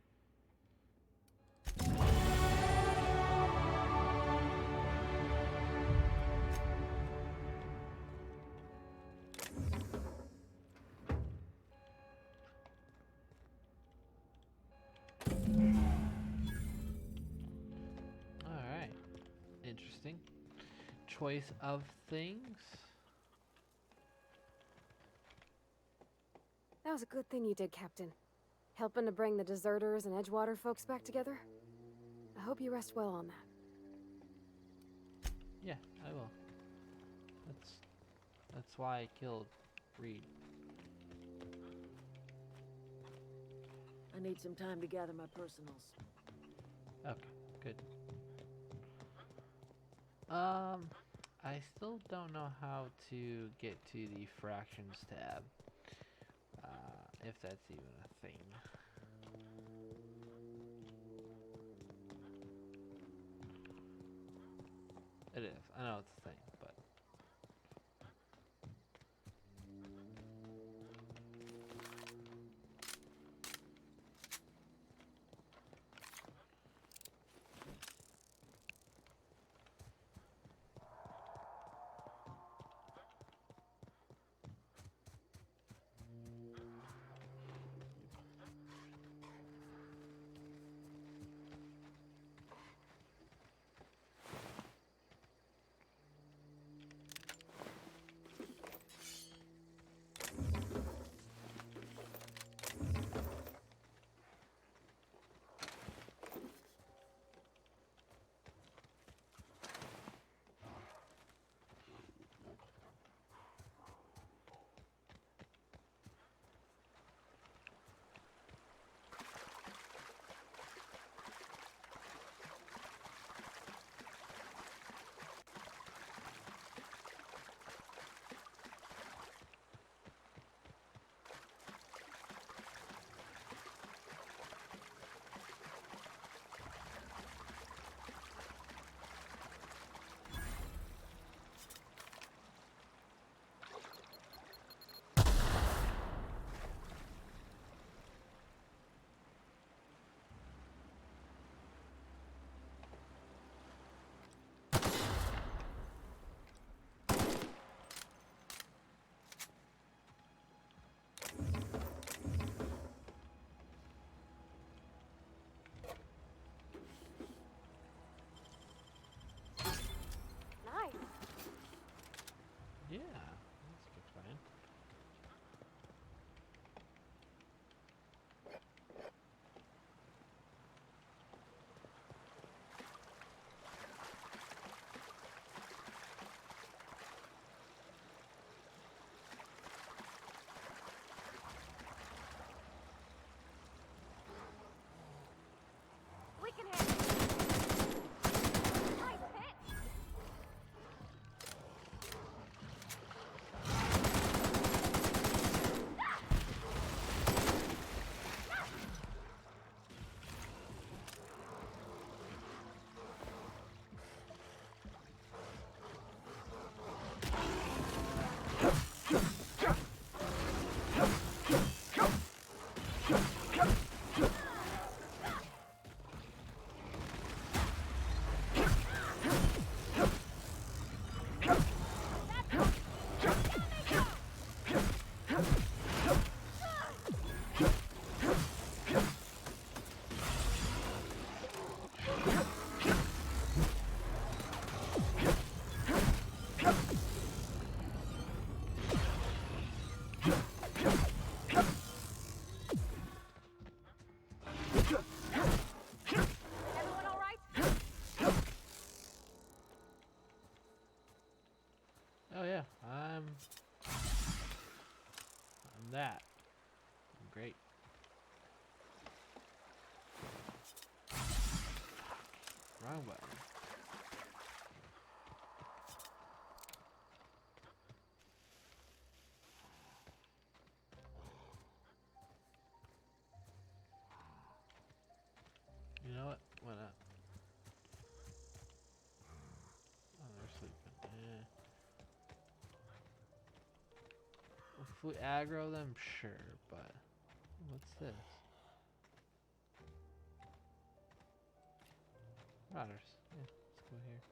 S2: Alright. Interesting. Choice of things.
S20: That was a good thing you did, Captain. Helping to bring the deserters and Edgewater folks back together. I hope you rest well on that.
S2: Yeah, I will. That's why I killed Reed.
S5: I need some time to gather my personals.
S2: Okay, good. I still don't know how to get to the fractions tab. If that's even a thing. It is. I know it's a thing, but yeah, that's a good plan.
S8: We can handle it. Nice hit. Everyone all right?
S2: Oh yeah, I'm that. I'm great. Wrong button. You know what? Why not? Oh, they're sleeping. If we aggro them, sure, but what's this? Rotters. Yeah, let's go here.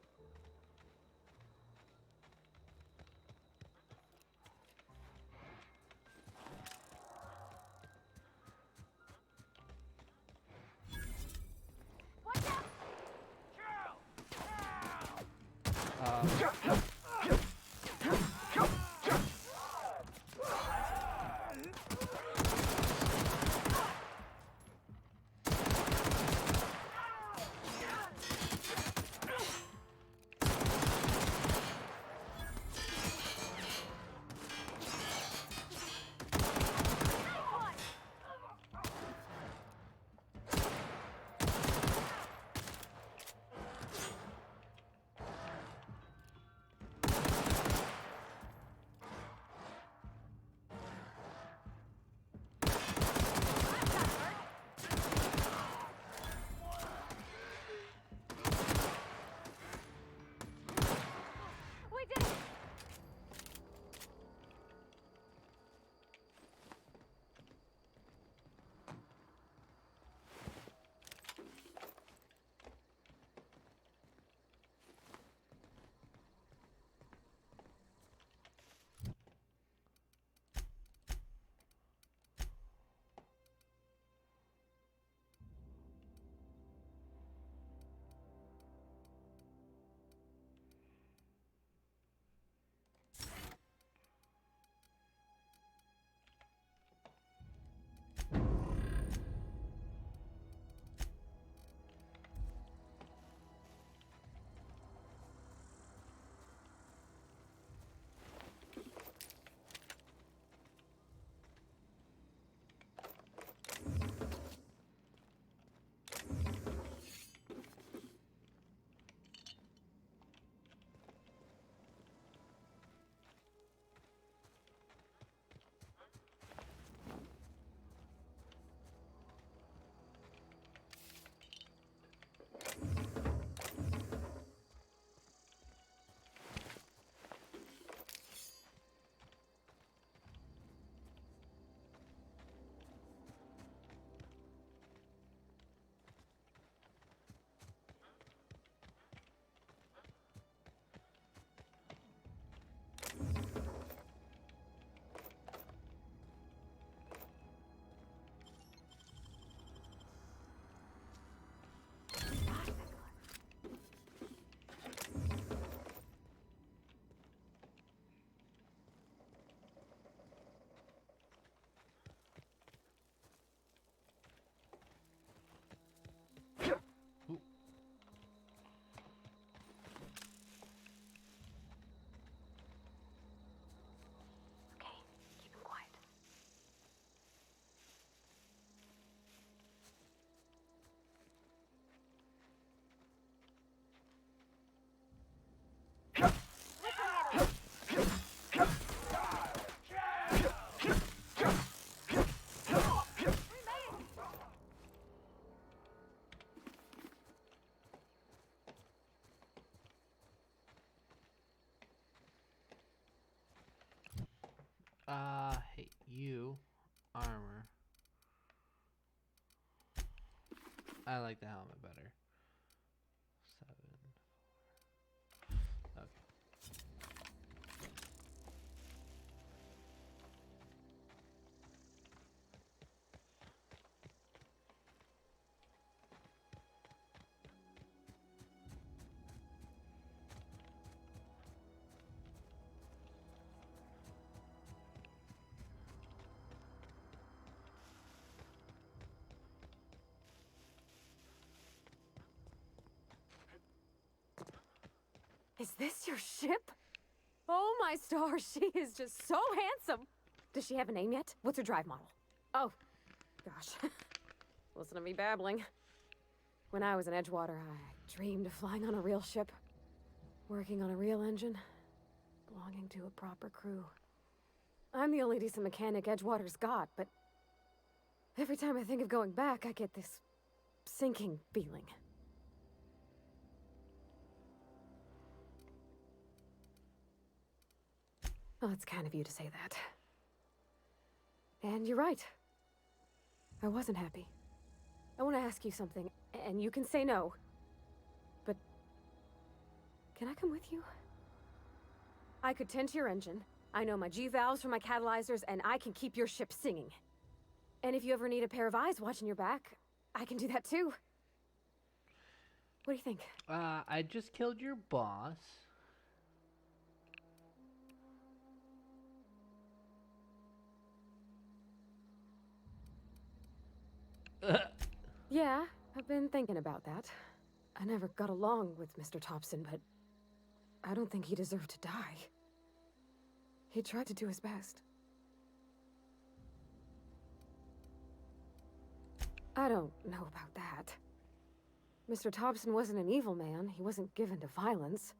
S2: Hey, you. Armor. I like the helmet better. 7. Okay.
S20: Is this your ship? Oh my stars, she is just so handsome. Does she have a name yet? What's her drive model? Oh, gosh. Listen to me babbling. When I was in Edgewater, I dreamed of flying on a real ship, working on a real engine, belonging to a proper crew. I'm the only decent mechanic Edgewater's got, but every time I think of going back, I get this sinking feeling. Well, it's kind of you to say that. And you're right. I wasn't happy. I want to ask you something, and you can say no. But can I come with you? I could tend to your engine. I know my G-valves for my catalyzers, and I can keep your ship singing. And if you ever need a pair of eyes watching your back, I can do that too. What do you think?
S2: I just killed your boss.
S20: Yeah, I've been thinking about that. I never got along with Mr. Thompson, but I don't think he deserved to die. He tried to do his best. I don't know about that. Mr. Thompson wasn't an evil man. He wasn't given to violence.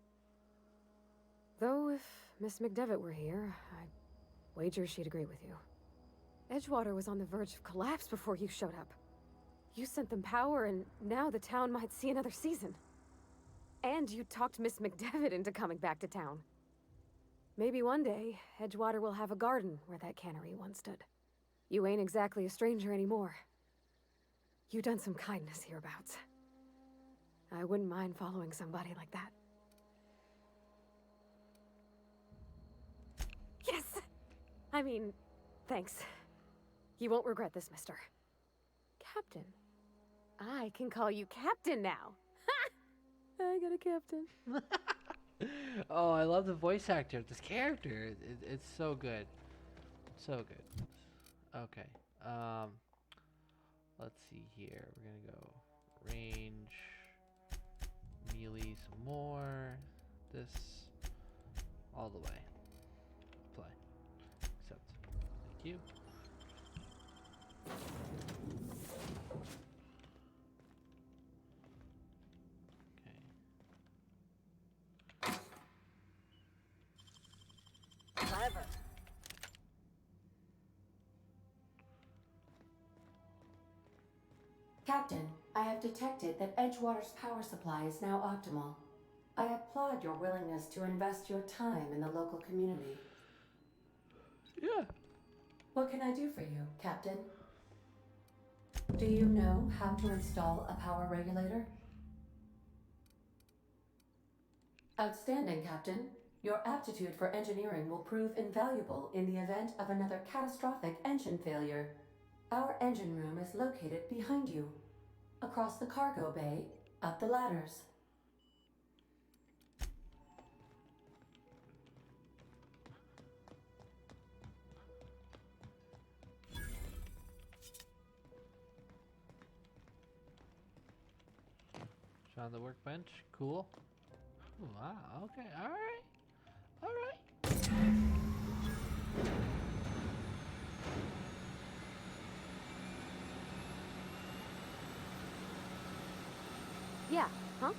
S20: Though if Miss McDevitt were here, I wager she'd agree with you. Edgewater was on the verge of collapse before you showed up. You sent them power, and now the town might see another season. And you talked Miss McDevitt into coming back to town. Maybe one day, Edgewater will have a garden where that cannery once stood. You ain't exactly a stranger anymore. You've done some kindness hereabouts. I wouldn't mind following somebody like that. Yes! I mean, thanks. You won't regret this, mister. Captain. I can call you Captain now. Ha! I got a captain.
S2: Oh, I love the voice actor of this character. It's so good. So good. Okay. Let's see here. We're gonna go range, melee some more. This all the way. Play. Accept. Thank you.
S5: Clever.
S17: Captain, I have detected that Edgewater's power supply is now optimal. I applaud your willingness to invest your time in the local community.
S2: Yeah.
S17: What can I do for you, Captain? Do you know how to install a power regulator? Outstanding, Captain. Your aptitude for engineering will prove invaluable in the event of another catastrophic engine failure. Our engine room is located behind you. Across the cargo bay, up the ladders.
S2: On the workbench. Cool. Ooh, wow. Okay. All right. All right.
S20: Yeah. Huh?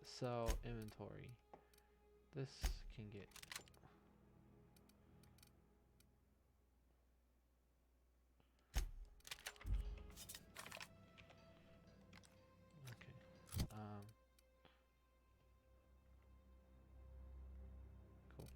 S2: So inventory. This can get. Okay. Cool.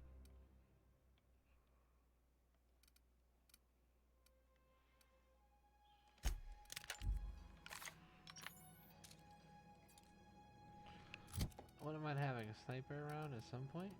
S2: What am I having? A sniper around at some point?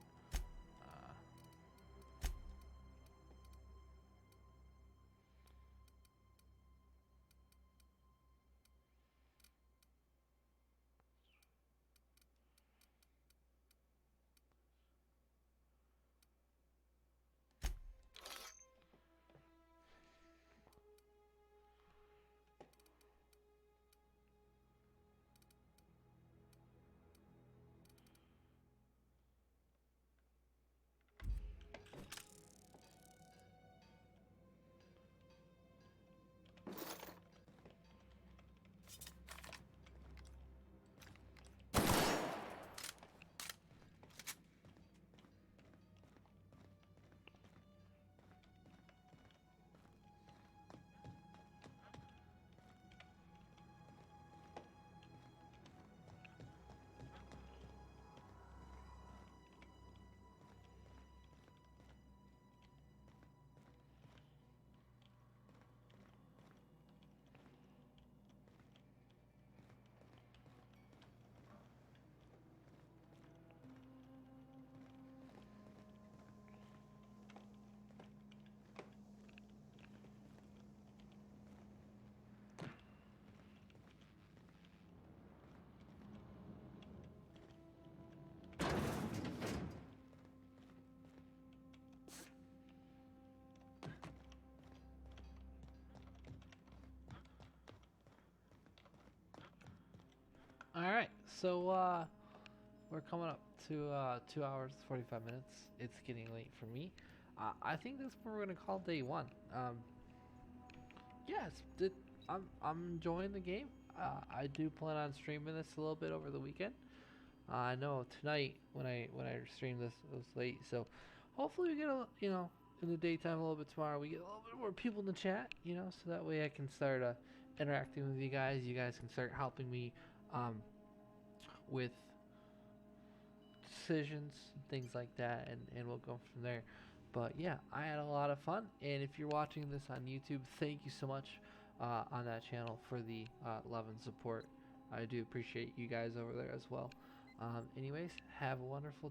S2: Alright, so we're coming up to 2 hours 45 minutes. It's getting late for me. I think that's what we're gonna call day one. Yeah, I'm enjoying the game. I do plan on streaming this a little bit over the weekend. I know tonight when I stream this it was late, so hopefully we get in the daytime a little bit tomorrow. We get a little bit more people in the chat, so that way I can start interacting with you guys. You guys can start helping me with decisions and things like that, and we'll go from there. But yeah, I had a lot of fun, and if you're watching this on YouTube, thank you so much on that channel for the love and support. I do appreciate you guys over there as well. Anyways, have a wonderful